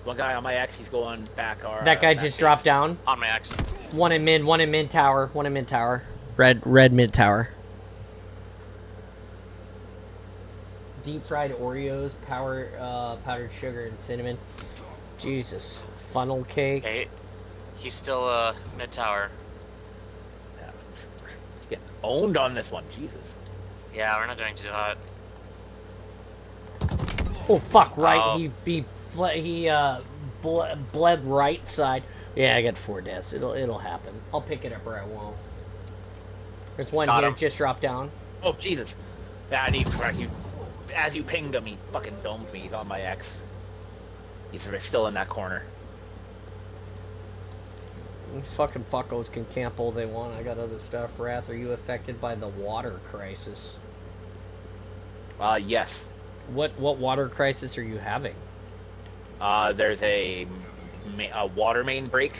One guy on my X, he's going back. That guy just dropped down. On my X. One in mid tower. One in mid tower. Red mid tower. deep fried Oreos, powdered sugar, and cinnamon. Jesus. Funnel cake. Hey, he's still mid tower. Yeah. He's getting owned on this one. Jesus. Yeah, we're not doing too hot. Oh fuck! Right, Oh. he bled right side. Yeah, I got 4 deaths. It'll happen. I'll pick it up or I won't. There's one Got here. him. Just dropped down. Oh Jesus. Yeah, I need you. As you pinged him, he fucking domed me. He's on my X. He's still in that corner. These fucking fuckos can camp all they want. I got other stuff. Wrath, are you affected by the water crisis? Yes. What water crisis are you having? There's a water main break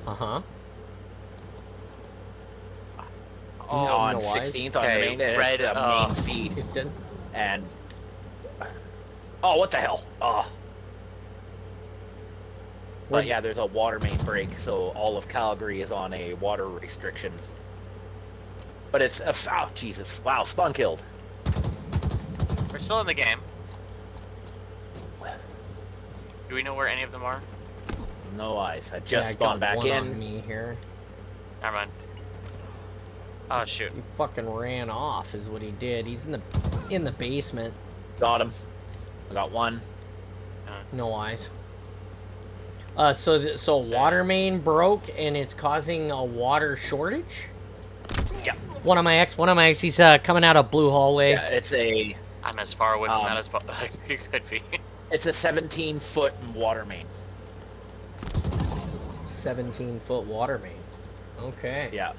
Uh-huh. on no eyes. 16th on Okay, the main, and red, it's a main feed. He's dead. And oh, what the hell? Oh. Where- But yeah, there's a water main break, so all of Calgary is on a water restriction. But it's a oh Jesus! Wow, spawn killed. We're still in the game. Do we know where any of them are? No eyes. I Yeah, just I spawned got back one on in. me here. Never mind. Oh shoot. He fucking ran off, is what he did. He's in the basement. Got him. I got one. No eyes. So water main broke and it's causing a water shortage. Yeah. One of my ex, he's coming out of blue hallway. Yeah, it's a I'm as far away from that as you could be. it's a 17-foot water main. 17-foot water main. Okay. Yeah.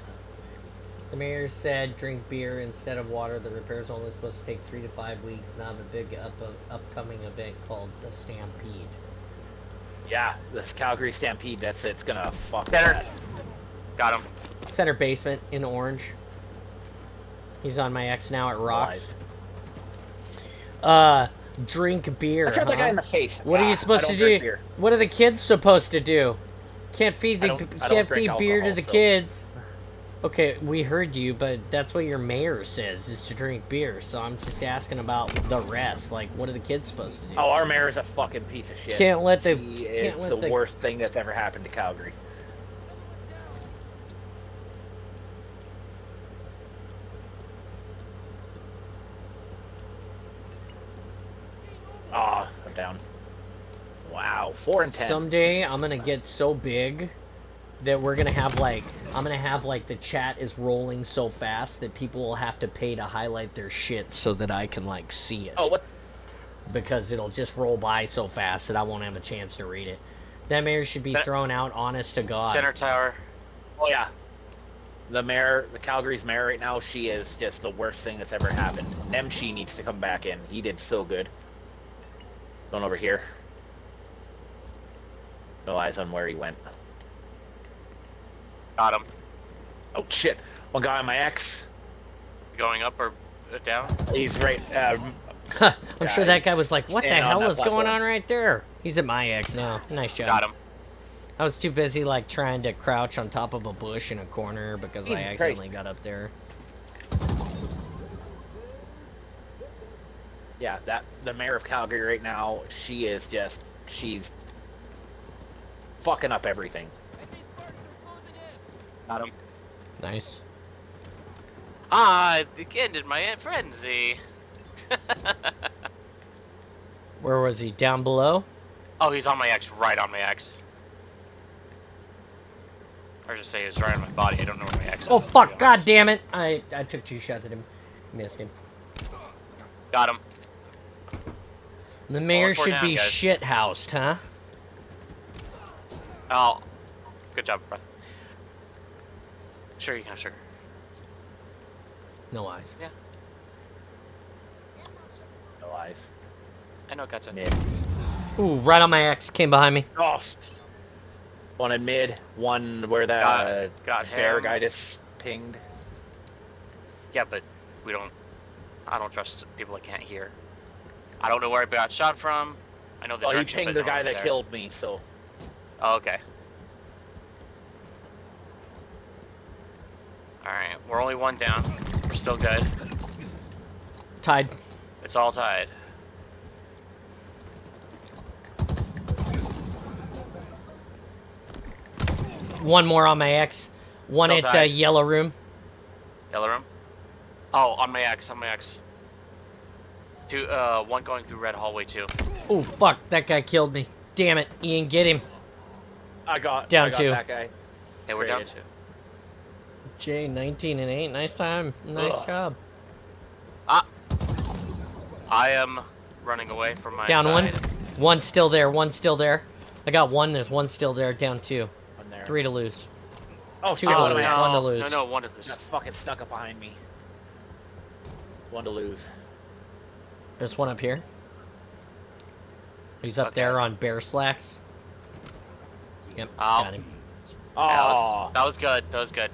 The mayor said drink beer instead of water. The repair's only supposed to take 3 to 5 weeks. Now the big upcoming event called the Stampede. Yeah, this Calgary Stampede. It's gonna fuck. Center. that. Got him. Center basement in orange. He's on my X now at Rocks. Drink beer. I tried that guy huh? in the face. What are you supposed to do? What are the kids supposed to do? Can't feed I the don't can't drink feed beer to alcohol, the so- kids. Okay, we heard you, but that's what your mayor says is to drink beer. So I'm just asking about the rest. Like, what are the kids supposed to do? Oh, our mayor is a fucking piece of shit. Can't let the- He can't is let the the- worst thing that's ever happened to Calgary. Ah, I'm down. Wow, 4 and 10. Someday I'm gonna get so big that we're gonna have like the chat is rolling so fast that people will have to pay to highlight their shit so that I can like see it. Oh, what? Because it'll just roll by so fast that I won't have a chance to read it. That mayor should be thrown out, honest to God. Center tower. Oh yeah. The mayor, the Calgary's mayor right now, she is just the worst thing that's ever happened. Nemchi needs to come back in. He did so good. Going over here. No eyes on where he went. Got him. Oh shit! One guy on my X. Going up or down? He's right. I'm sure that guy was like, what the standing on hell that is going platform. on right there? He's at my X now. Nice job. Got him. I was too busy like trying to crouch on top of a bush in a corner because I Jesus accidentally got up there. Yeah, the mayor of Calgary right now. She's fucking up everything. Got him. Nice. I ended my frenzy. Where was he? Down below? Oh, he's on my X, right on my X. Or just say he's right on my body. I don't know where my X is. Oh to be fuck! God honest. damn it! I took 2 shots at him, missed him. Got him. The mayor four should down, be guys. shit housed, huh? Oh, good job, Breath. Sure, you can, sure. No eyes. Yeah, No eyes. I know, gotcha. Mid. Ooh, right on my X. Came behind me. Oh. One in mid. One where that Got bear him. guy just pinged. Yeah, but we don't. I don't trust people that can't hear. I don't know where I got shot from. I know the Oh, he direction, pinged but the no guy one's that there. killed me. So. Oh, okay. All right, we're only 1 down. We're still good. Tied. It's all tied. One more on my X. One Still at tied. yellow room. Yellow room. Oh, on my X. Two. One going through red hallway too. Oh fuck! That guy killed me. Damn it, Ian, get him. I got Down two. that guy. Hey, we're down Traded. two. Jay, 19 and 8. Nice time. Nice Ugh. job. I am running away from my Down side. one. One's still there. One's still there. I got one. There's one still there. Down two. One there. 3 to lose. Oh, Two shit, to what am lose. I at? One to lose. No, one to lose. That fucking snuck up behind me. 1 to lose. There's one up here. He's up Okay. there on bear slacks. Yep, Oh. got him. Oh, Yeah, that was good. That was good.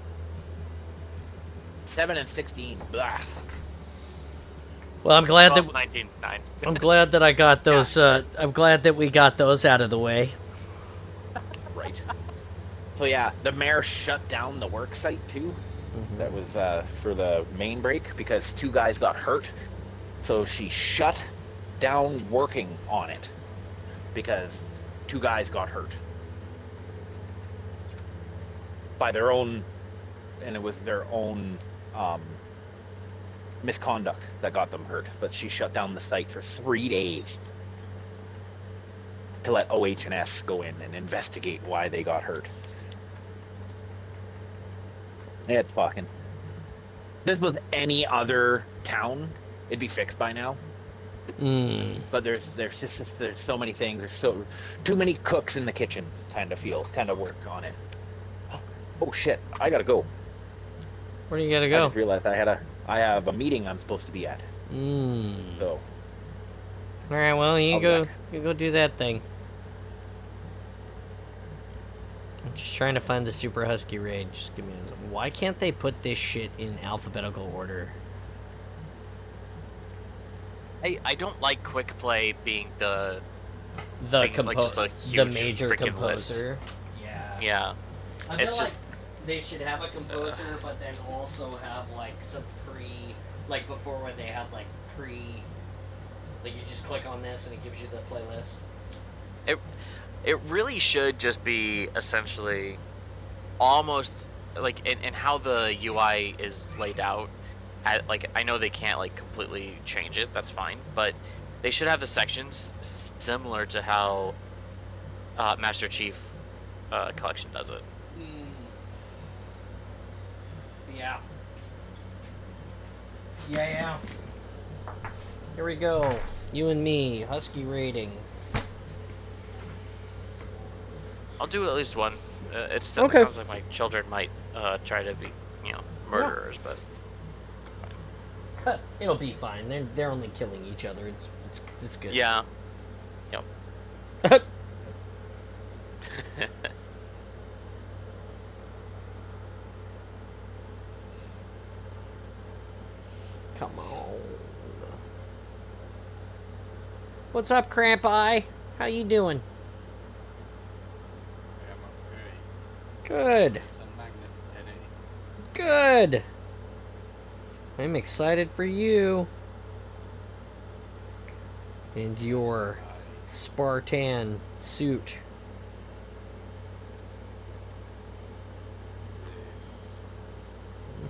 7 and 16. Blah. Well, I'm glad 12, that 19, 9. I'm glad that I got those. I'm glad that we got those out of the way. Right. So yeah, the mayor shut down the work site too. That was for the main break because 2 guys got hurt. So she shut down working on it because 2 guys got hurt by their own, and it was their own misconduct that got them hurt. But she shut down the site for 3 days to let OH&S go in and investigate why they got hurt. It's fucking. This was any other town, it'd be fixed by now. But there's so many things. There's so too many cooks in the kitchen. Kind of work on it. Oh shit! I gotta go. Where do you gotta I go? just realized I have a meeting I'm supposed to be at. So All right. Well, you I'll be go. back. You go do that thing. I'm just trying to find the Super Husky raid. Just give me a. Why can't they put this shit in alphabetical order? I don't like quick play being the The Like just a the huge major freaking list. composer. Yeah. yeah. I It's feel just- like they should have a composer, but then also have like some like before when they had like like you just click on this and it gives you the playlist. It really should just be essentially almost like in how the UI is laid out. Like I know they can't like completely change it. That's fine, but they should have the sections similar to how Master Chief Collection does it. Yeah. Yeah. Here we go. You and me, Husky rating. I'll do at least one. It Okay. sounds like my children might try to be, murderers, but It'll be fine. They're only killing each other. It's good. yeah. Yep. Come on. What's up, Cramp Eye? How you doing? Good. Some magnets today. Good. I'm excited for you. And your Spartan suit.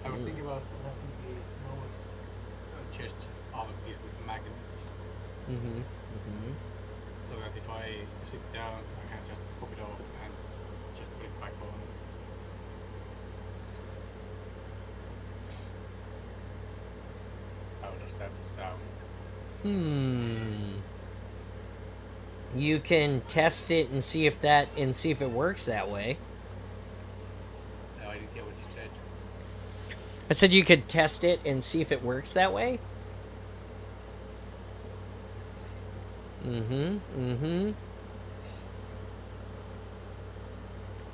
I was thinking about having the lowest chest armor piece with magnets, Mm-hmm. so that if I sit down, I can just pop it off and just put it back on. How does that sound? You can test it and see if it works that way. No, I didn't hear what you said. I said you could test it and see if it works that way.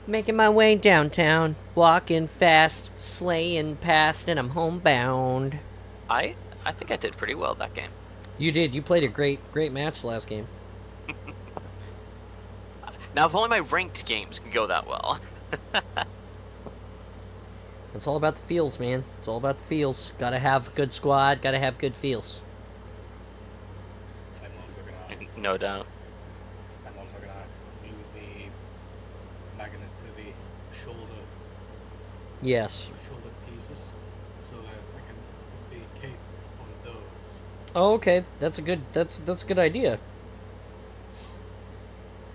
Making my way downtown, walking fast, slaying past, and I'm homebound. I think I did pretty well that game. You did. You played a great match last game. Now, if only my ranked games can go that well. It's all about the feels, man. It's all about the feels. Gotta have good squad. Gotta have good feels. No doubt. I'm also gonna glue the magnets to the shoulder Yes. pieces so that I can put the cape on those. Oh, okay. That's a good a good idea.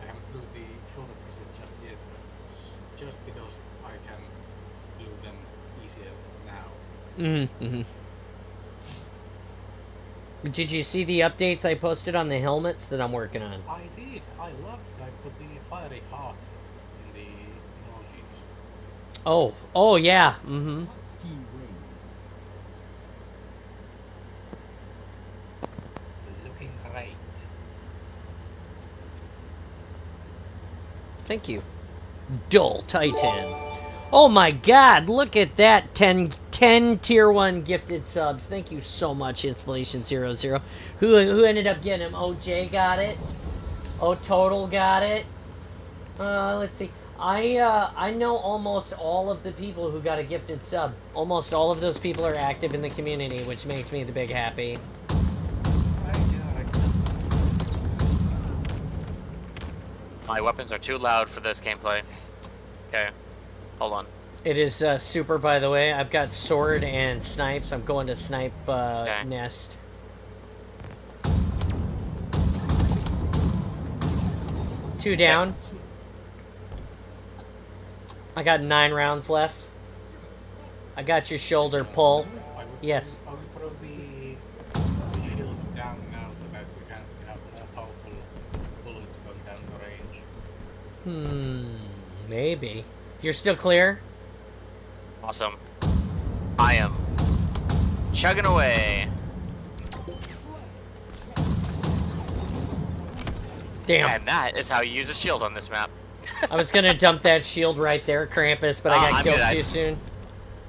I haven't glued the shoulder pieces just yet, just because I can glue them easier now. Mm-hmm. Did you see the updates I posted on the helmets that I'm working on? I did. I loved it. I put the fiery heart in the emojis. Oh yeah. Mm-hmm. Looking great. Thank you. Dull Titan. Oh my god, look at that. 10 tier 1 gifted subs. Thank you so much, Installation00. Who ended up getting him? Oh, Jay got it. Oh, Total got it. Let's see. I know almost all of the people who got a gifted sub. Almost all of those people are active in the community, which makes me the big happy. My weapons are too loud for this gameplay. Okay, hold on. It is super, by the way. I've got sword and snipes. I'm going to snipe Okay. nest. Two down. I got 9 rounds left. I got your shoulder pull. Yes. I would throw the shield down now so that we can have more powerful bullets going down the range. Maybe. You're still clear? Awesome. I am chugging away. Damn. And that is how you use a shield on this map. I was gonna dump that shield right there, Krampus, but I got killed too soon.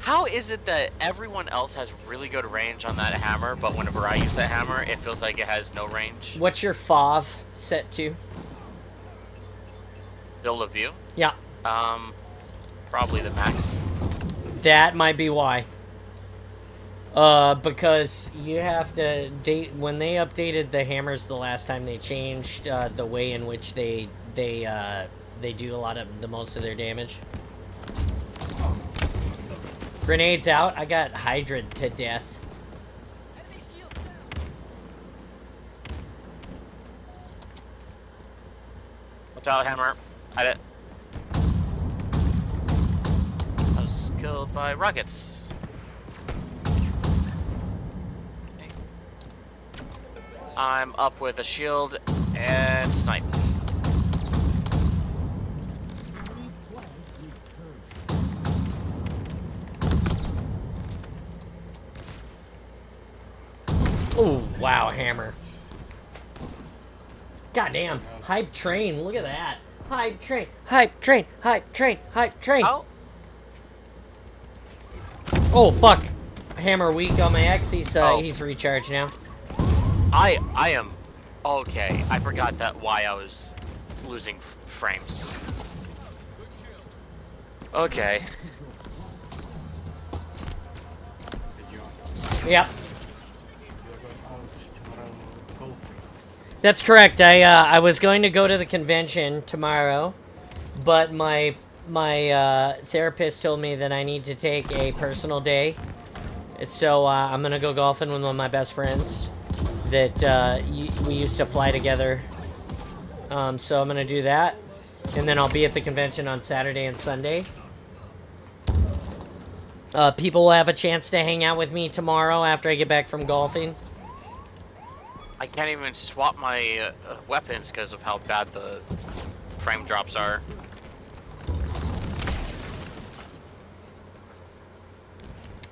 How is it that everyone else has really good range on that hammer, but whenever I use that hammer, it feels like it has no range? What's your FOV set to? Field of view? Yeah. Probably the max. That might be why. Because you have to, when they updated the hammers the last time, they changed the way in which they do a lot of the most of their damage. Grenades out. I got hydrated to death. Watch out, hammer. I was killed by rockets. Okay. I'm up with a shield and snipe. Oh, wow, hammer. Goddamn. Hype train. Look at that. Hype train. Hype train. Hype train. Hype train. Oh. Oh, fuck. Hammer weak on my X. He's recharged now. I am okay. I forgot why I was losing frames. Okay. Yep. That's correct. I was going to go to the convention tomorrow, but my therapist told me that I need to take a personal day. So I'm gonna go golfing with one of my best friends that we used to fly together. So I'm gonna do that, and then I'll be at the convention on Saturday and Sunday. People will have a chance to hang out with me tomorrow after I get back from golfing. I can't even swap my weapons because of how bad the frame drops are.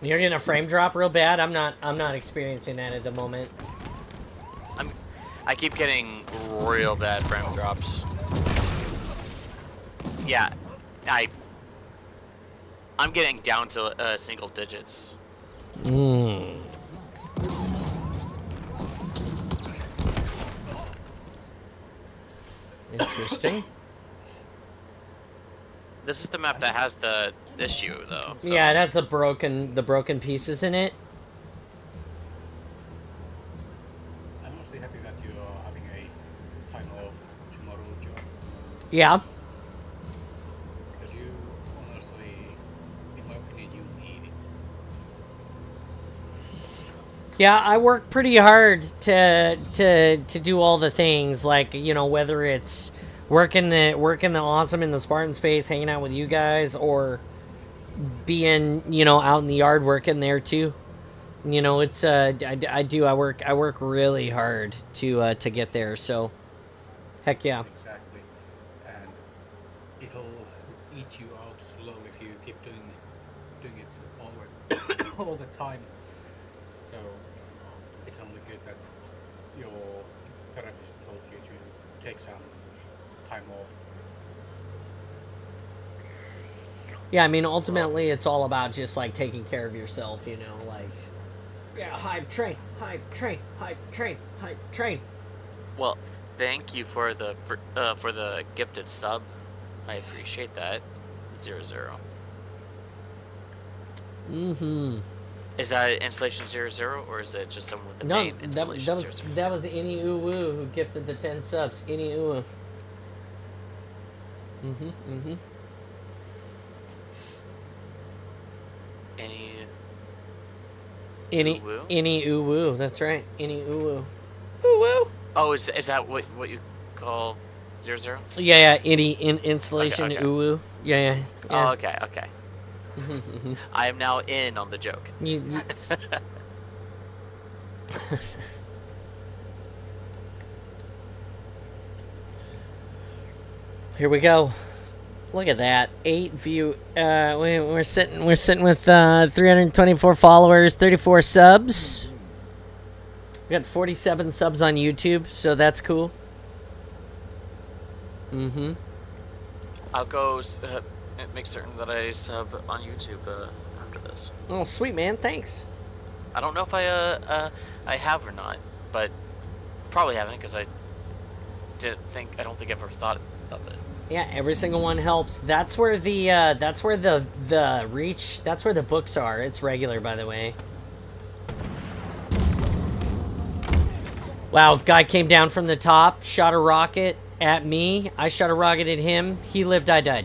You're getting a frame drop real bad? I'm not experiencing that at the moment. I keep getting real bad frame drops. Yeah, I'm getting down to single digits. Interesting. This is the map that has the issue, though. So. Yeah, it has the broken pieces in it. I'm mostly happy that you are having a Yeah. Because you honestly, in my opinion, you need it. Yeah, I work pretty hard to do all the things, like, you know, whether it's working the awesome in the Spartan space, hanging out with you guys, or being, you know, out in the yard working there too. You know, it's I work really hard to get there. So, heck yeah. Exactly. And it'll eat you out slowly if you keep doing it all the time. So it's only good that your therapist told you to take some time off. Yeah, I mean, ultimately, it's all about just like taking care of yourself. You know, like, yeah, hype train, hype train, hype train, hype train. Well, thank you for the gifted sub. I appreciate that. 00. Mm-hmm. Is that installation 00 or is it just someone with the No, name that installation was 00? that was Any Uwu who gifted the 10 subs. Any Uwu. Mm-hmm. Mm-hmm. Any Any Uwu. That's right. Any Uwu. Uwu. Oh, is that what you call 00? Yeah. Any installation Okay. Uwu. Yeah. Oh, okay. Mm-hmm. I am now in on the joke. You... Here we go. Look at that. 8 view. We're sitting with 324 followers, 34 subs. We got 47 subs on YouTube, so that's cool. Mm-hmm. I'll go make certain that I sub on YouTube after this. Oh, sweet, man. Thanks. I don't know if I have or not, but probably haven't because I don't think I've ever thought of it. Yeah, every single one helps. That's where the reach. That's where the books are. It's regular, by the way. Wow, guy came down from the top, shot a rocket at me. I shot a rocket at him. He lived, I died.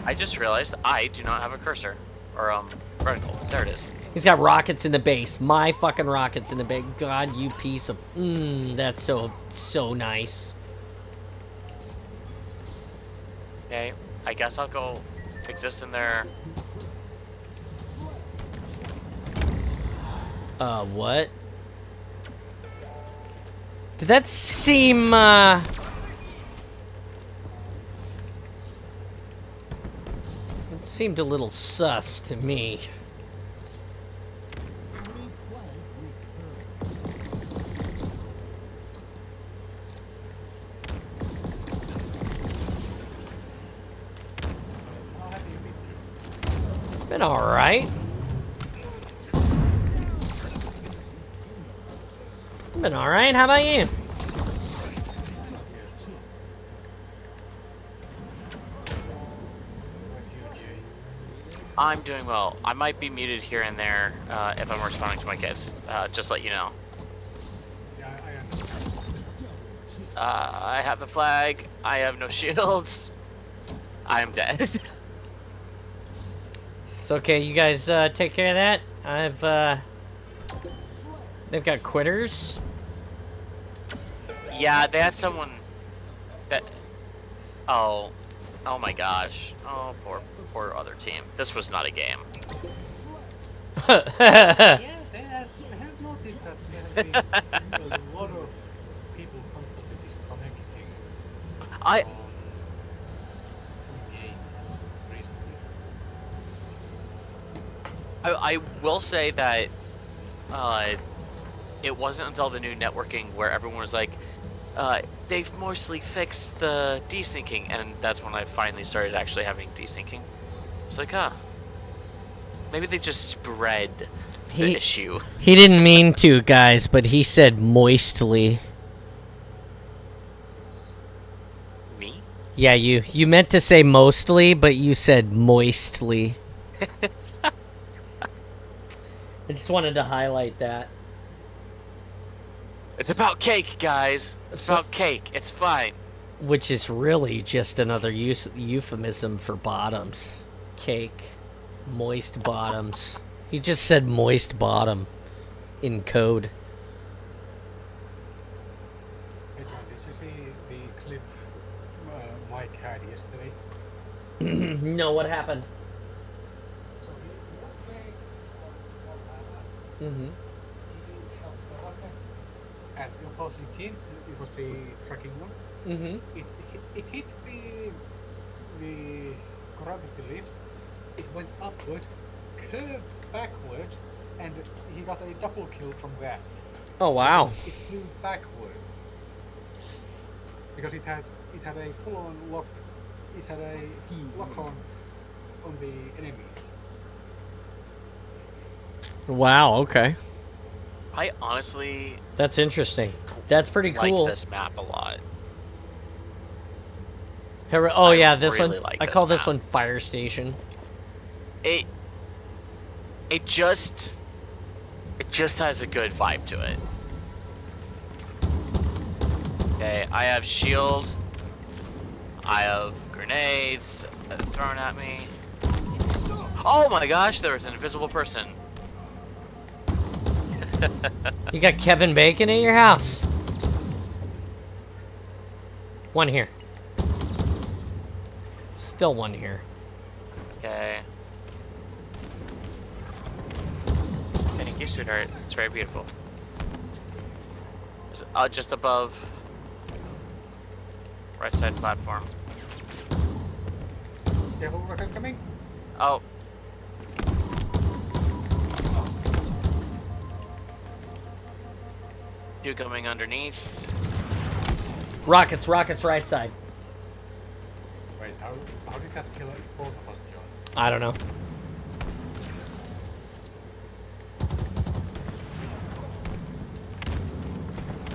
I just realized I do not have a cursor or reticle. There it is. He's got rockets in the base. My fucking rockets in the base. God, you piece of... that's so nice. Okay, I guess I'll go exist in there. What? Did that seem, That seemed a little sus to me. Been alright. Been alright, how about you? I'm doing well. I might be muted here and there if I'm responding to my kids. Just let you know. Yeah, I understand. I have the flag. I have no shields. I am dead. It's okay, you guys take care of that. They've got quitters. Yeah, they had someone that... Oh my gosh. Oh, poor other team. This was not a game. Yeah, I have noticed that there has been a lot of people constantly disconnecting from games recently. I will say that it wasn't until the new networking where everyone was like, they've mostly fixed the desyncing, and that's when I finally started actually having desyncing. It's like, maybe they just spread the issue. He didn't mean to, guys, but he said moistly. Me? Yeah, you. You meant to say mostly, but you said moistly. I just wanted to highlight that. It's about cake, guys. It's about cake. It's fine. Which is really just another euphemism for bottoms. Cake. Moist bottoms. He just said moist bottom in code. Hey John, did you see the clip Mike had yesterday? No, what happened? So he was playing on small island. Mm-hmm. He shot the rocket at the opposing team. It was a tracking one. Mm-hmm. It hit the gravity lift. It went upwards, curved backwards, and he got a double kill from that. Oh, wow. It flew backwards because it had a full-on lock. It had a lock on the enemies. Wow, okay. I honestly That's interesting. That's pretty cool. like this map a lot. Oh, yeah, this really one. like I this call this map. one Fire Station. It just has a good vibe to it. Okay, I have shield. I have grenades thrown at me. Oh my gosh, there was an invisible person. You got Kevin Bacon at your house. One here. Still one here. Okay. Thank you, sweetheart. It's very beautiful. There's, just above. Right side platform. Careful, rocket coming. Oh. You coming underneath. Rockets, right side. Wait, how did that kill both of us, John? I don't know.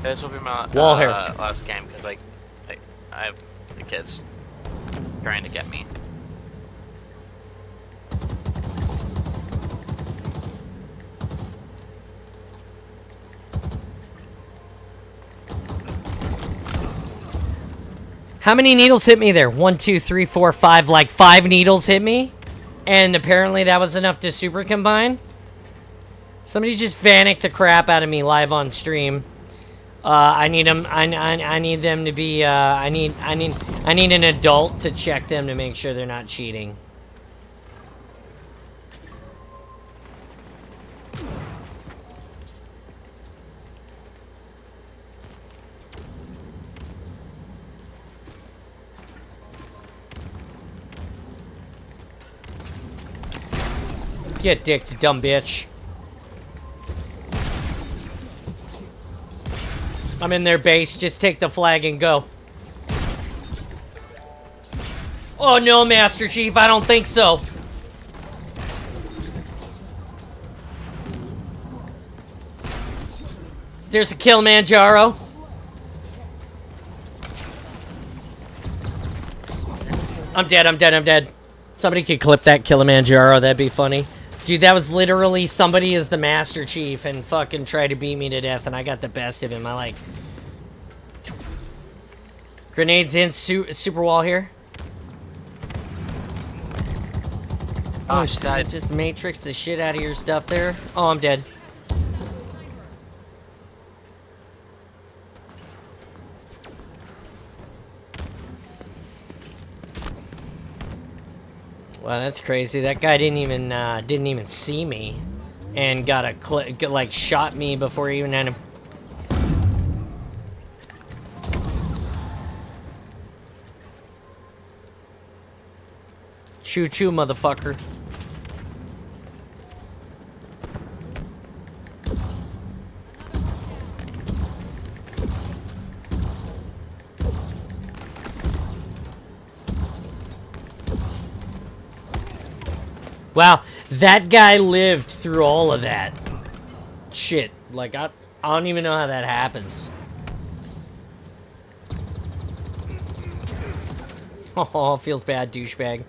This will be my Wall here. last game because I have the kids trying to get me. How many needles hit me there? 1, 2, 3, 4, 5. Like 5 needles hit me, and apparently that was enough to super combine. Somebody just vanicked the crap out of me live on stream. I need them. I need them to be. I need an adult to check them to make sure they're not cheating. Get dicked, dumb bitch. I'm in their base. Just take the flag and go. Oh no, Master Chief, I don't think so. There's a Kilimanjaro. I'm dead. Somebody could clip that Kilimanjaro, that'd be funny. Dude, that was literally somebody as the Master Chief and fucking tried to beat me to death, and I got the best of him. I like... Grenades in, super wall here. Oh, shit, just matrix the shit out of your stuff there. Oh, I'm dead. Wow, that's crazy. That guy didn't even see me, and got a like shot me before he even had him. Choo choo, motherfucker. Wow, that guy lived through all of that shit. Like, I don't even know how that happens. Oh, feels bad, douchebag.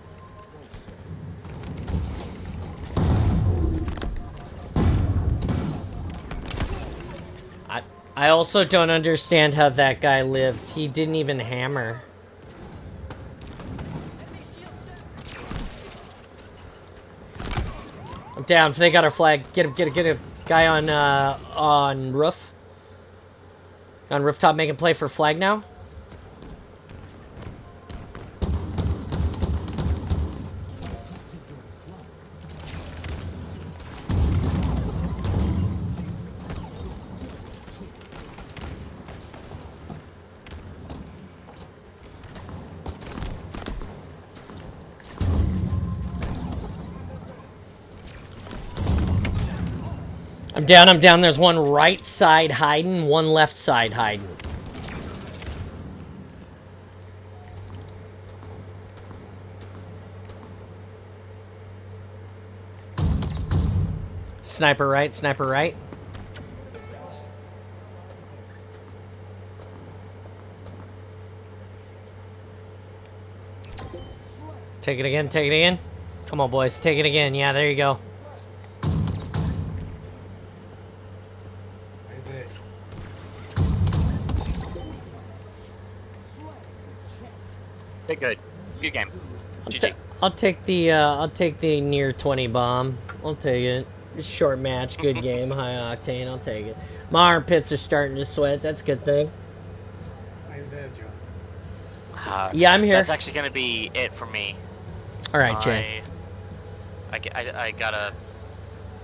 I also don't understand how that guy lived. He didn't even hammer. down. They got our flag. Get him. Guy on roof. On rooftop making play for flag now. I'm down. There's one right side hiding, one left side hiding. Sniper right, sniper right. Take it again, take it again. Come on, boys, take it again. Yeah, there you go. Good. Good game. I'll take the near 20 bomb. I'll take it. Short match, good game, high octane. I'll take it. My armpits are starting to sweat. That's a good thing. Are you there, John? Yeah, I'm here. That's actually gonna be it for me. All right, Jay. I gotta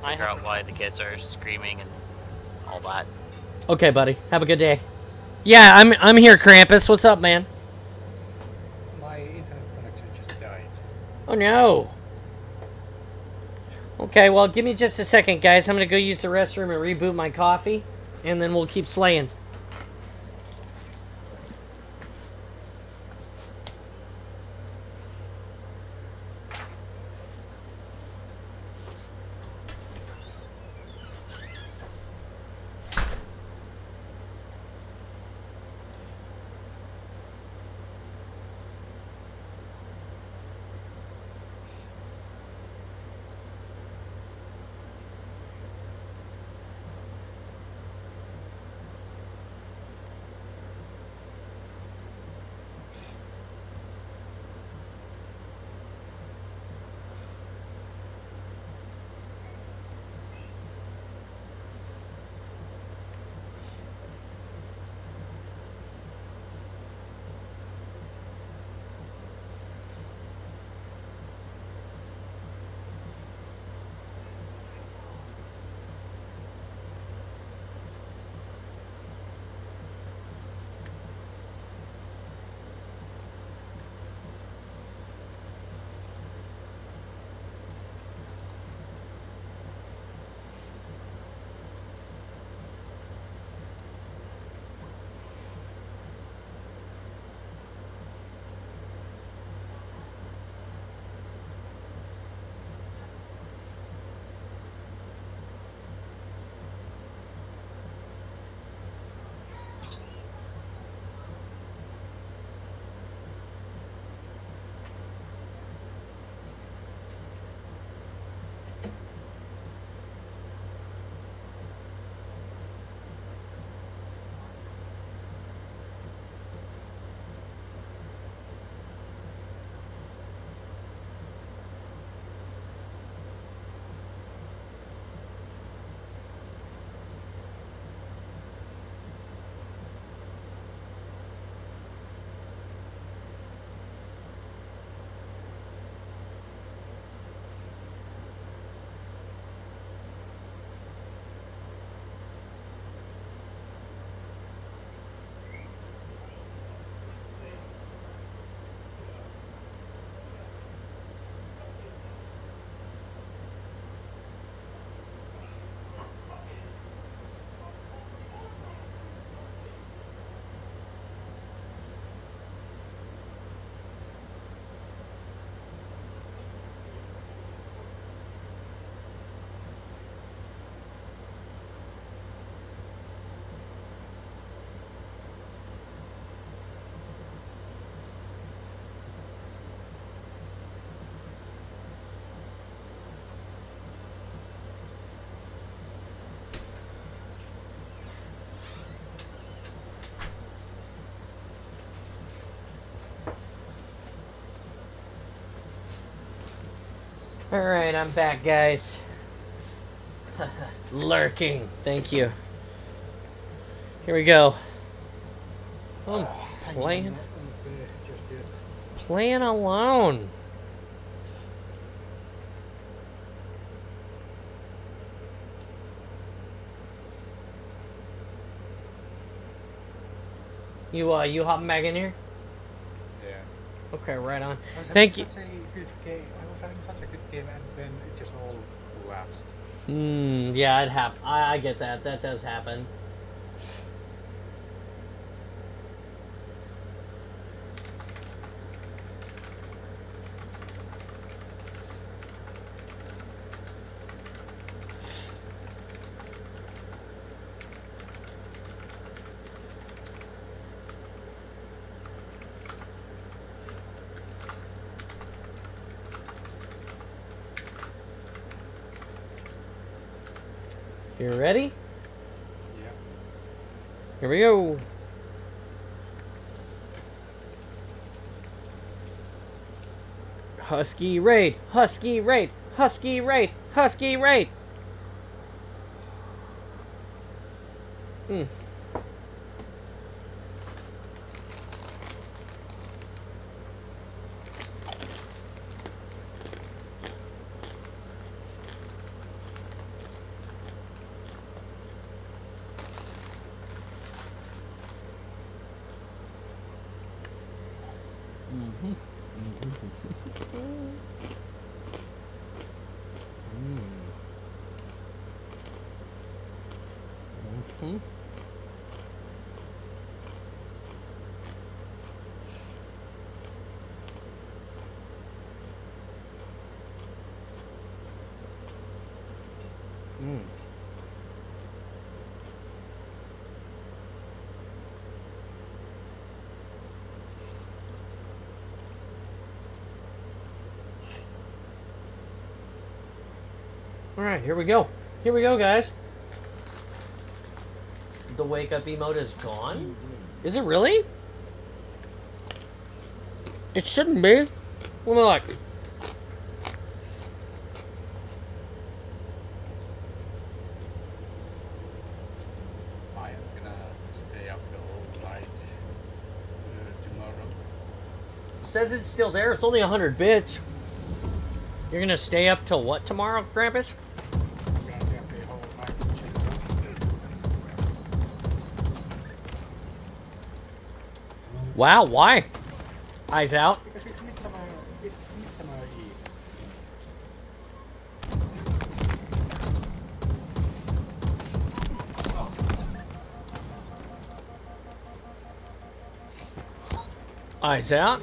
figure out why the kids are screaming and all that. Okay, buddy. Have a good day. Yeah, I'm here, Krampus. What's up, man? My internet connection just died. Oh no. Okay, well, give me just a second, guys. I'm gonna go use the restroom and reboot my coffee, and then we'll keep slaying. Alright, I'm back, guys. lurking. Thank you. Here we go. I'm playing Just yet. playing alone. You hopping back in here? Yeah. Okay, right on. I was Thank having such a good game. I was having such a good game, and then it just all collapsed. Yeah, I get that. That does happen. You ready? Yeah. Here we go. Husky raid, husky raid, husky raid, husky raid. All right, here we go. Here we go, guys. The wake up emote is gone? Is it really? It shouldn't be. Let me look. I am gonna stay up the whole night tomorrow. It says it's still there. It's only 100 bits. You're gonna stay up till what tomorrow, Krampus? I'm gonna stay up the whole night. Wow, why? Eyes out. Because it's Midsummer Eve. Eyes out.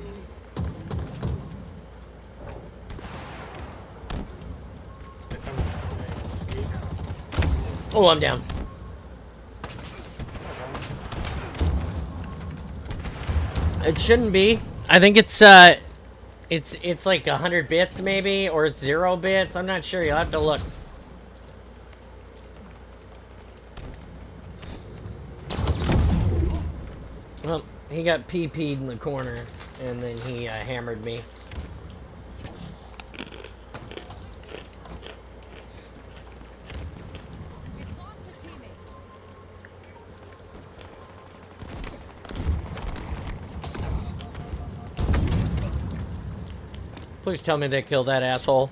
Midsummer Eve. Oh, I'm down. It shouldn't be. I think it's like 100 bits maybe, or it's 0 bits. I'm not sure. You'll have to look. Well, he got PP'd in the corner, and then he hammered me. Please tell me they killed that asshole.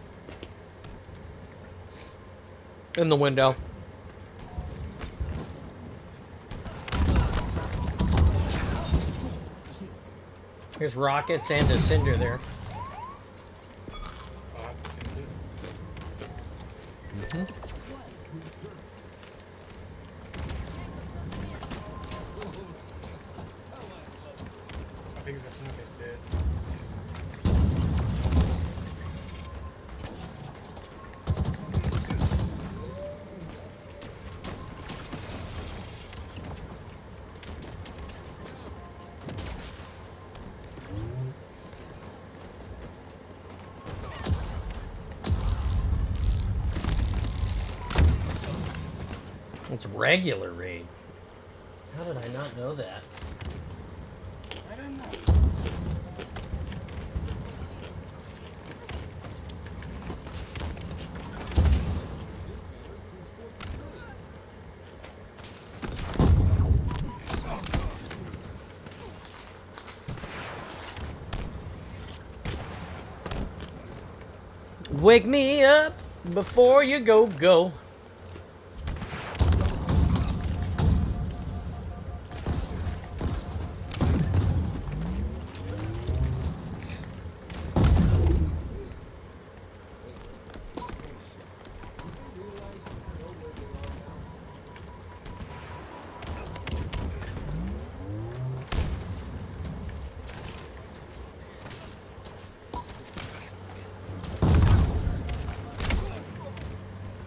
In the window. Here's rockets and a cinder there. I'll have to send it. I think the snook is dead. It's regular raid. How did I not know that? I don't know. Wake me up before you go.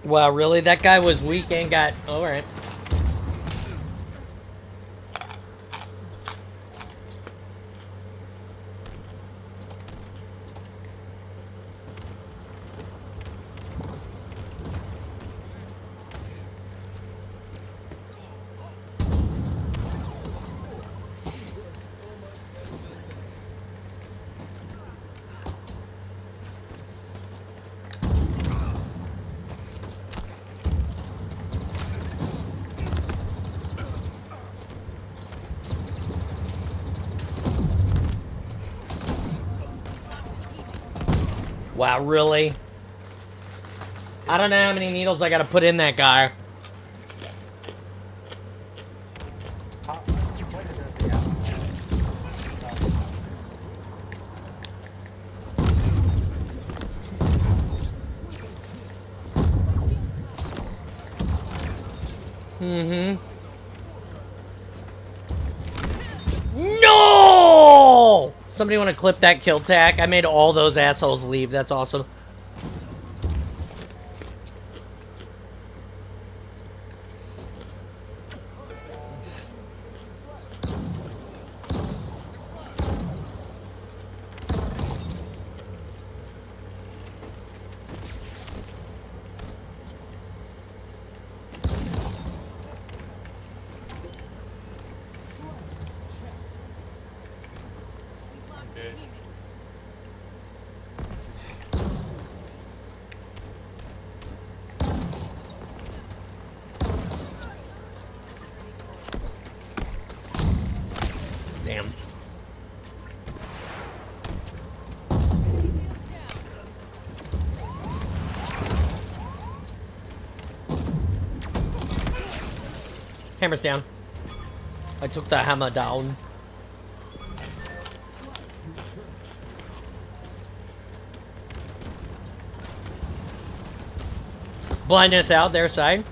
Wow, really? That guy was weak and got... Alright. Wow, really? I don't know how many needles I gotta put in that guy. No! Somebody want to clip that kill tack? I made all those assholes leave. That's awesome. Damn. Hammer's down. I took the hammer down. Blindness out their side.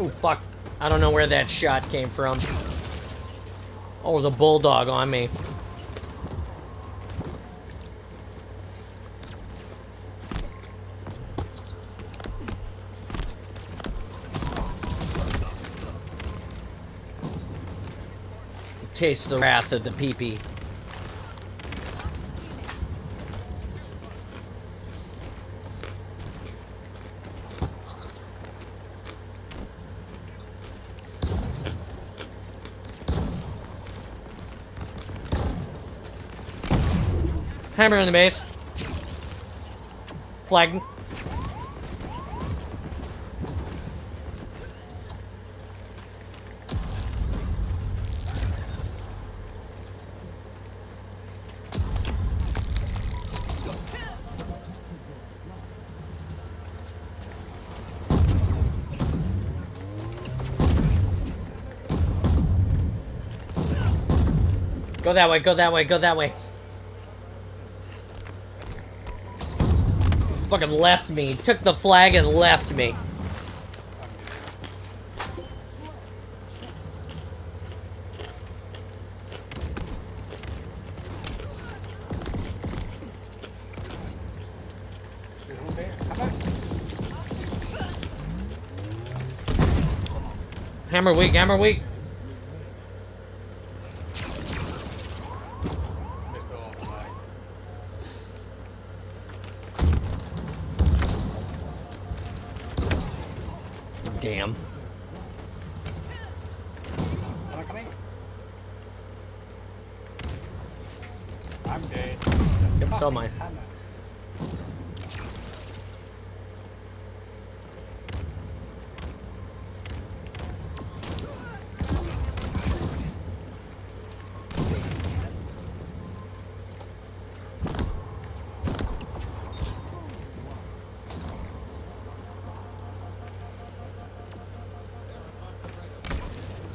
Oh, fuck. I don't know where that shot came from. Oh, there's a bulldog on me. Taste the wrath of the pee-pee. Hammer in the base. Flag. Go that way, go that way, go that way. Fucking left me. Took the flag and left me. There's one there. Come back. Hammer weak, hammer weak. Missed all flag. Damn. Am I coming? I'm dead. Yep, so am I. Hammer.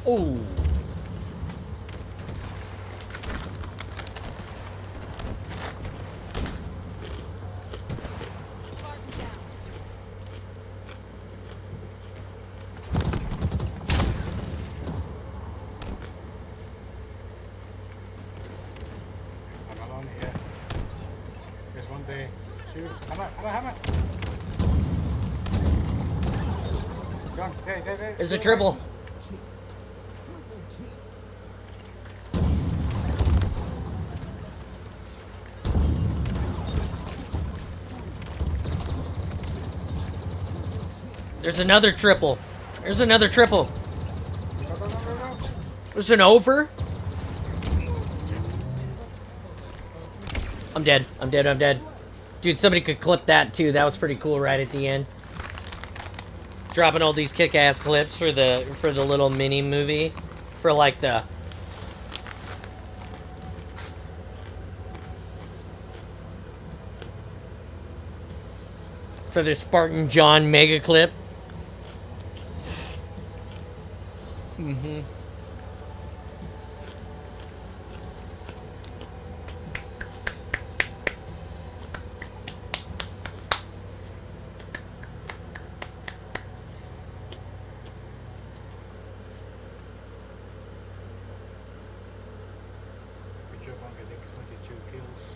Oh. I'm alone here. There's one there. Shoot. Hammer. John, there. There's a triple. There's another triple. There's another triple. Go. There's an over. I'm dead. Dude, somebody could clip that too. That was pretty cool right at the end. Dropping all these kick-ass clips for the little mini movie. For like the... For the Spartan John mega clip. Mm-hmm. Good job on getting 22 kills.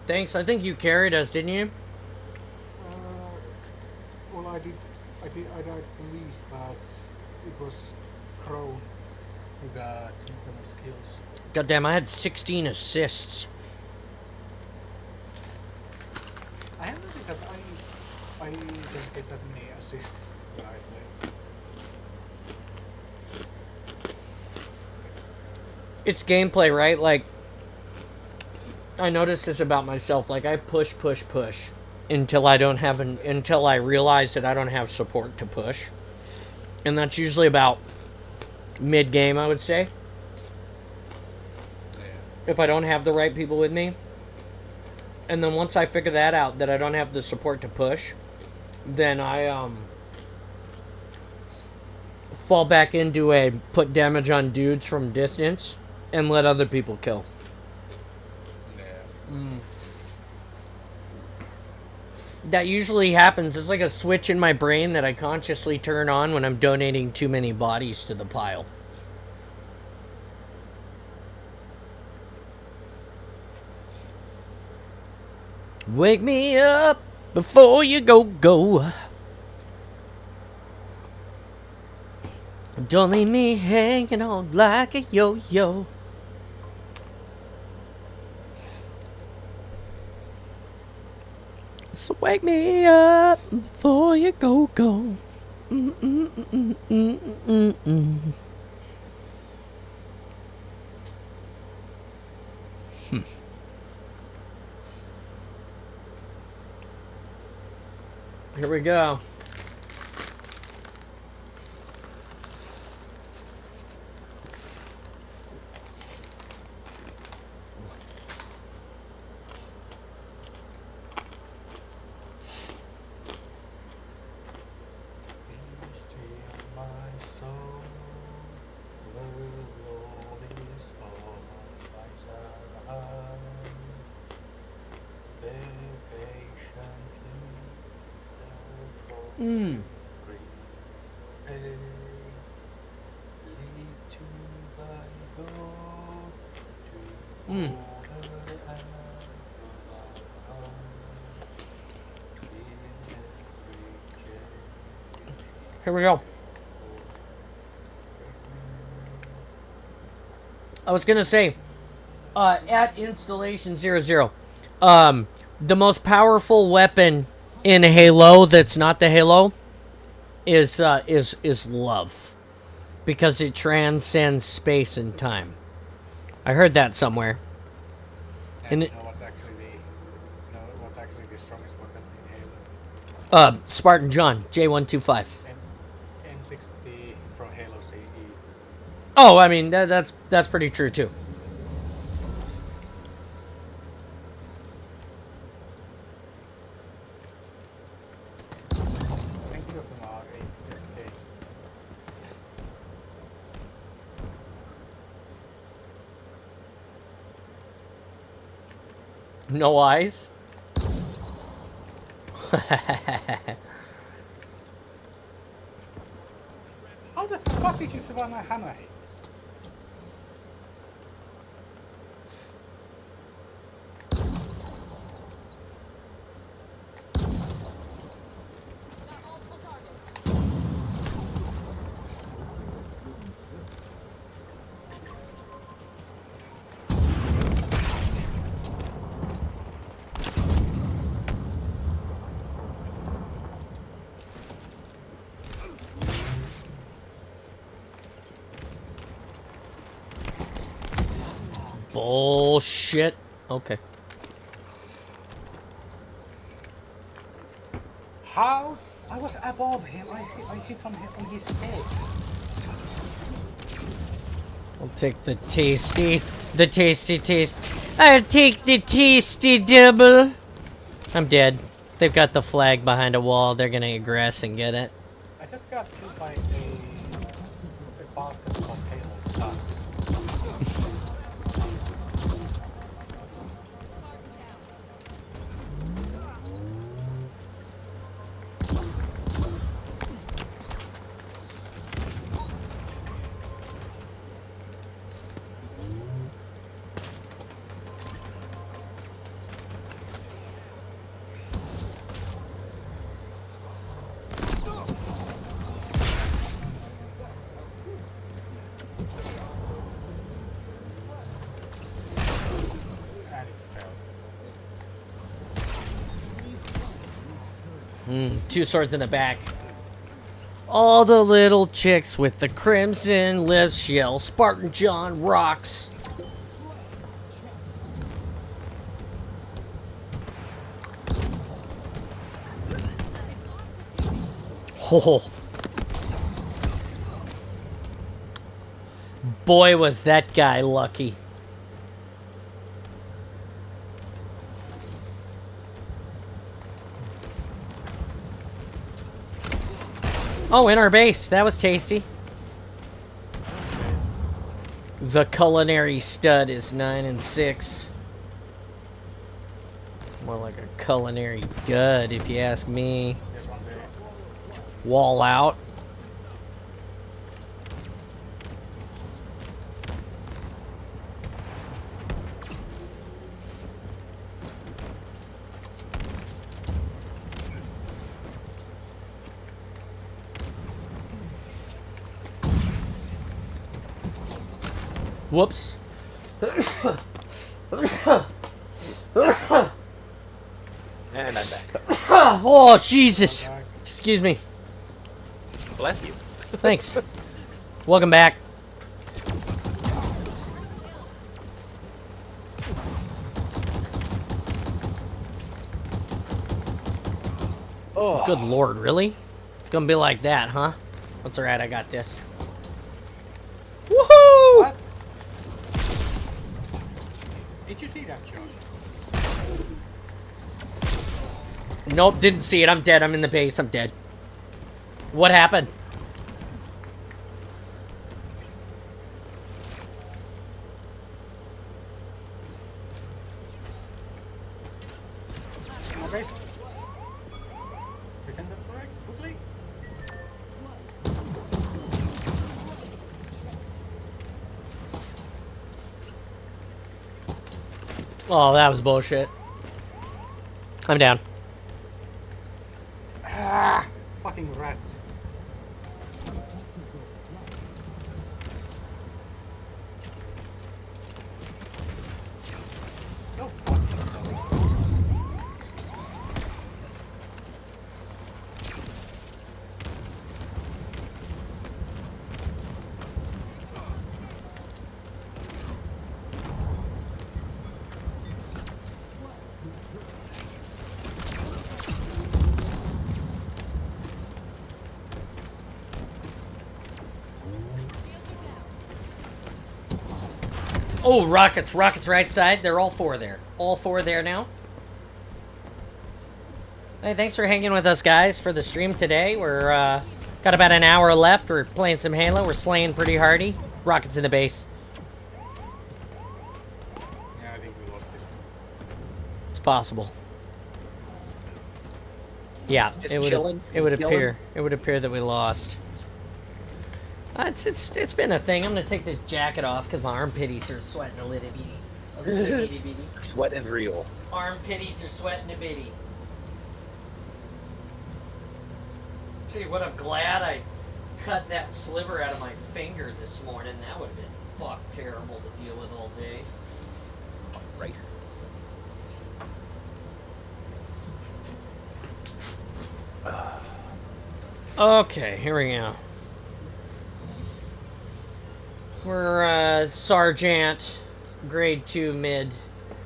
Thanks. I think you carried us, didn't you? Well, I died the least, but it was Crow who got the most kills. Goddamn, I had 16 assists. I have noticed that I don't get that many assists when I play. It's gameplay, right? Like, I noticed this about myself. Like, I push until until I realize that I don't have support to push. And that's usually about mid-game, I would say. Yeah. If I don't have the right people with me. And then once I figure that out, that I don't have the support to push, then I fall back into a put damage on dudes from distance and let other people kill. Yeah. That usually happens. It's like a switch in my brain that I consciously turn on when I'm donating too many bodies to the pile. Wake me up before you go. Don't leave me hanging on like a yo-yo. So wake me up before you go. Here we go. Here we go. I was gonna say, at installation 00, the most powerful weapon in Halo that's not the Halo is love, because it transcends space and time. I heard that somewhere. And And you know what's actually the strongest weapon in Halo? Spartan John, J125. M60 from Halo CE. Oh, I mean, that's pretty true, too. I think two of them are 850. No eyes? How the fuck did you survive my hammerhead? Bullshit. Okay. How? I was above him. I hit on his head. I'll take the tasty taste. I'll take the tasty double. I'm dead. They've got the flag behind a wall. They're gonna aggress and get it. I just got killed by a basketball table sucks. Two swords in the back. All the little chicks with the crimson lips yell, Spartan John rocks. Oh. Boy, was that guy lucky. Oh, in our base. That was tasty. The culinary stud is 9 and 6. More like a culinary dud, if you ask me. Wall out. Whoops. And I'm back. Oh, Jesus. Excuse me. Bless you. Thanks. Welcome back. Oh. Good Lord, really? It's gonna be like that, huh? That's alright, I got this. Woohoo! What? Did you see that shot? Nope, didn't see it. I'm dead. I'm in the base. I'm dead. What happened? Okay. Pretend the flag quickly. Oh, that was bullshit. I'm down. Ah, fucking rat. No fucking Oh, rockets. Rockets right side. They're all four there. All four there now. Hey, thanks for hanging with us, guys, for the stream today. We're, got about an hour left. We're playing some Halo. We're slaying pretty hardy. Rockets in the base. Yeah, I think we lost this It's possible. Yeah, Just it would chilling? appear that we lost. It's been a thing. I'm gonna take this jacket off because my armpits are sweating a little bitty. A little bitty bitty. Sweat is real. Armpits are sweating a bitty. Tell you what, I'm glad I cut that sliver out of my finger this morning. That would have been fuck terrible to deal with all day. Right. Okay, here we go. We're Sergeant, grade 2 mid.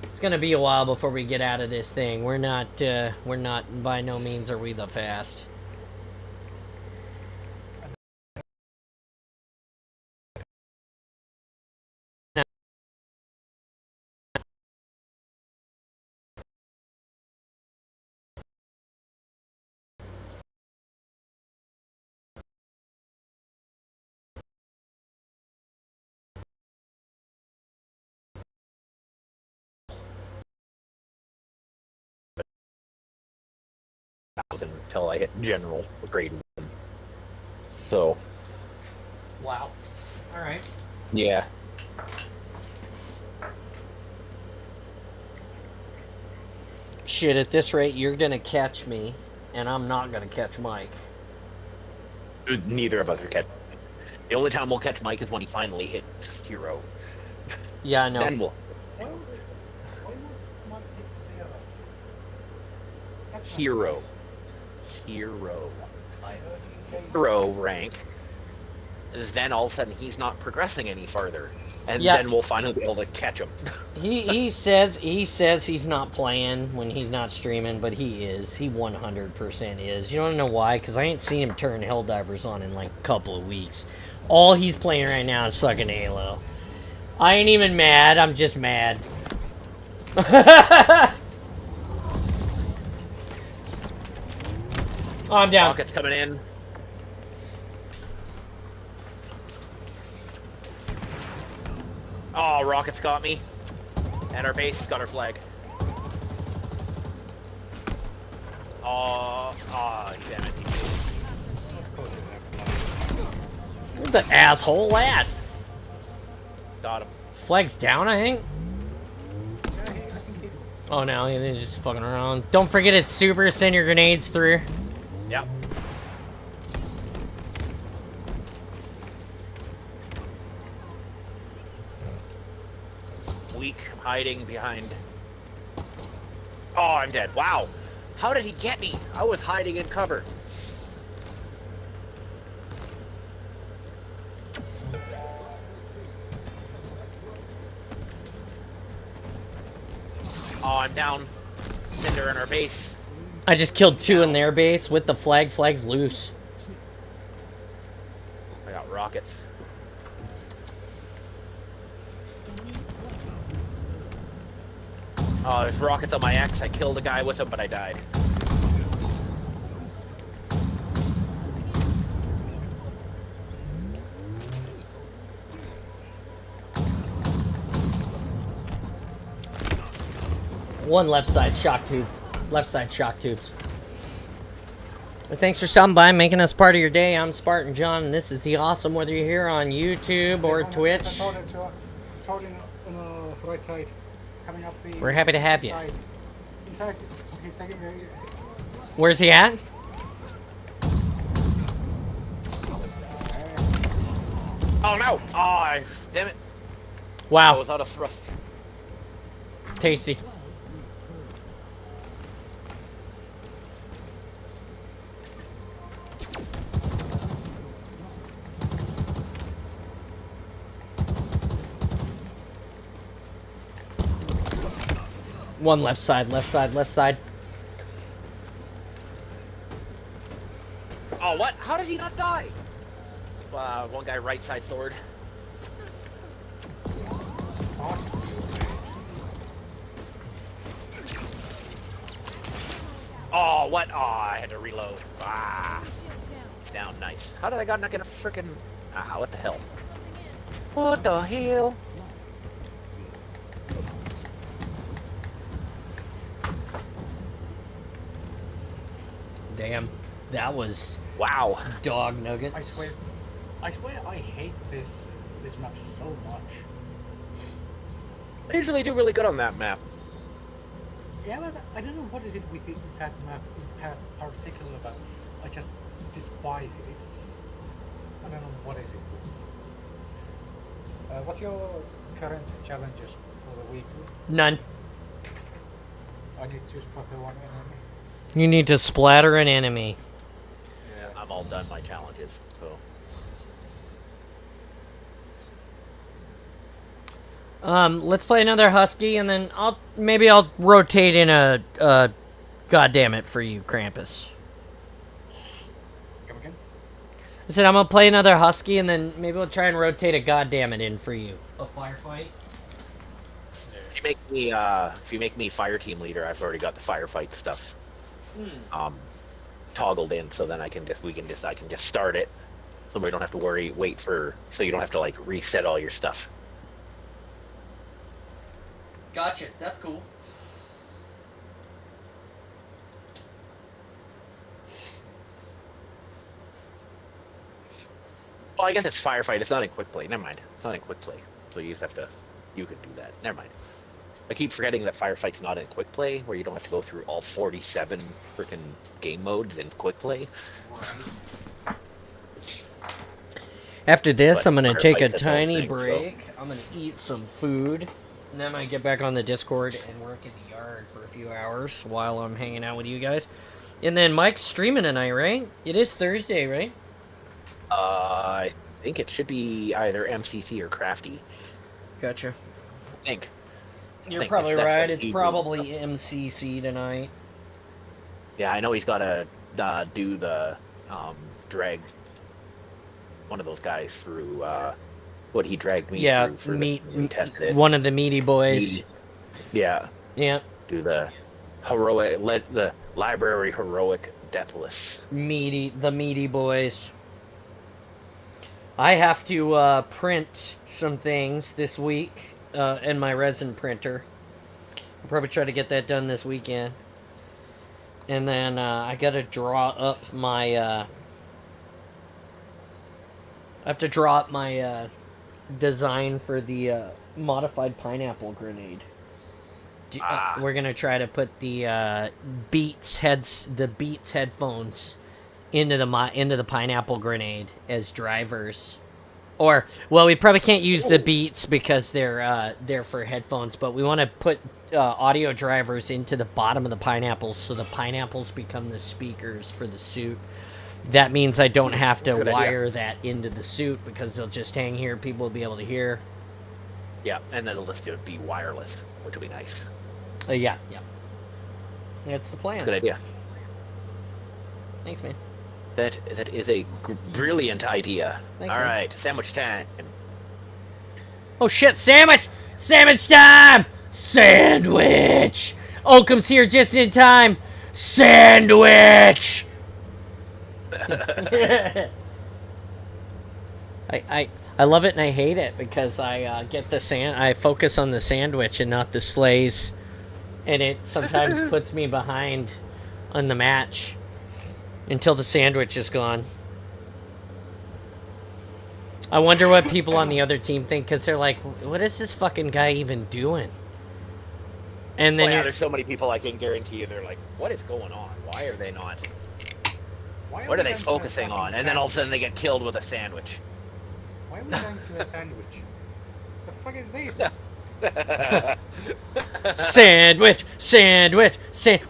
It's gonna be a while before we get out of this thing. We're not, by no means are we the fast. Until I hit general grade 1. So. Wow. All right. Yeah. Shit, at this rate, you're gonna catch me, and I'm not gonna catch Mike. Neither of us are catching. The only time we'll catch Mike is when he finally hits hero. Yeah, I know. Then we'll. Why would Mike hit 0? That's not Hero. nice. Hero. I heard you say Hero rank. Then all of a sudden he's not progressing any further, and Yeah. then we'll finally be able to catch him. He says he's not playing when he's not streaming, but he is. He 100% is. You don't know why? Because I ain't seen him turn Helldivers on in like a couple of weeks. All he's playing right now is fucking Halo. I ain't even mad. I'm just mad. Oh, I'm down. Rockets coming in. Oh, rockets got me. And our base got our flag. Oh, damn it. Where's the asshole at? Got him. Flag's down, I think. Oh no, they're just fucking around. Don't forget it's super. Send your grenades through. Yep. Weak, hiding behind. Oh, I'm dead. Wow. How did he get me? I was hiding in cover. Oh, I'm down. Cinder in our base. I just killed 2 in their base with the flag. Flag's loose. I got rockets. Oh, there's rockets on my X. I killed a guy with them, but I died. One left side shock tube. Left side shock tubes. Well, thanks for stopping by and making us part of your day. I'm Spartan John, and this is The Awesome, whether you're here on YouTube or Twitch. It's in the right side. Coming up the We're happy to have you. side. Inside. Okay, second. Where's he at? Oh no! Oh, damn it! I Wow, was out of thrust. tasty. One left side, left side, left side. Oh, what? How did he not die? One guy right side sword. Oh, what? Oh, I had to reload. Ah. Down, nice. How did I not get a frickin'... Ah, what the hell? What the hell? Damn. That was Wow. dog nuggets. I swear I hate this map so much. They usually do really good on that map. Yeah, but I don't know what is it with that map in particular, but I just despise it. I don't know what is it. What's your current challenges for the weekly? None. I need to spot the one enemy. You need to splatter an enemy. Yeah, I'm all done my challenges, so. Let's play another Husky, and then I'll rotate in a goddamn it for you, Krampus. Come again? I said I'm gonna play another Husky, and then maybe we'll try and rotate a goddamn it in for you. A firefight. If you make me fire team leader, I've already got the firefight stuff toggled in, so then I can just start it, so we don't have to so you don't have to like reset all your stuff. Gotcha. That's cool. Well, I guess it's firefight. It's not in quick play. Never mind. It's not in quick play. So you just have to. You could do that. Never mind. I keep forgetting that firefight's not in quick play, where you don't have to go through all 47 freaking game modes in quick play. After this, But I'm gonna take a firefight's its own tiny thing, so- break. I'm gonna eat some food, and then I might get back on the Discord and work in the yard for a few hours while I'm hanging out with you guys. And then Mike's streaming tonight, right? It is Thursday, right? I think it should be either MCC or Crafty. Gotcha. I think. You're think probably that's right. what It's he probably MCC tonight. Yeah, I know he's got to do the drag one of those guys through what he dragged me Yeah, through for the tested it. one of the meaty boys. Yeah, Yeah, do the library heroic deathless. the meaty boys. I have to print some things this week in my resin printer. I'll probably try to get that done this weekend. And then I gotta draw up my. I have to draw up my design for the modified pineapple grenade. We're gonna try to put the Beats headphones into the pineapple grenade as drivers. Or, well, we probably can't use the Beats because they're for headphones, but we want to put audio drivers into the bottom of the pineapples so the pineapples become the speakers for the suit. That means I don't have to wire that into the suit because they'll just hang here. People will be able to hear. Yeah, and then it'll just be wireless, which will be nice. Yeah. That's the plan. That's a good idea. Thanks, man. That is a brilliant idea. Thanks, All man. right, sandwich time. Oh shit, sandwich! Sandwich time! Sandwich! Oakum's here just in time! Sandwich! I love it and I hate it because I get I focus on the sandwich and not the sleighs, and it sometimes puts me behind on the match until the sandwich is gone. I wonder what people on the other team think because they're like, "What is this fucking guy even doing?" And then there's so many people I can guarantee you they're like, "What is going on? Why are they not? What are they focusing on?" And then all of a sudden they get killed with a sandwich. Why are we going to a sandwich? The fuck is this? Sandwich.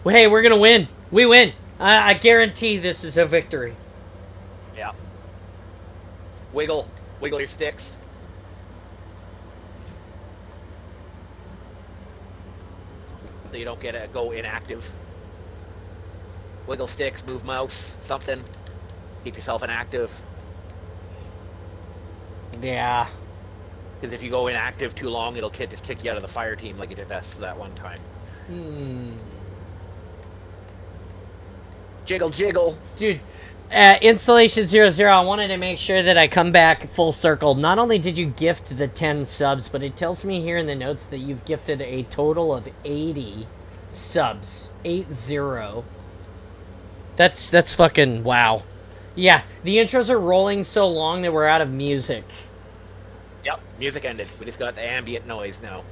Hey, we're gonna win. We win. I guarantee this is a victory. Yeah. Wiggle your sticks. So you don't go inactive. Wiggle sticks, move mouse, something. Keep yourself inactive. Yeah. Because if you go inactive too long, it'll just kick you out of the fire team like it did that one time. Jiggle. Dude, Installation 00, I wanted to make sure that I come back full circle. Not only did you gift the 10 subs, but it tells me here in the notes that you've gifted a total of 80 subs. 80. That's fucking wow. Yeah, the intros are rolling so long that we're out of music. Yep, music ended. We just got the ambient noise now.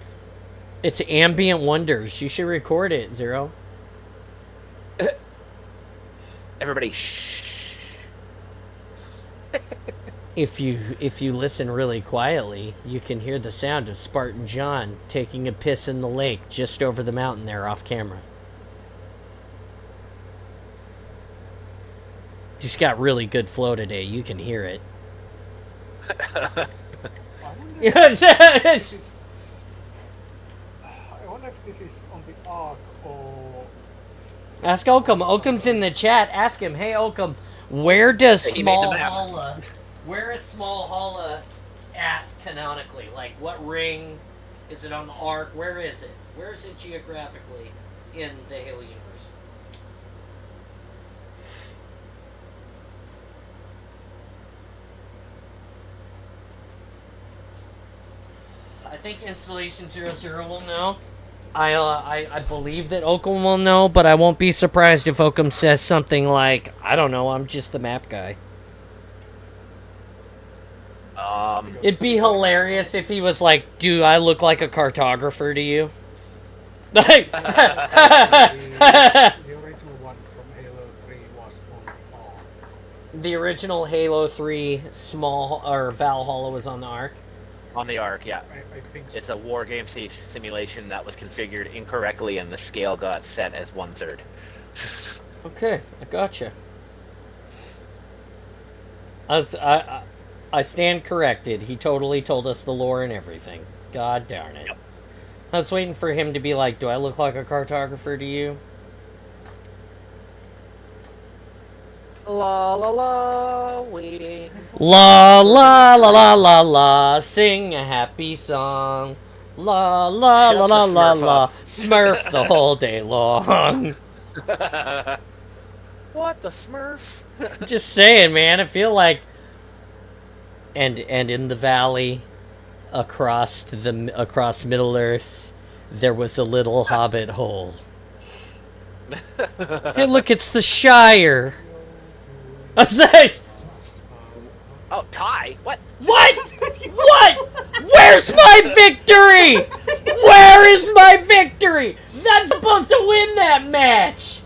It's ambient wonders. You should record it, Zero. Everybody, shh. If you listen really quietly, you can hear the sound of Spartan John taking a piss in the lake just over the mountain there off camera. He's got really good flow today. You can hear it. I wonder if this is on the arc or... Ask Oakham. Oakham's in the chat. Ask him, hey Oakham, where does He made the Small map. Holla, where is Small Holla at canonically? Like, what ring? Is it on the arc? Where is it? Where is it geographically in the Halo universe? I think Installation 00 will know. I believe that Oakham will know, but I won't be surprised if Oakham says something like, I don't know, I'm just the map guy. It'd be hilarious if he was like, do I look like a cartographer to you? Like, The original one from Halo 3 was on the arc. the original Halo 3 Valhalla was on the Ark. On the arc, yeah. I think so. It's a war game simulation that was configured incorrectly, and the scale got set as 1/3. Okay, I gotcha. I stand corrected. He totally told us the lore and everything. God darn it. Yep. I was waiting for him to be like, do I look like a cartographer to you? La la la, waiting. La la la la la la, sing a happy song. La la Shut la la the la Smurf la, up. Smurf the whole day long. What the Smurf? Just saying, man. I feel like, and in the valley, across Middle Earth, there was a little hobbit hole. Hey, look, it's the Shire. I'm sorry. Oh, tie? What? What? What? Where's my victory? Where is my victory? Not supposed to win that match.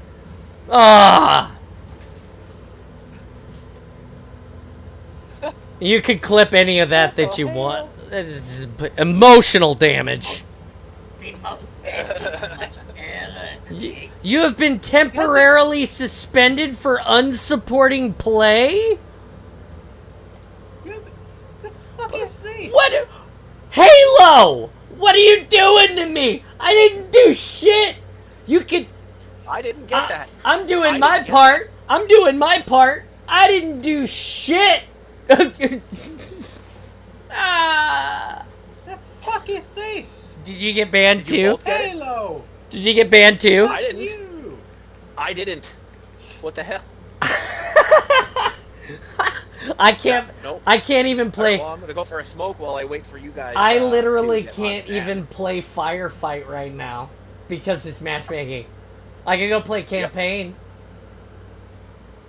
Ah. You can clip any of that you want. That is emotional damage. You have been temporarily suspended for unsupporting play? The fuck is this? What? Halo! What are you doing to me? I didn't do shit! You can... I didn't get that. I'm doing I my didn't get part. I'm doing my part. I didn't do shit! Ah. The fuck is this? Did you get banned Did you too? both get it? Halo! Did you get banned too? I didn't. You! I didn't. What the hell? I can't. Nope. I can't even play. Alright, well, I'm gonna go for a smoke while I wait for you guys. I literally to get can't on that. even play Firefight right now because it's matchmaking. I can go play campaign.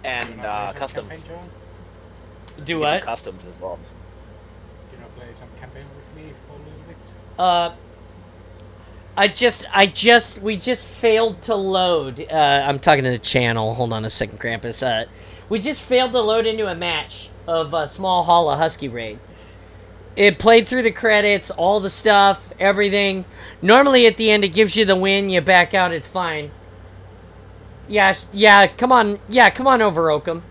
And You wanna play some customs. campaign, John? Do You can what? Customs as well. You know, play some campaign with me for a little bit? We just failed to load. I'm talking to the channel. Hold on a second, Krampus. We just failed to load into a match of Small Holla Husky Raid. It played through the credits, all the stuff, everything. Normally at the end it gives you the win, you back out, it's fine. Yeah, come on over, Oakham.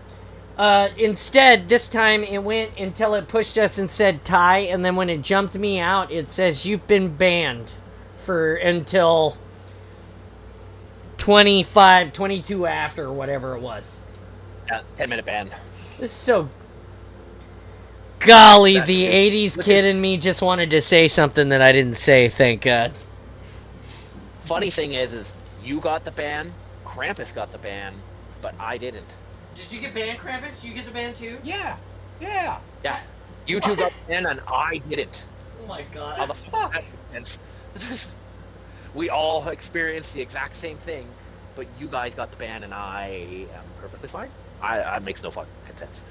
Instead, this time it went until it pushed us and said tie, and then when it jumped me out, it says you've been banned for until 25, 22 after, or whatever it was. Yeah, 10-minute ban. This is so... Golly, That's the it. 80s Which kid is- in me just wanted to say something that I didn't say, thank God. Funny thing is you got the ban, Krampus got the ban, but I didn't. Did you get banned, Krampus? Did you get the ban too? Yeah! Yeah, you two got the ban and I didn't. Oh my God. How the fuck that makes sense? We all experienced the exact same thing. but you guys got the ban and I am perfectly fine. I makes no fucking sense.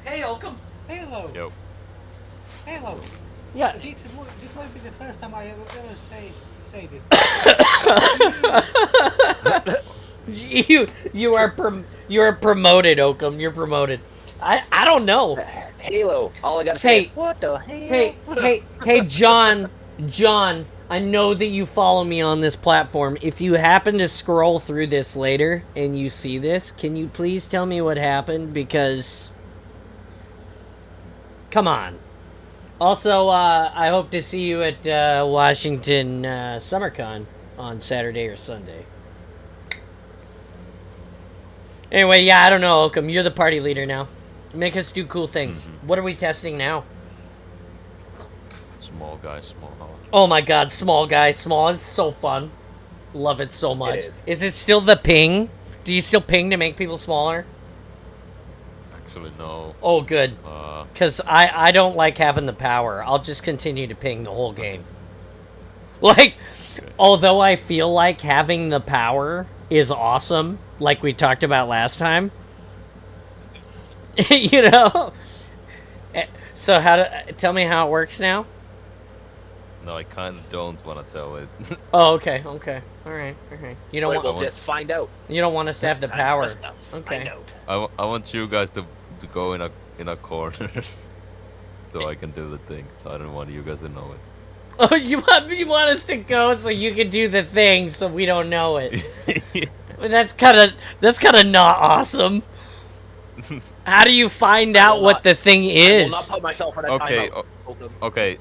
Hey, Oakham. Hello. Yo. Hello. Yeah. This might be the first time I ever say this. You are promoted, Oakham. You're promoted. I don't know. Halo. All I gotta say is, what the hell? Hey, John. I know that you follow me on this platform. If you happen to scroll through this later and you see this, can you please tell me what happened? Because, come on. Also, I hope to see you at Washington SummerCon on Saturday or Sunday. Anyway, yeah, I don't know, Oakham. You're the party leader now. Make us do cool things. Mm-hmm. What are we testing now? Small guy, small hour. Oh my god, small guy, small is so fun. Love it so much. It Is it still the ping? Do you still ping to make people smaller? Actually, no. Oh, good. Because I don't like having the power. I'll just continue to ping the whole game. Like, although I feel like having the power is awesome, like we talked about last time. You know? So tell me how it works now? No, I kind of don't want to tell it. Oh, okay. All right. You don't We'll want just find out. us to have the power. Okay. Find out. I want you guys to go in a corner so I can do the thing. So I don't want you guys to know it. Oh, you want us to go so you can do the thing so we don't know it. That's kind of not awesome. How do you find out what the thing I is? will not put myself in a Okay, timeout. Okay.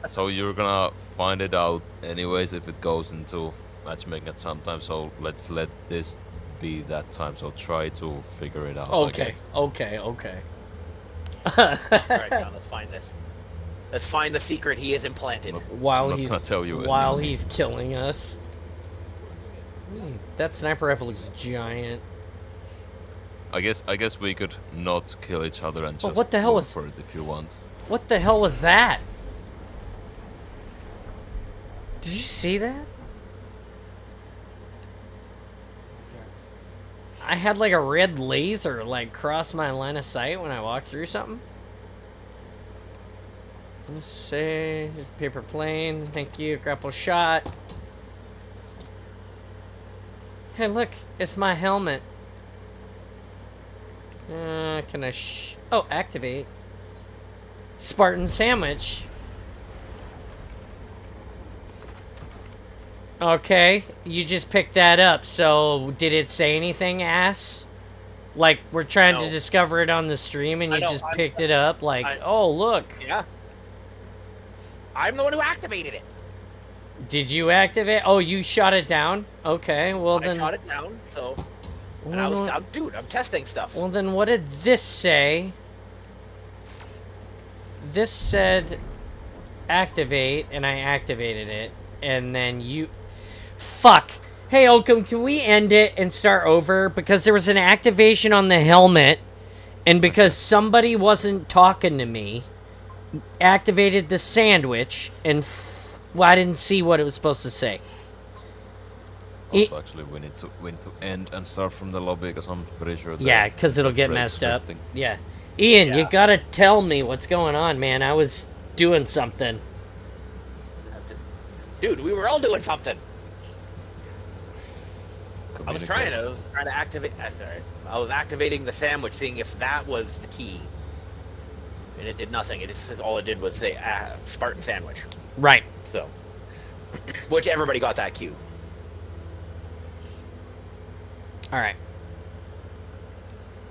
So you're gonna find it out anyways if it goes into matchmaking at some time. So let's let this be that time. So try to figure it out. I Okay. guess. Okay. Alright, John, let's find this. Let's find the secret he has implanted. While I'm not gonna tell you while anything. he's killing us. That sniper rifle looks giant. I guess we could not kill each other and But just what the hell go was- for it if you want. What the hell was that? Did you see that? I had like a red laser like cross my line of sight when I walked through something. Let's see. Here's a paper plane. Thank you. Grapple shot. Hey, look. It's my helmet. Can I oh, activate. Spartan sandwich. Okay, you just picked that up. So, did it say anything, ass? Like, we're trying to No. discover it on the stream and I you know, just I'm- picked it up? Like, I- oh, look. Yeah. I'm the one who activated it. Did you activate? Oh, you shot it down? Okay, well I then... shot it down, so. And well, I'm testing stuff. well, then what did this say? This said activate, and I activated it, and then you... Fuck! Hey, Oakham, can we end it and start over? Because there was an activation on the helmet, and because somebody wasn't talking to me, activated the sandwich, and well, I didn't see what it was supposed to say. Also, actually, we need to end and start from the lobby because I'm pretty sure. Yeah, because it'll get break messed up. scripting. Yeah. Ian, you Yeah. gotta tell me what's going on, man. I was doing something. Dude, we were all doing something. I was trying Communicate. to activate. Sorry. I was activating the sandwich, seeing if that was the key. And it did nothing. It just all it did was say Spartan sandwich. Right. So, which everybody got that cue. All right.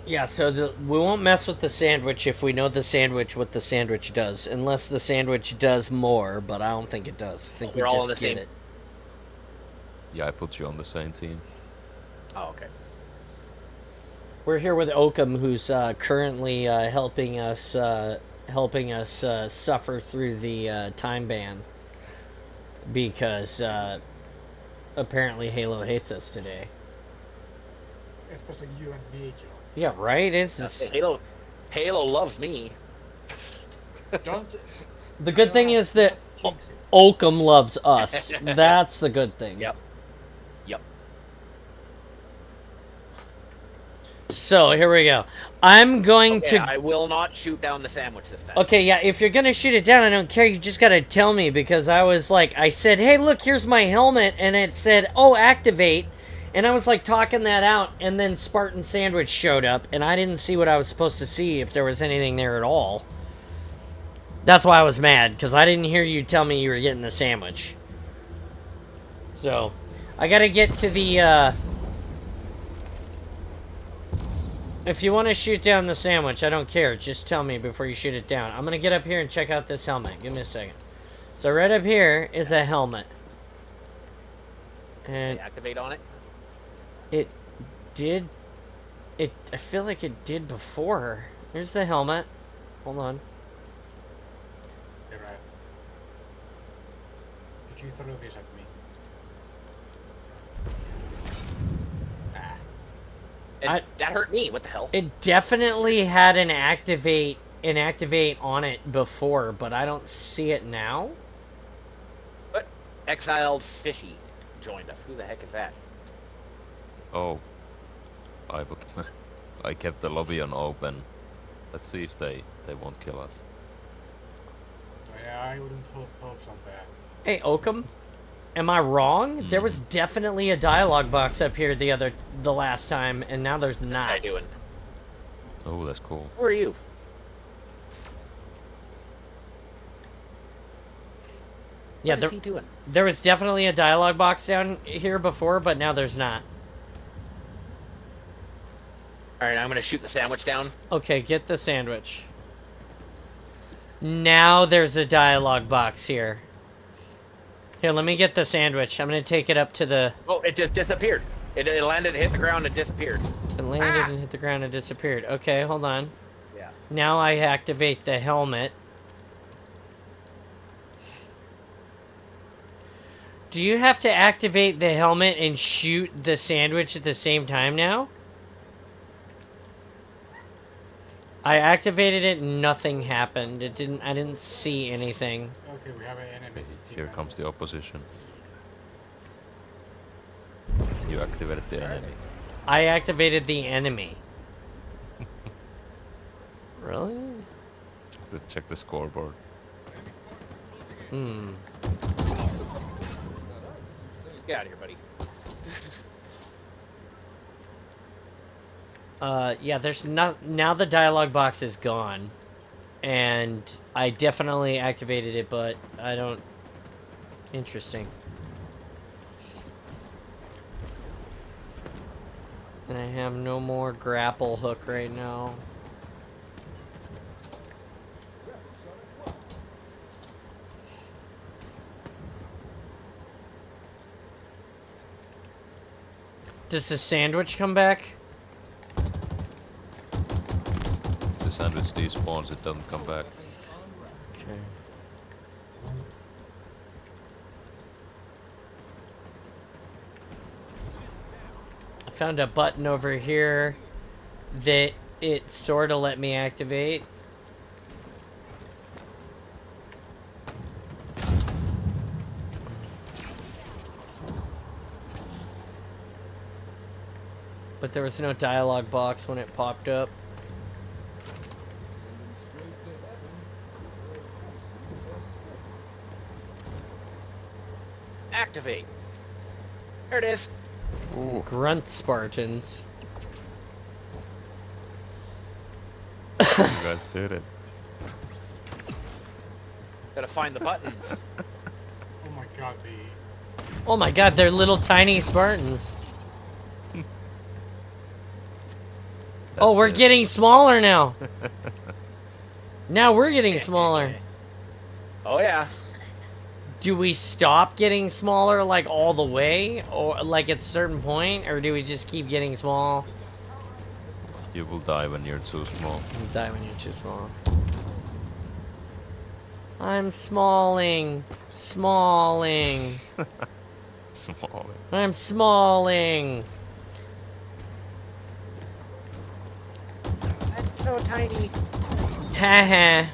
Yeah, so we won't mess with the sandwich if we know the sandwich, what the sandwich does. Unless the sandwich does more, but I don't think it does. I think we We're all just on the get same- it. Yeah, I put you on the same team. Oh, okay. We're here with Oakham, who's currently helping us suffer through the time ban because apparently Halo hates us today. Especially you and BHO. Yeah, right. It's just, Halo loves me. Don't. the good thing is that Jinx it. Oakham loves us. That's the good thing. Yep. So here we go. I'm going Okay, to. I will not shoot down the sandwich this time. Okay, yeah, if you're gonna shoot it down, I don't care. You just gotta tell me, because I was like, I said, hey, look, here's my helmet, and it said, oh, activate. And I was like talking that out, and then Spartan Sandwich showed up, and I didn't see what I was supposed to see, if there was anything there at all. That's why I was mad, because I didn't hear you tell me you were getting the sandwich. So, I gotta get to the, if you want to shoot down the sandwich, I don't care. Just tell me before you shoot it down. I'm gonna get up here and check out this helmet. Give me a second. So right up here is a helmet. And Say activate on it. it did... I feel like it did before. There's the helmet. Hold on. You're right. Could you throw this at me? That hurt me. What the hell? It definitely had an activate on it before, but I don't see it now. What? Exiled Fishy joined us. Who the heck is that? Oh, I kept the lobby on open. Let's see if they won't kill us. Yeah, I wouldn't hope so bad. Hey, Oakham, am I wrong? There was definitely a dialogue box up here the last time, and now there's What's this not. guy doing? Oh, that's cool. Who are you? Yeah, What is he doing? there was definitely a dialogue box down here before, but now there's not. All right, I'm gonna shoot the sandwich down. Okay, get the sandwich. Now there's a dialogue box here. Here, let me get the sandwich. I'm gonna take it up to the... Oh, it just disappeared. It landed, hit the ground, and disappeared. It landed and hit the ground and disappeared. Okay, hold on. Yeah. Now I activate the helmet. Do you have to activate the helmet and shoot the sandwich at the same time now? I activated it, nothing happened. I didn't see anything. Okay, we have an enemy. Here comes the opposition. You activated the enemy. I activated the enemy. Really? Check the scoreboard. Hmm. Get out of here, buddy. Yeah, there's not... Now the dialogue box is gone. And I definitely activated it, but I don't... Interesting. And I have no more grapple hook right now. Does the sandwich come back? The sandwich despawns, it doesn't come back. Okay. I found a button over here that it sort of let me activate. But there was no dialogue box when it popped up. Activate. There it is. Ooh. Grunt Spartans. You guys did it. Gotta find the buttons. Oh my god, Oh my god, they're little tiny Spartans. Oh, we're getting smaller now. Now we're getting smaller. Oh yeah. Do we stop getting smaller like all the way? Or like at a certain point? Or do we just keep getting small? You will die when you're too small. You die when you're too small. I'm smalling. Smalling. Small. I'm smalling. That's so tiny. Haha.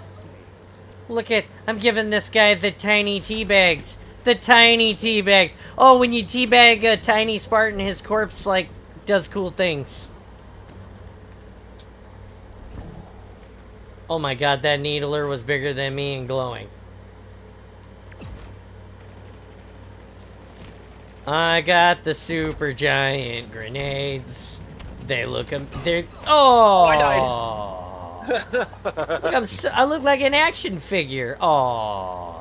Look at, I'm giving this guy the tiny tea bags. The tiny tea bags. Oh, when you teabag a tiny Spartan, his corpse, like, does cool things. Oh my god, that needler was bigger than me and glowing. I got the super giant grenades. They look they're oh, I died. look, I look like an action figure. Oh.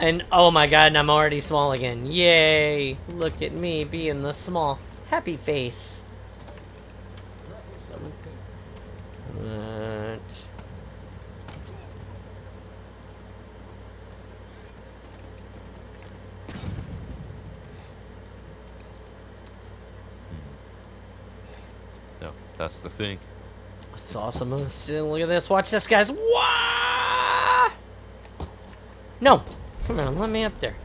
And oh my god, and I'm already small again. Yay! Look at me being the small happy face. What? No, that's the thing. It's awesome. Look at this. Watch this, guys. Wah! No. Come on, let me up there.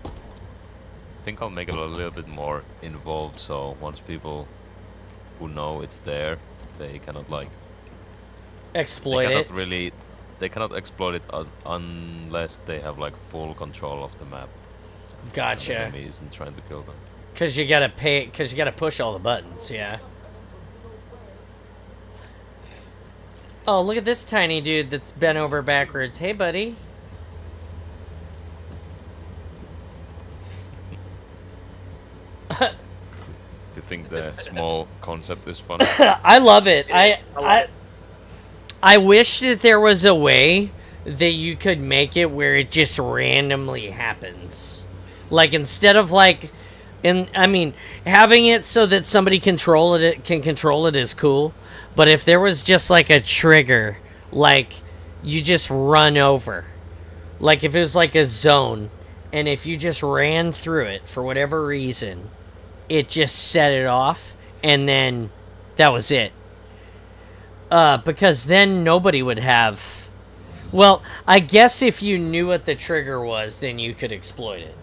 I think I'll make it a little bit more involved, so once people who know it's there, they cannot like Exploit it. They cannot exploit it unless they have like full control of the map. Gotcha. And the enemy isn't trying to kill them. Cause you gotta pay. Cause you gotta push all the buttons. Yeah. Oh, look at this tiny dude that's bent over backwards. Hey, buddy. Do you think the small concept is funny? I love it. I love it. I wish that there was a way that you could make it where it just randomly happens. Like instead of like, I mean, having it so that somebody can control it is cool. But if there was just like a trigger, like you just run over, like if it was like a zone, and if you just ran through it for whatever reason, it just set it off, and then that was it. Because then nobody would have... Well, I guess if you knew what the trigger was, then you could exploit it.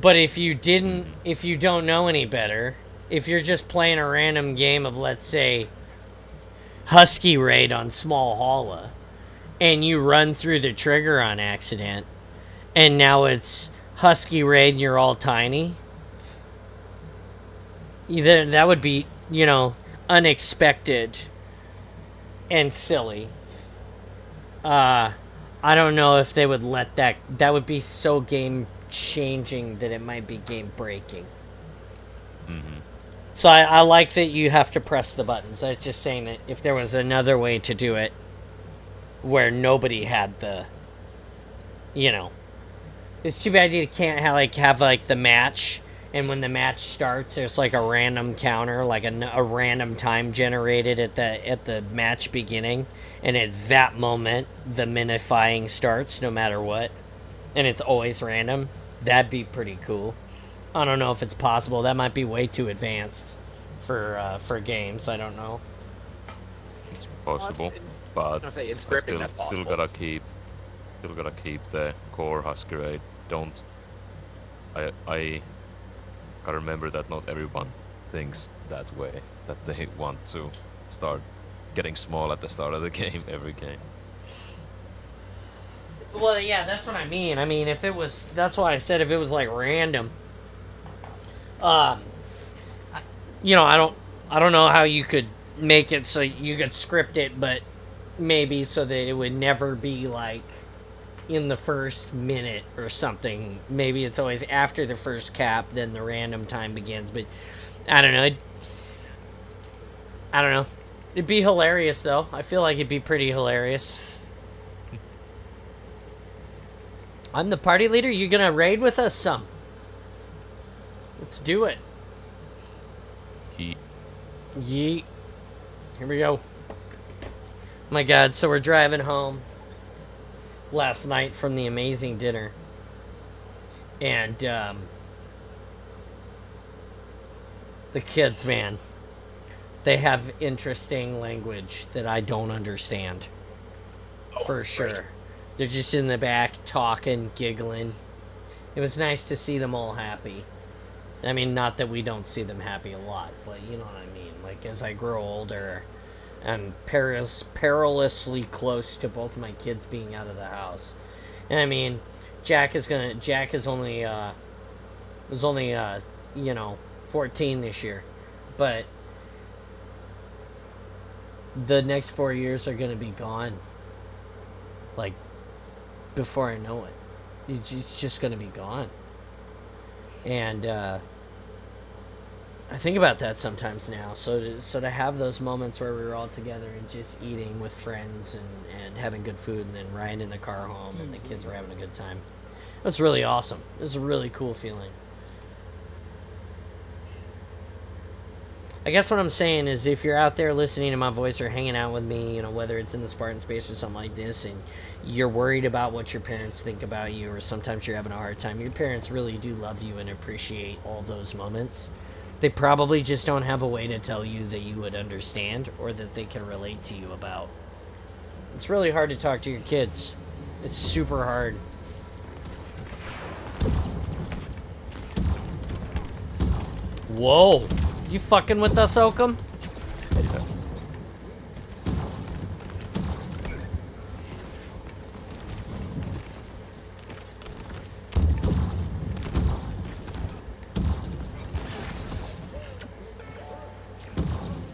But if you didn't, if you don't know any better, if you're just playing a random game of, let's say, Husky Raid on Small Holla, and you run through the trigger on accident, and now it's Husky Raid and you're all tiny, that would be, you know, unexpected and silly. I don't know if they would let that. That would be so game changing that it might be game breaking. Mm-hmm. So I like that you have to press the buttons. I was just saying that if there was another way to do it where nobody had the, you know, it's too bad you can't have the match. And when the match starts, there's like a random counter, like a random time generated at the match beginning, and at that moment the minifying starts, no matter what, and it's always random. That'd be pretty cool. I don't know if it's possible. That might be way too advanced for games. I don't know. It's possible, but I was gonna say, in scripting, that's possible. Still gotta keep the core Husky Raid. Don't. I gotta remember that not everyone thinks that way, that they want to start getting small at the start of the game, every game. Well, yeah, that's what I mean. I mean, if it was, that's why I said if it was like random. You know, I don't know how you could make it so you could script it, but maybe so that it would never be like in the first minute or something. Maybe it's always after the first cap, then the random time begins. But I don't know. I don't know. It'd be hilarious, though. I feel like it'd be pretty hilarious. I'm the party leader. You gonna raid with us some? Let's do it. Yeet. Here we go. Oh my god, so we're driving home last night from the amazing dinner, and the kids, man, they have interesting language that I don't understand. For sure. They're just in the back talking, giggling. It was nice to see them all happy. I mean, not that we don't see them happy a lot, but you know what I mean. Like, as I grow older, I'm perilously close to both my kids being out of the house. And I mean, Jack is only, you know, 14 this year, but the next 4 years are going to be gone. Like, before I know it. It's just going to be gone. And I think about that sometimes now. So to have those moments where we were all together and just eating with friends and having good food and then riding in the car home and the kids were having a good time. That's really awesome. It's a really cool feeling. I guess what I'm saying is if you're out there listening to my voice or hanging out with me, you know, whether it's in the Spartan space or something like this, and you're worried about what your parents think about you, or sometimes you're having a hard time, your parents really do love you and appreciate all those moments. They probably just don't have a way to tell you that you would understand or that they can relate to you about. It's really hard to talk to your kids. It's super hard. Whoa. You fucking with us, Oakham?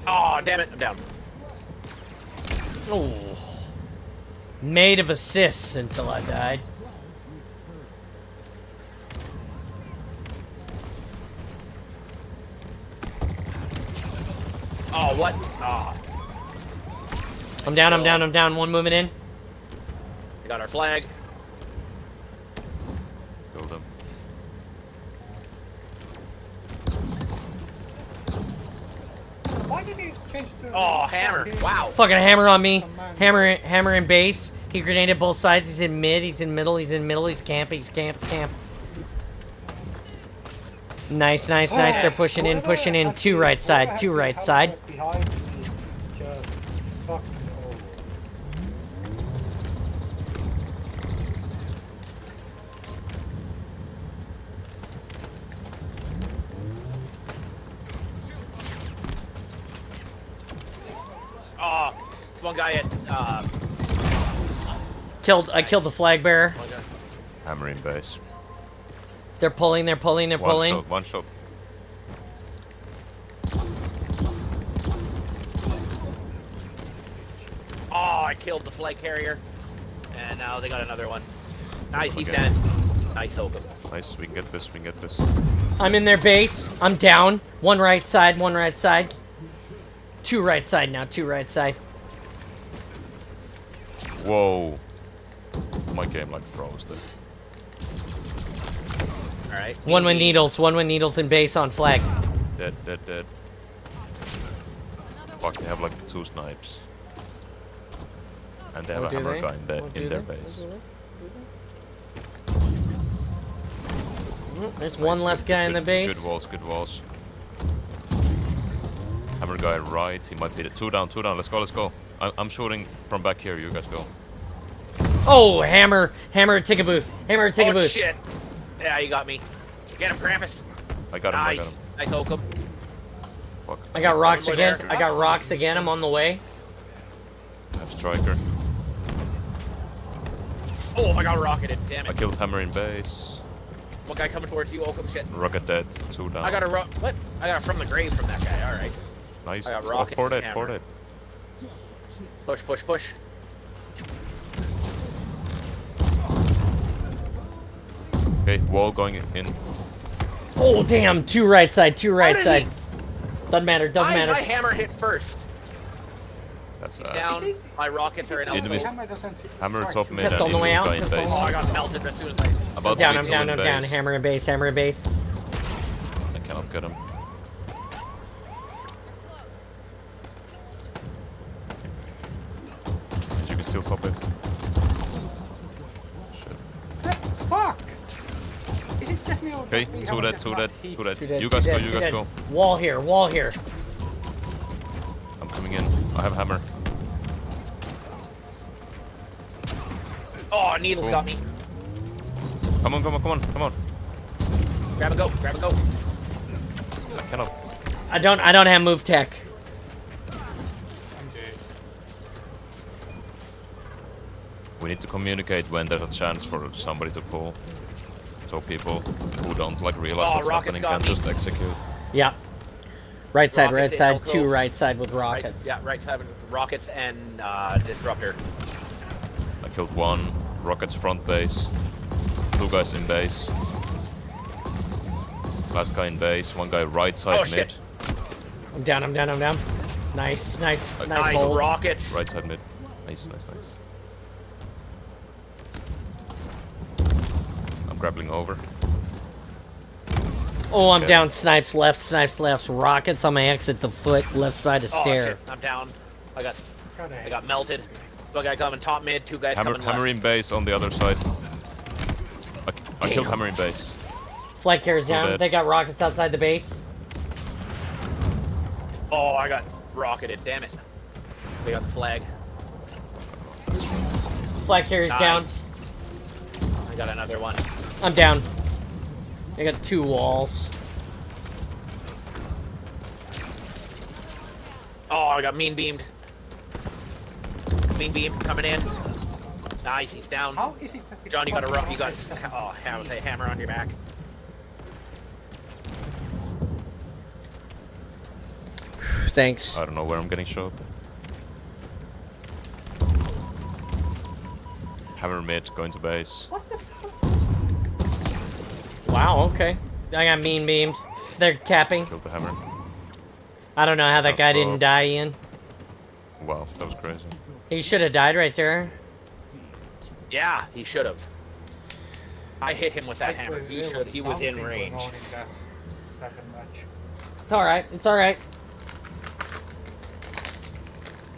Oh, damn it, I'm down. Oh. Made of assists until I died. Oh, what? Oh. I'm down, I'm down, I'm down. One movement in. We got our flag. Killed him. Why did you change to... Oh, hammer. Wow. Fucking hammer on me. Hammer in base. He grenaded both sides. He's in mid. He's in middle. He's in middle. He's camp. He's camp. He's camp. Nice, nice, nice. They're pushing in, pushing in. Two right side. Two right side. Behind me, just fuck me over. Oh, one guy at, I killed the flag bearer. Hammer in base. They're pulling, they're pulling, they're pulling. One shot. oh, I killed the flag carrier. And now they got another one. Nice, he's Again. dead. Nice, Oakham. Nice, we can get this, we can get this. I'm in their base. I'm down. One right side, one right side. Two right side now, two right side. Whoa. My game like froze there. Alright. One with needles in base on flag. Dead, dead, dead. Fuck, they have like 2 snipes. And they have a hammer guy in their base. There's one less guy in the base. Good walls, good walls. Hammer guy right, he might be the 2 down, let's go, let's go. I'm shooting from back here, you guys go. Oh, hammer, ticket booth, hammer, ticket Oh, booth. shit. Yeah, you got me. Get him, Krampus. I got him, Nice. I got him. Nice, Oakham. Fuck. I got rocks Over again. there. I got rocks again. I'm on the way. I have striker. Oh, I got rocketed. Damn I it. killed hammer in base. One guy coming towards you, Oakham. Shit. Rocket dead, 2 down. I got a what? I got a from the grave from that guy. Alright. Nice. I got Oh, rockets 4 and dead, hammer. 4 dead. Push, push, push. Okay, wall going in. Oh, damn. Two right side, two right did side. he- Doesn't matter, doesn't My matter. hammer hits first. That's He's down. My rockets are in Enemy alpha. Hammer doesn't hammer strike top you. mid Pistol and on the way enemy out, guy in pistol base. Oh, I got melted as soon as I... About I'm down, to I'm be down, two I'm in down. base. Hammer in base, hammer in base. I cannot get him. You can still stop it. Shit. Fuck! Is it just me or Okay, does the 2 hammer dead, just 2 not dead, hit? 2 dead. Two dead, You two guys go, dead, you two guys dead. go. Wall here, wall here. I'm coming in. I have hammer. Oh, Needles Boom. got me. Come on, come on, come on, come on. Grab and go, grab and go. I cannot. I don't have move tech. I'm dead. We need to communicate when there's a chance for somebody to pull. So people who don't like realize Oh, what's rockets happening got can me. just execute. Yeah. Right side, right Rockets, side, alcove. 2 right side with Right, rockets. yeah, right side with rockets and disruptor. I killed one. Rockets front base. 2 guys in base. Last guy in base. 1 guy right side Oh, mid. shit. I'm down, I'm down, I'm down. Nice, nice, nice Nice hold. rockets. Right side mid. Nice, nice, nice. I'm grappling over. Oh, I'm Okay. down. Snipes left. Rockets on my exit the foot, left side of Oh stair. shit, I'm down. I got Gotta I got melted. One guy coming top mid, 2 guys coming Hammer left. in base on the other side. I killed Damn. hammer in base. Flight carrier's Still down. dead. They got rockets outside the base. Oh, I got rocketed. Damn it. They got the flag. Flight carrier's down. Nice. I got another one. I'm down. I got 2 walls. Oh, I got mean beamed. Mean beam coming in. Nice, he's down. How is it that the John, you got a rock. You got doesn't a hammer on your back. Thanks. I don't know where I'm getting shot. Hammer mid, going to base. What the fuck? Wow, okay. I got mean beamed. They're capping. Killed the hammer. I don't know how that guy That's didn't die, Ian. Wow, that was crazy. He should have died right there. Yeah, he should have. I hit him with that That's hammer. where He there should. He was in something range. going on in that match. It's alright. It's alright.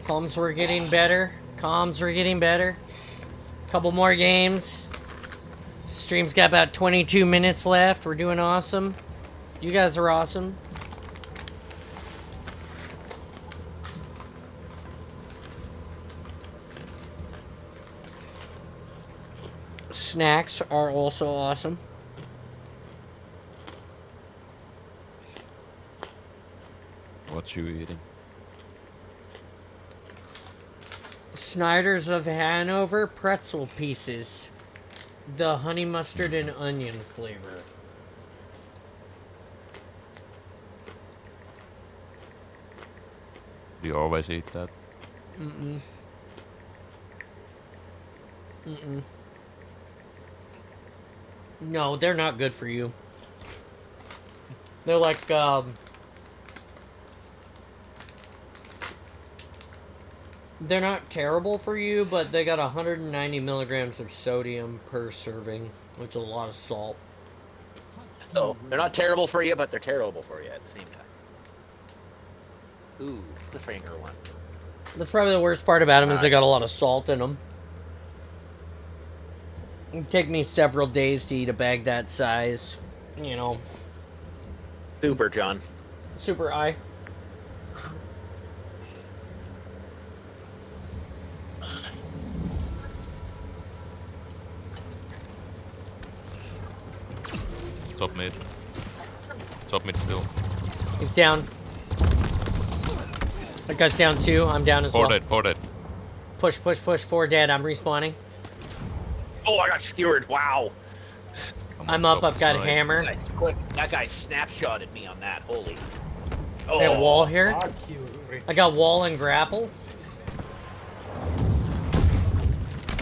Comms were getting better. Comms were getting better. Couple more games. Stream's got about 22 minutes left. We're doing awesome. You guys are awesome. Snacks are also awesome. What you eating? Snyder's of Hanover pretzel pieces. The honey mustard and onion flavor. Do you always eat that? Mm-mm. Mm-mm. No, they're not good for you. They're like, they're not terrible for you, but they got 190 milligrams of sodium per serving, which is a lot of salt. So they're not terrible for you, but they're terrible for you at the same time. Ooh, the finger one. That's probably the worst part about them is they got a lot of salt in them. It'd take me several days to eat a bag that size. You know, Super, John. super eye. Top mid. Top mid still. He's down. That guy's down too. I'm down as well. Four dead. Push, 4 dead. I'm respawning. Oh, I got skewered. Wow. I'm on up. top I've got a side. hammer. Nice, quick. That guy snapshotted me on that. Holy. I got a wall here. Fuck you, Rich. I got wall and grapple.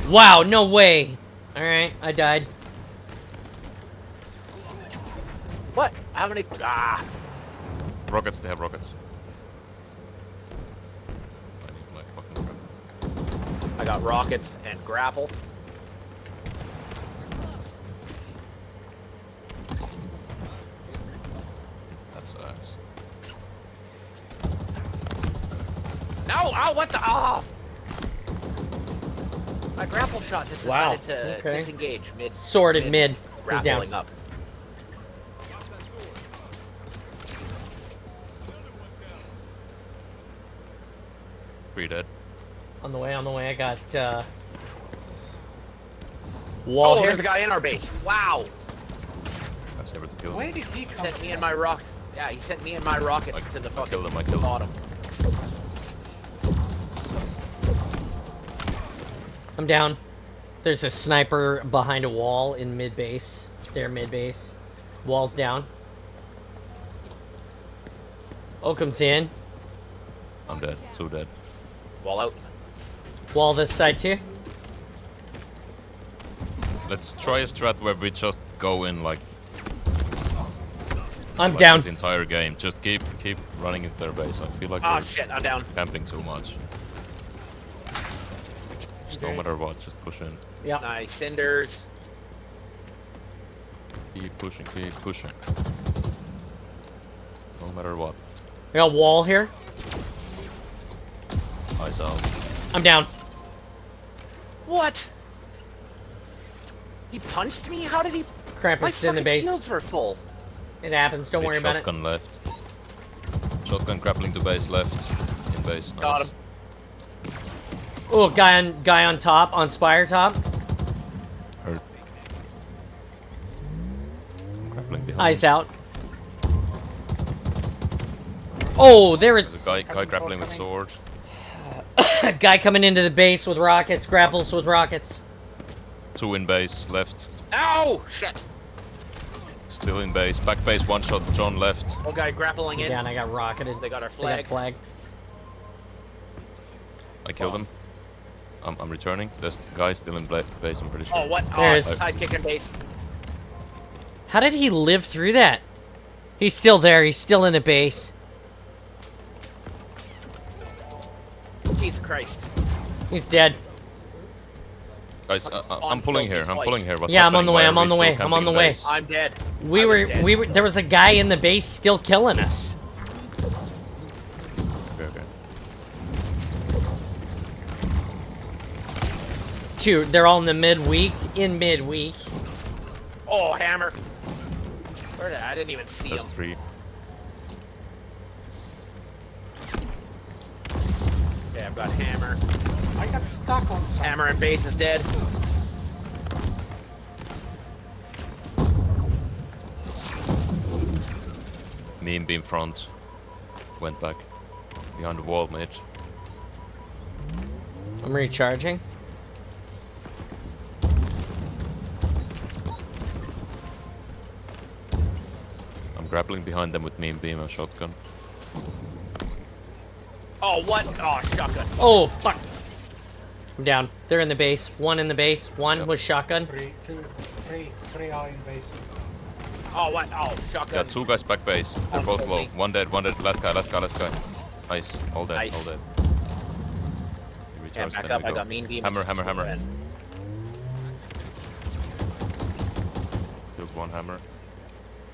Wow, no way. Alright, I died. What? How many? Ah. Rockets, they have rockets. I need my fucking grapple. I got rockets and grapple. That's ass. No! Oh, what the? Oh! My grapple shot just Wow, decided to okay. disengage mid. Sorted mid. He's Grappling down. up. Three dead. On the way. I got, wall Oh, here. there's a guy in our base. Wow. That's never to kill Where him. did he He come sent me from? and my rock. Yeah, he sent me and my rockets to the fucking killed him, I killed him. bottom. I'm down. There's a sniper behind a wall in mid base. There, mid base. Wall's down. Oakum's in. I'm dead. Two dead. Wall out. Wall this side too. Let's try a strat where we just go in like. I'm like down. This entire game. Just keep running into their base. I feel like Oh we're shit, I'm down. camping too much. Just no Okay. matter what, just push in. Yeah. Nice cinders. Keep pushing. Keep pushing. No matter what. We got wall here. Eyes out. I'm down. What? He punched me? How did he? My Krampus in the fucking base. shields were full. It happens. Don't Big worry about it. shotgun left. Shotgun grappling to base left. In base. Nice. Got him. Oh, guy on top, on Spire top. Hurt. Grappling behind. Eyes out. Oh, there is There's a guy grappling with sword. a guy coming into the base with rockets, grapples with rockets. Two in base left. Ow! Shit. Still in base. Back base. One shot. John left. One guy grappling in. Yeah, and I got rocketed. They got our They flag. got flag. I killed him. I'm returning. There's guys still in base. I'm pretty sure. Oh, what? There's- Oh, sidekick in base. How did he live through that? He's still there. He's still in the base. Jesus Christ. He's dead. Guys, I'm pulling here. I'm twice. pulling here. What's Yeah, I'm on happening? the way, Why are I'm on we the still way, I'm camping on the in way. base? I'm dead. We I was were dead. there was a guy in the base still killing us. Okay. Two, they're all in the midweek. In midweek. Oh, hammer. Where did I didn't even see There's him. three. Okay, I've got hammer. I got stuck on something. Hammer in base is dead. Me and beam front. Went back. Behind the wall, mate. I'm recharging. I'm grappling behind them with me and beam and shotgun. Oh, what? Oh, shotgun. Oh fuck. I'm down. They're in the base. One in the base. One Yep. was shotgun. Three are in base. Oh, what? Oh, shotgun. Got two guys back base. They're both low. One dead. Last guy. Last guy. Nice. All dead. Nice. All dead. Yeah, Recharge, back then up. we I go. got mean beam. Hammer. Killed one hammer.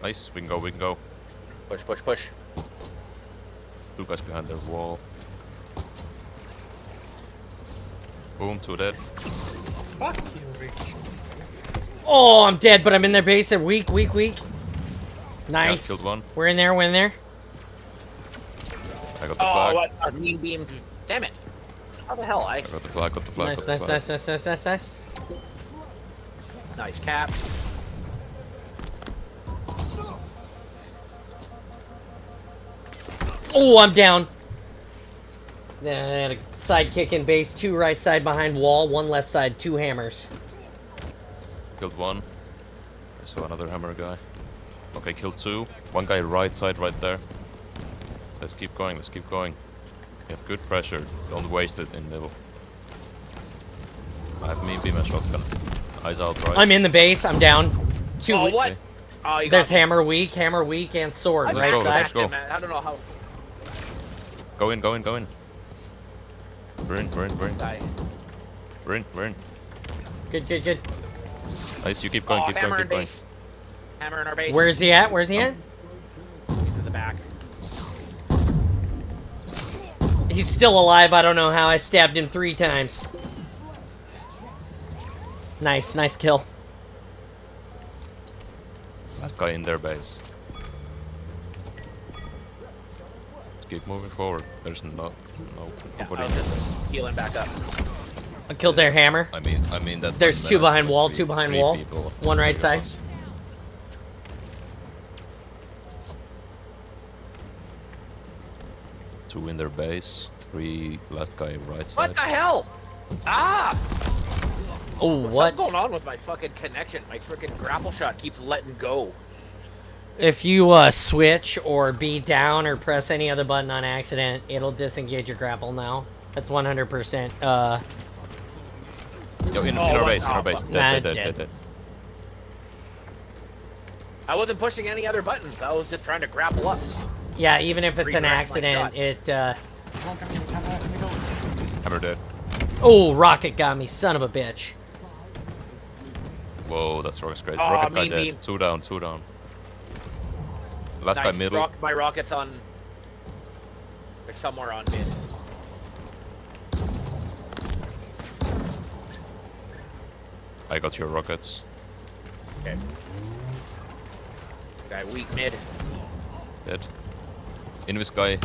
Nice. We can go. Push. Two guys behind their wall. Boom. Two dead. Fuck you, Rich. Oh, I'm dead, but I'm in their base. They're weak. Nice. Yeah, killed one. We're in there. I got the Oh, flag. what? A mean beam. Damn it. How the hell? I got the flag. Got the flag. Nice. got the flag. Nice cap. Oh, I'm down. Then I had a sidekick in base. Two right side behind wall. One left side. Two hammers. Killed one. I saw another hammer guy. Okay, killed two. One guy right side right there. Let's keep going. We have good pressure. Don't waste it in middle. I have mean beam and shotgun. Eyes out right. I'm in the base. I'm down. Two. Oh, what? Okay. Oh, you There's got me. hammer weak, and sword I right go, side. let's go. Man. I don't know how. Go in. We're in. Die. We're in. Good. Nice, you keep going, Oh, keep hammer going, in keep going. base. Hammer in our base. Where is he at? He's in the back. He's still alive. I don't know how. I stabbed him 3 times. Nice kill. Last guy in their base. Let's keep moving forward. There's Yeah, I nobody. was just healing back up. I killed their hammer. I mean that. There's one two menace behind with wall, three- two behind three wall. people, One right three of side. us. 2 in their base. 3 last guy right side. What the hell? Ah! Oh, What's what? going on with my fucking connection? My freaking grapple shot keeps letting go. If you switch or be down or press any other button on accident, it'll disengage your grapple now. That's 100%. Yo, in our base, in our base. Nah, Dead. dead. I wasn't pushing any other buttons. I was just trying to grapple up. Yeah, even if it's an Redirect my accident, shot. it. Come on, let me go. Hammer dead. Oh, rocket got me, son of a bitch. Whoa, that's Rocket's great. Oh, Rocket guy mean dead. beam. Two down. Last guy Nice. middle. My rocket's on. They're somewhere on mid. I got your rockets. Okay. Guy weak mid. Dead. Invis guy.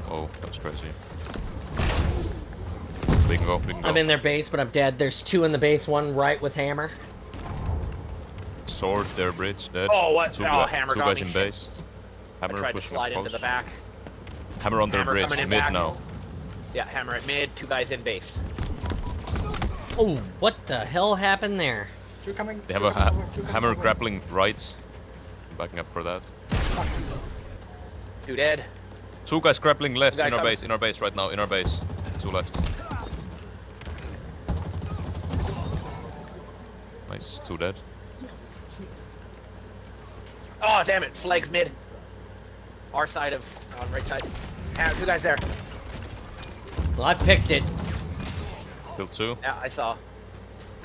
Oh, that was crazy. We can go. I'm in their base, but I'm dead. There's two in the base, one right with hammer. Sword, their bridge, dead. Oh, what? Two, Oh, hammer two got guys me. in Shit. base. I Hammer tried to pushing slide up into the close. back. Hammer on their Hammer bridge, coming in mid back. now. Yeah, hammer at mid. Two guys in base. Oh, what the hell happened there? Two coming. They have two a coming over, two coming hammer over. grappling right. I'm backing up for that. Two dead. Two guys grappling left Guy in our coming. base, right now, in our base. Two left. Nice, two dead. Oh, damn it. Flags mid. Our side of. On right side. Two guys there. Well, I picked it. Killed two. Yeah, I saw.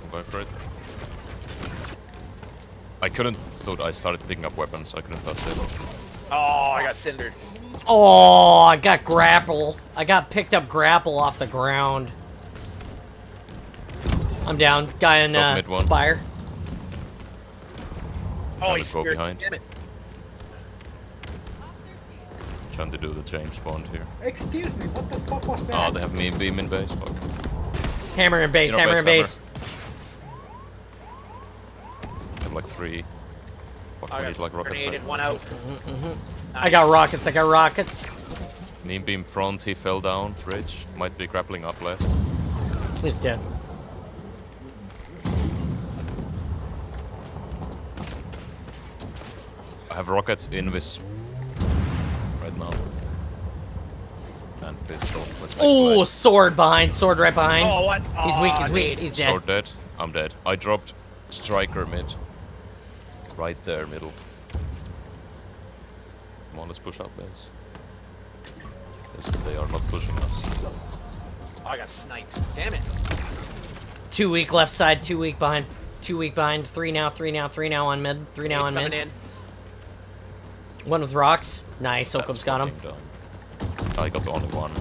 I'm going for it. I couldn't, dude, I started picking up weapons, I couldn't touch it. Oh, I got cindered. Oh, I got grapple. I got picked up grapple off the ground. I'm down. Guy in Top mid one. Spire. Oh, Hammer he's go speared. behind. Damn it. Trying to do the James Bond here. Excuse me, what the fuck was that? Oh, they have me beam in base, fuck. Hammer in base, In our hammer in base, base. They have like three. Fuck, I we need got like rockets. grenaded. Right? One out. I got rockets, I got rockets. Neem beam front, he fell down, bridge. Might be grappling up left. He's dead. I have rockets in this right now. And pistol. Let's make Oh, play. sword behind, sword right behind. Oh, what? He's weak, Oh, he's weak, dude. he's dead. Sword dead. I'm dead. I dropped striker mid. Right there, middle. Come on, let's push up, guys. Yes, they are not pushing us. Oh, I got sniped. Damn it. 2 weak left side, 2 weak behind, 2 weak behind, 3 now, 3 now, 3 now on mid, 3 now on Coming mid. in. One with rocks. Nice, Oakum's That's got him. fucking done. I got only one.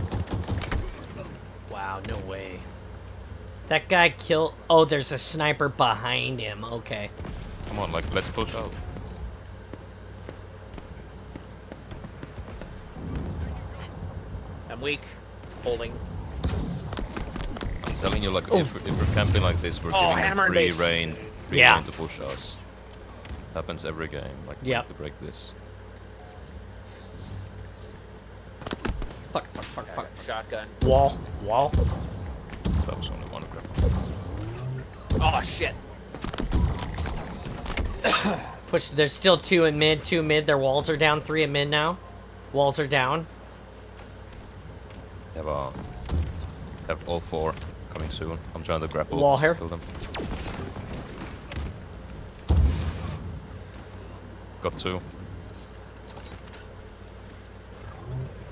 Wow, no way. That guy killed. Oh, there's a sniper behind him. Okay. Come on, like, let's push out. I'm weak. Holding. I'm telling you, like, Oh. if we're camping like this, we're Oh, giving hammer them and free base. reign. Free Yeah. reign to push us. Happens every game. Like, we Yep. have to break this. Fuck, fuck, fuck, fuck. Shotgun. Wall, wall. That was only one grapple. Oh, shit. Push. There's still 2 in mid, 2 mid. Their walls are down. 3 at mid now. Walls are down. They have all 4 coming soon. I'm trying to grapple. Wall here. Kill them. Got 2.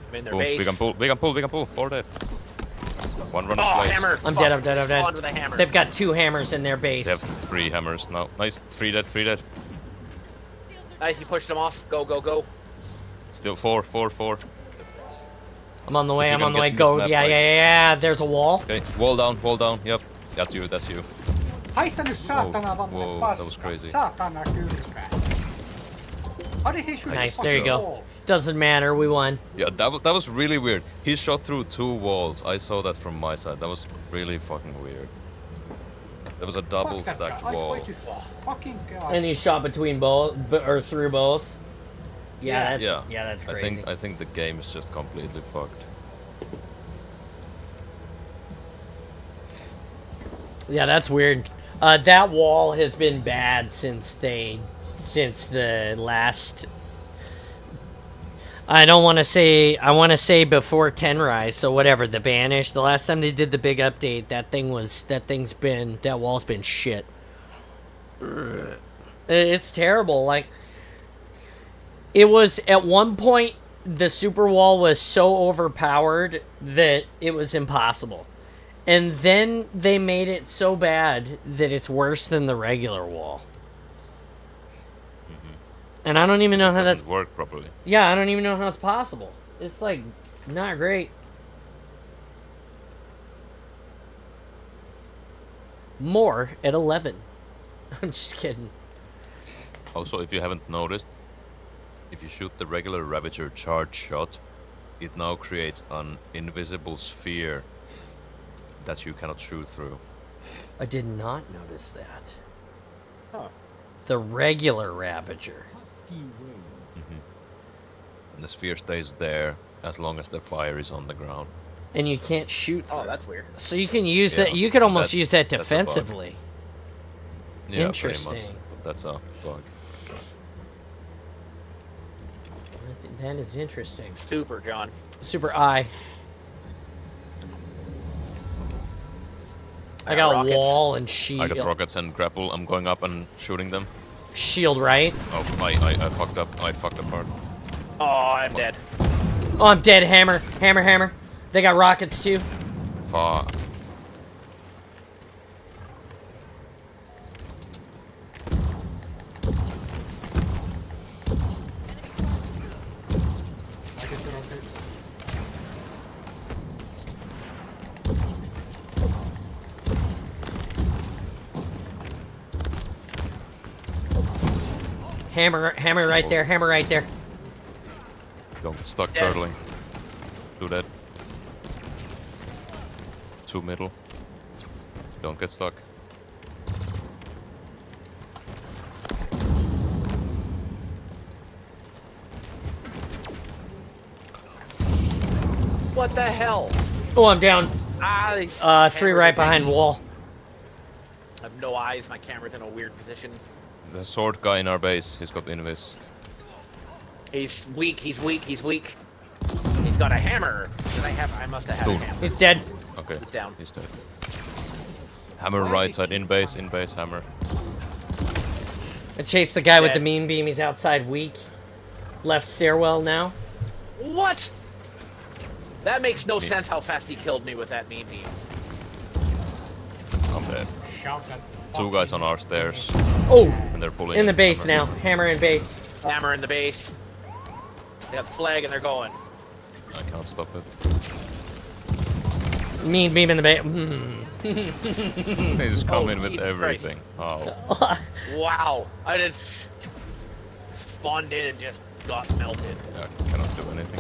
I'm in their Boom. base. We can pull. We can pull. We can pull. 4 dead. One running Oh, place. hammer. I'm Fuck. dead, I'm dead, I'm dead. Spawned with a hammer. They've got 2 hammers in their base. They have 3 hammers now. Nice. 3 dead. 3 dead. Nice, you pushed them off. Go, go, go. Still 4. 4. 4. I'm on the way, If you I'm on can the way. get Go. mid-map, Yeah, like- yeah, yeah, yeah. There's a wall. Okay. Wall down. Wall down. Yep. That's you. That's you. Haista nyt saatana Whoa, vanne that paska. was crazy. Saatana kylpää. How did he shoot Nice, the there you fucking go. walls? Doesn't matter, we won. Yeah, that was really weird. He shot through 2 walls. I saw that from my side. That was really fucking weird. There was a double Fuck that stacked guy. I wall. swear to fucking God. And he shot between both, or through both. Yeah, Yeah. that's that's crazy. I think the game is just completely fucked. Yeah, that's weird. That wall has been bad since they since the last. I don't want to say. I want to say before 10 Rise. So whatever, the Banish. The last time they did the big update, that wall's been shit. It's terrible. Like, it was at one point, the super wall was so overpowered that it was impossible. And then they made it so bad that it's worse than the regular wall. And I don't even know how that's work properly. Yeah, I don't even know how it's possible. It's like not great. More at 11. I'm just kidding. Also, if you haven't noticed, if you shoot the regular Ravager charge shot, it now creates an invisible sphere that you cannot shoot through. I did not notice that. Huh. The regular Ravager. And the sphere stays there as long as the fire is on the ground. And you can't shoot through. Oh, that's weird. So you can use Yeah, that. You could almost use that that's a bug. defensively. Yeah, Interesting. pretty much. But that's a bug. That is interesting. Super, John. Super eye. I got rockets. a wall and shield. I got rockets and grapple. I'm going up and shooting them. Shield right. Oh, I fucked up. I fucked apart. Oh, I'm dead. Oh, I'm dead. Hammer. Hammer. They got rockets too. Fuck. I get the rockets. Hammer right there. Hammer right there. Don't get stuck Dead. turtling. Do that. 2 middle. Don't get stuck. What the hell? Oh, I'm down. Ah, these 3 cameras right are behind janky. wall. I have no eyes. My camera's in a weird position. The sword guy in our base, he's got invis. He's weak. He's got a hammer. Did I must have had a Cool. hammer. He's dead. Okay. He's down. He's dead. Hammer right side, in base, hammer. I chased the guy with the Dead. mean beam. He's outside weak. Left stairwell now. What? That makes no Me. sense how fast he killed me with that mean beam. I'm dead. Shout that 2 guys on our stairs, Oh, and they're pulling in the it. base Hammer. now. Hammer in base. Hammer in the base. They have the flag and they're going. I can't stop it. Mean beam in the base. They just come in with Jesus everything. Oh. Wow. I just spawned in and just got melted. I cannot do anything.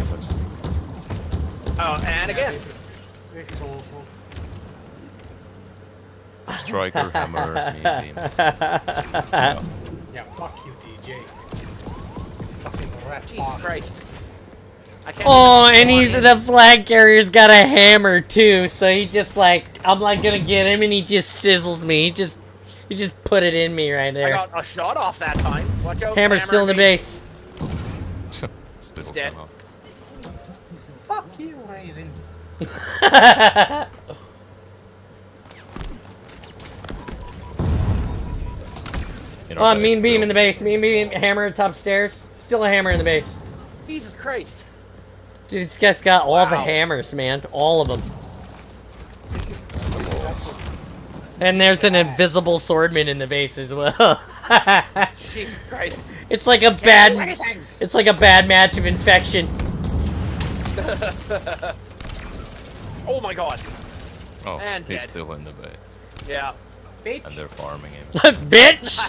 Oh, and again. This is awful. But striker, hammer, mean beam. Yeah, fuck you, DJ. Fucking rat Jesus bastard. Christ. I can't Oh, even and he's spawn in. the flag carrier's got a hammer too. So he just like I'm like gonna get him, and he just sizzles me. He just put it in me right I there. got a shot off that time. Watch out. Hammer's still in the me. base. Still dead. cannot. Fuck you, Raisin. In our Oh, base mean beam still. in the base. Mean beam, hammer top stairs. Still a hammer in the base. Jesus Christ. Dude, this guy's got all the Wow. hammers, man. All of them. This is actually And there's an invisible swordman in the base as well. Jesus Christ. It's like a Can't do bad. anything. It's like a bad match of infection. Oh my god. Oh, And he's dead. still in the base. Yeah. bitch. And they're farming him. Bitch.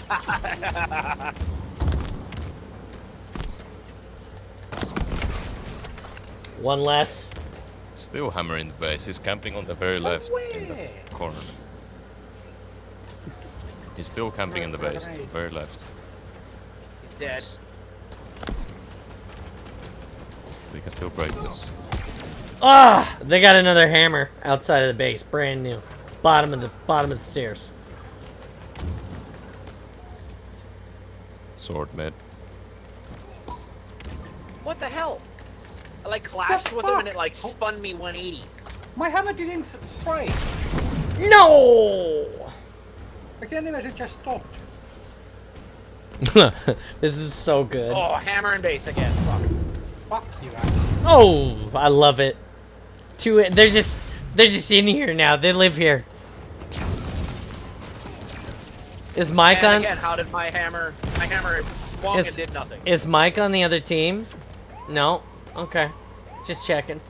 One less. Still hammer in the base. He's camping on the very left in where? the corner. He's still camping in the base, the very left. He's dead. We can still break this. Ah, they got another hammer outside of the base, brand new. Bottom of the stairs. sword made. What the hell? I like clashed The with him and fuck? it like spun me 180. My hammer didn't strike. No! Like the animation just stopped. This is so good. Oh, hammer and base again. Fuck. Fuck you, Adam. Oh, I love it. They're just in here now. They live here. Is Mike And on? again, how did my hammer swung and did nothing? Is Mike on the other team? No. Okay. Just checking.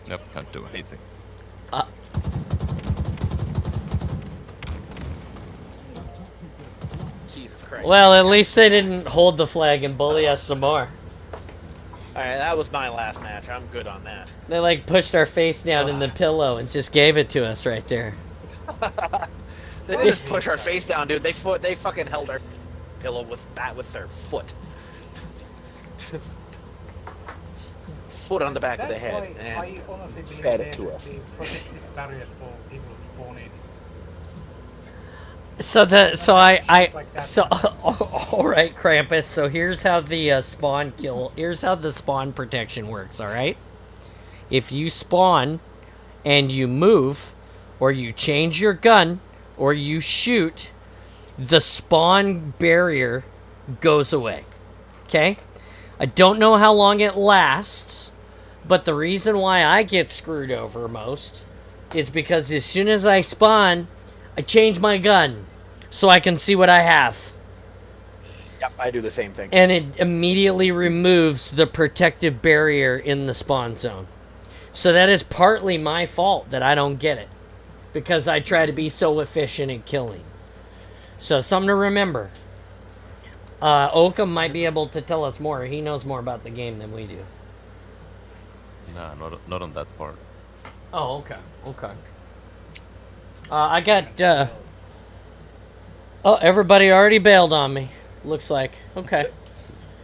Yep, can't do anything. Jesus Christ. Well, at least they didn't hold the flag and bully us some more. Alright, that was my last match. I'm good on that. They like pushed our face down in the pillow and just gave it to us right there. They didn't just push our face down, dude. They fucking held our pillow with their foot. Foot on the back of the That's head. why And I honestly believe fed there it to should us. be protective barriers for people who spawn in. All right, Krampus. So here's how the spawn protection works. All right, if you spawn and you move, or you change your gun, or you shoot, the spawn barrier goes away. Okay, I don't know how long it lasts, but the reason why I get screwed over most is because as soon as I spawn, I change my gun so I can see what I have. Yep, I do the same thing. And it immediately removes the protective barrier in the spawn zone. So that is partly my fault that I don't get it, because I try to be so efficient at killing. So something to remember. Oakham might be able to tell us more. He knows more about the game than we do. Nah, not on that part. Oh, okay. Okay. I got, oh, everybody already bailed on me. Looks like. Okay.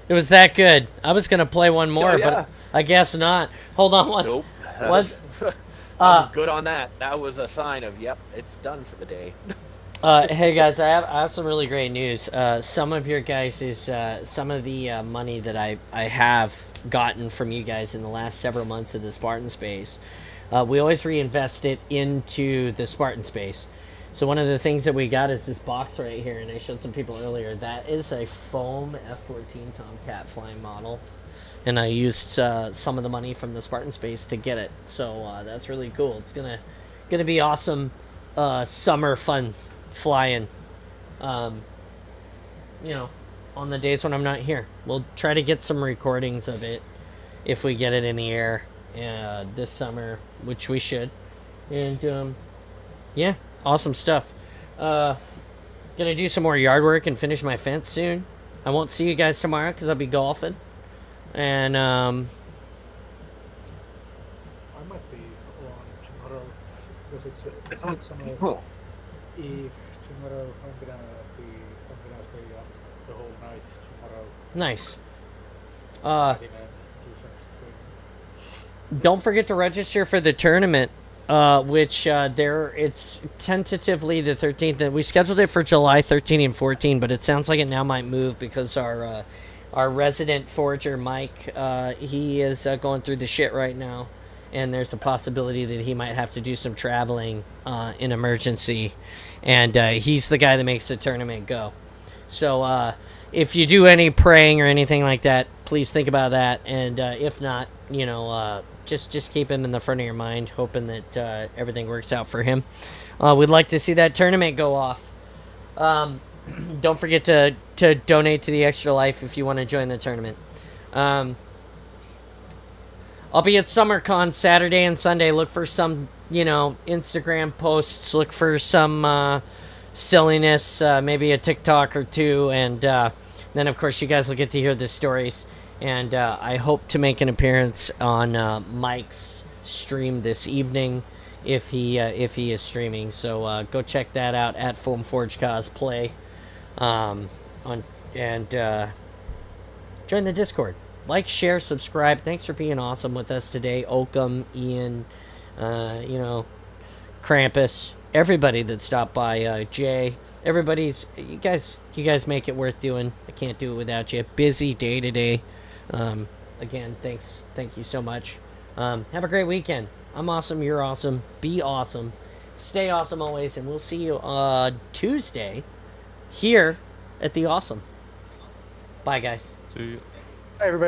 It was that good. I was going to play one more, Oh, yeah. but I guess not. Hold on one. Nope. What? I'm good on that. That was a sign of, yep, it's done for the day. Hey guys, I have some really great news. Some of your guys some of the money that I have gotten from you guys in the last several months of the Spartan space, we always reinvest it into the Spartan space. So one of the things that we got is this box right here, and I showed some people earlier. That is a foam F-14 Tomcat flying model, and I used some of the money from the Spartan space to get it. So that's really cool. It's gonna be awesome summer fun flying, on the days when I'm not here. We'll try to get some recordings of it if we get it in the air this summer, which we should. And yeah, awesome stuff. Gonna do some more yard work and finish my fence soon. I won't see you guys tomorrow because I'll be golfing. And I might be on tomorrow because it's midsummer eve. Tomorrow I'm gonna stay up the whole night tomorrow. nice. I'm gonna do some streaming. Don't forget to register for the tournament, which it's tentatively the 13th. And we scheduled it for July 13 and 14, but it sounds like it now might move because our resident forager Mike, he is going through the shit right now, and there's a possibility that he might have to do some traveling in emergency, and he's the guy that makes the tournament go. So if you do any praying or anything like that, please think about that, and if not, just keep him in the front of your mind, hoping that everything works out for him. We'd like to see that tournament go off. Don't forget to donate to the Extra Life if you want to join the tournament. I'll be at SummerCon Saturday and Sunday. Look for some, Instagram posts. Look for some silliness, maybe a TikTok or two. And then, of course, you guys will get to hear the stories. And I hope to make an appearance on Mike's stream this evening if he is streaming. So go check that out at Foam Forge Cosplay. Join the Discord. Like, share, subscribe. Thanks for being awesome with us today. Oakham, Ian, Krampus, everybody that stopped by, Jay, you guys make it worth doing. I can't do it without you. Busy day to day. Again, thank you so much. Have a great weekend. I'm awesome. You're awesome. Be awesome. Stay awesome always, and we'll see you Tuesday here at the Awesome. Bye, guys. See you. Hi, everybody.